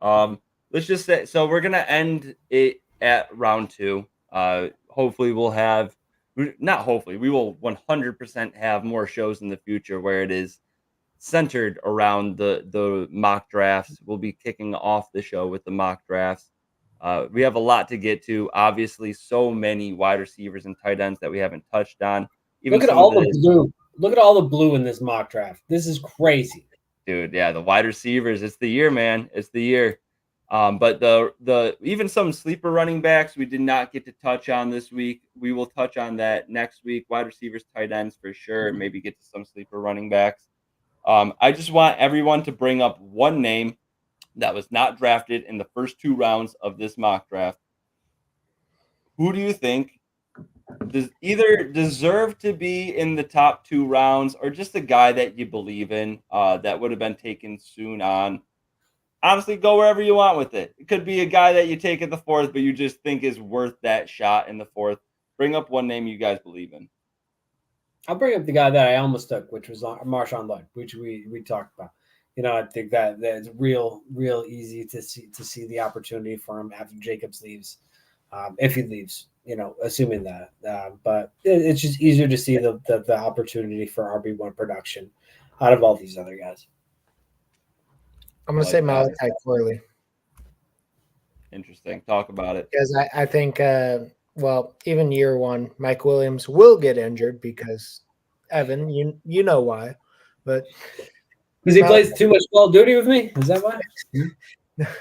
Let's just say, so we're gonna end it at round 2. Hopefully, we'll have, not hopefully, we will 100% have more shows in the future where it is centered around the mock drafts. We'll be kicking off the show with the mock drafts. We have a lot to get to. Obviously, so many wide receivers and tight ends that we haven't touched on. Even Look at some all of the blue. Look at all the blue in this mock draft. This is crazy. dude, yeah, the wide receivers. It's the year, man. It's the year. But the even some sleeper running backs we did not get to touch on this week. We will touch on that next week. Wide receivers, tight ends for sure. Maybe get to some sleeper running backs. I just want everyone to bring up one name that was not drafted in the first 2 rounds of this mock draft. Who do you think does either deserve to be in the top 2 rounds or just a guy that you believe in that would have been taken soon on? Honestly, go wherever you want with it. It could be a guy that you take in the 4th, but you just think is worth that shot in the 4th. Bring up one name you guys believe in. I'll bring up the guy that I almost took, which was Marshawn Lloyd, which we talked about. I think that's real easy to see the opportunity for him after Jacobs leaves, if he leaves. Assuming that, but it's just easier to see the opportunity for RB1 production out of all these other guys. I'm going to say Malachi Corley. Interesting. Talk about it. Because I think, even year one, Mike Williams will get injured because, Evan, you know why. But because he plays too much Call of Duty with me? Is that why?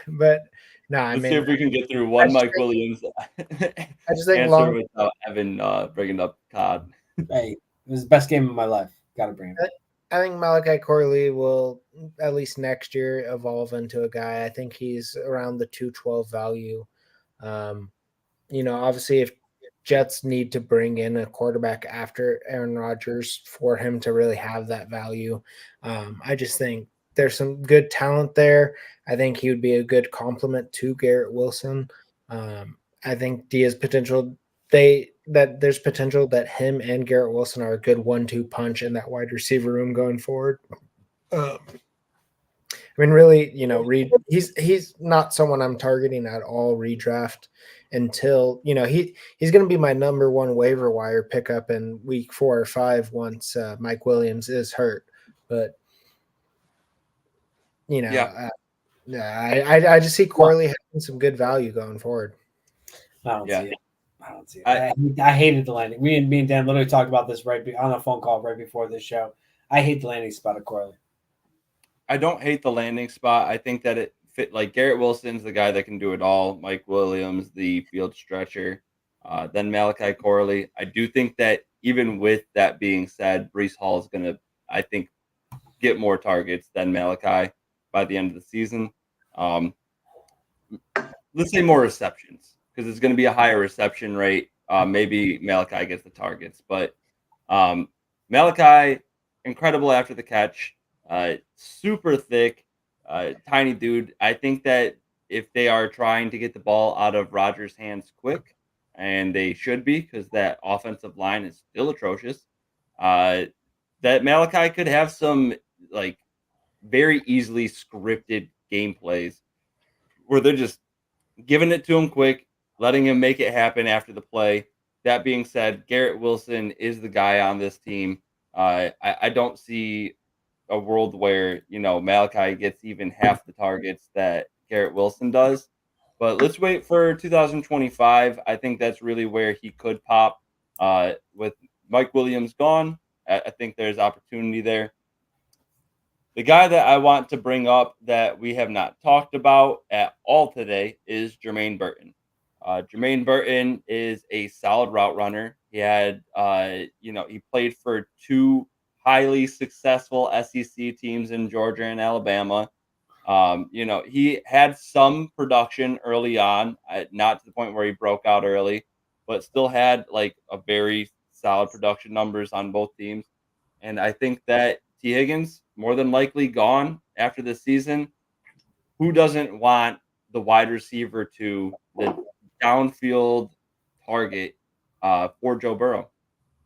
But no, Let's see if we can get through one Mike Williams I just think answer without Evan bringing up COD. Hey, it was the best game of my life. Got to bring it. I think Malachi Corley will, at least next year, evolve into a guy. I think he's around the 212 value. Obviously, if Jets need to bring in a quarterback after Aaron Rodgers for him to really have that value, I just think there's some good talent there. I think he would be a good complement to Garrett Wilson. I think Diaz potential. There's potential that him and Garrett Wilson are a good 1-2 punch in that wide receiver room going forward. Really, Reed, he's not someone I'm targeting at all redraft until, he's going to be my number one waiver wire pickup in week 4 or 5 once Mike Williams is hurt. But, I just see Corley having some good value going forward. I don't see it. I hated the landing. Me and Dan literally talked about this on a phone call right before this show. I hate the landing spot of Corley. I don't hate the landing spot. I think that it fit. Like Garrett Wilson's the guy that can do it all. Mike Williams, the field stretcher. Then Malachi Corley. I do think that even with that being said, Breece Hall is going to, I think, get more targets than Malachi by the end of the season. Let's say more receptions, because it's going to be a higher reception rate. Maybe Malachi gets the targets, but Malachi, incredible after the catch, super thick, tiny dude. I think that if they are trying to get the ball out of Rodgers' hands quick, and they should be, because that offensive line is still atrocious, that Malachi could have some very easily scripted game plays where they're just giving it to him quick, letting him make it happen after the play. That being said, Garrett Wilson is the guy on this team. I don't see a world where, Malachi gets even half the targets that Garrett Wilson does. But let's wait for 2025. I think that's really where he could pop. With Mike Williams gone, I think there's opportunity there. The guy that I want to bring up that we have not talked about at all today is Jermaine Burton. Jermaine Burton is a solid route runner. He had, he played for 2 highly successful SEC teams in Georgia and Alabama. He had some production early on, not to the point where he broke out early, but still had a very solid production numbers on both teams. And I think that T. Higgins, more than likely gone after this season. Who doesn't want the wide receiver to the downfield target for Joe Burrow?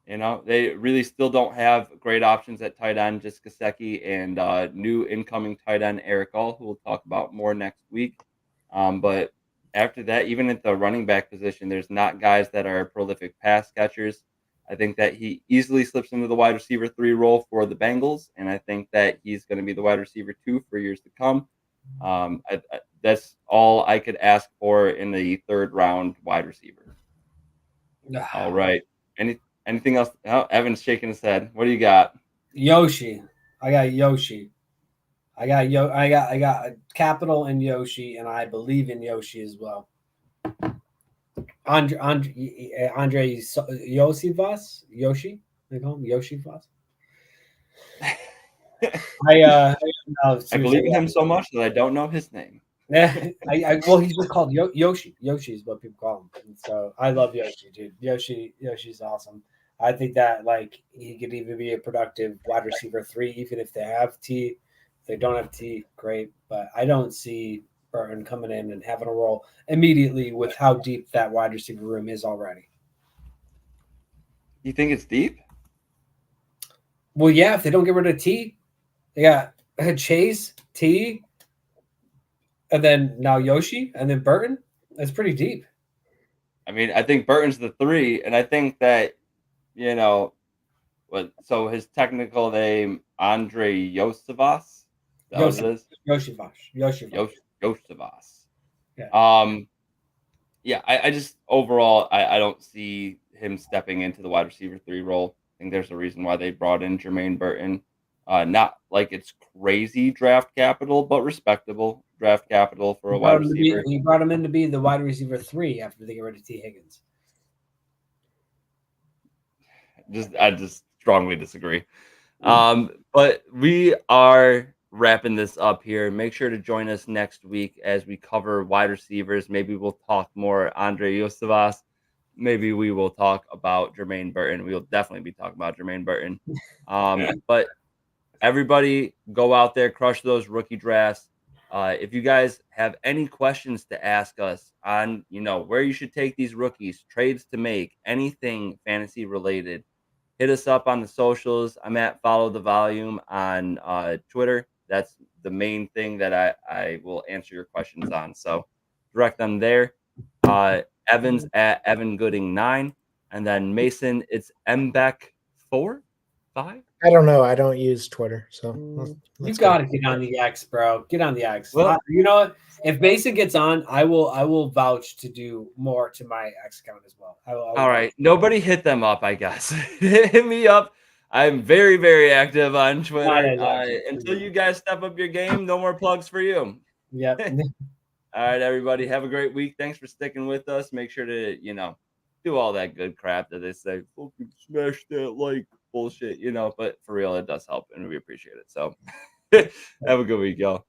They really still don't have great options at tight end, just Gesicki and new incoming tight end Eric All, who we'll talk about more next week. But after that, even at the running back position, there's not guys that are prolific pass catchers. I think that he easily slips into the wide receiver 3 role for the Bengals, and I think that he's going to be the wide receiver 2 for years to come. That's all I could ask for in the 3rd round wide receiver. All right. Anything else? Oh, Evan's shaking his head. What do you got? Yoshi. I got Yoshi. I got Capital and Yoshi, and I believe in Yoshi as well. Andre Yosivas? Yoshi? They call him Yoshi Voss? No, I believe in him so much that I don't know his name. Well, he's just called Yoshi. Yoshi is what people call him. And so I love Yoshi, dude. Yoshi's awesome. I think that like he could even be a productive wide receiver 3, even if they have T. If they don't have T, great. But I don't see Burton coming in and having a role immediately with how deep that wide receiver room is already. You think it's deep? Well, yeah, if they don't get rid of T, they got Chase, T, and then now Yoshi, and then Burton. That's pretty deep. I mean, I think Burton's the 3, and I think that, so his technical name, Andre Yosivas? Is that what it is? Yoshivas. Yosivas. Yeah. Yeah, I just overall I don't see him stepping into the wide receiver 3 role. I think there's a reason why they brought in Jermaine Burton. Not like it's crazy draft capital, but respectable draft capital for a wide receiver. He brought him in to be the wide receiver 3 after they get rid of T. Higgins. I just strongly disagree. But we are wrapping this up here. Make sure to join us next week as we cover wide receivers. Maybe we'll talk more Andre Yosivas. Maybe we will talk about Jermaine Burton. We will definitely be talking about Jermaine Burton. But everybody go out there, crush those rookie drafts. If you guys have any questions to ask us on, where you should take these rookies, trades to make, anything fantasy related, hit us up on the socials. I'm at Follow the Volume on Twitter. That's the main thing that I will answer your questions on. So direct them there. Evan's at Evan Gooding 9. And then Mason, it's Mbeck4, 5. I don't know. I don't use Twitter, so You got to get on the X, bro. Get on the X. Well, you know what? If Mason gets on, I will vouch to do more to my X account as well. All right. Nobody hit them up, I guess. Hit me up. I'm very, very active on Twitter. Until you guys step up your game, no more plugs for you. Yep. All right, everybody. Have a great week. Thanks for sticking with us. Make sure to, do all that good crap that they say. Fucking smash that like bullshit, but for real, it does help, and we appreciate it. So have a good week, y'all.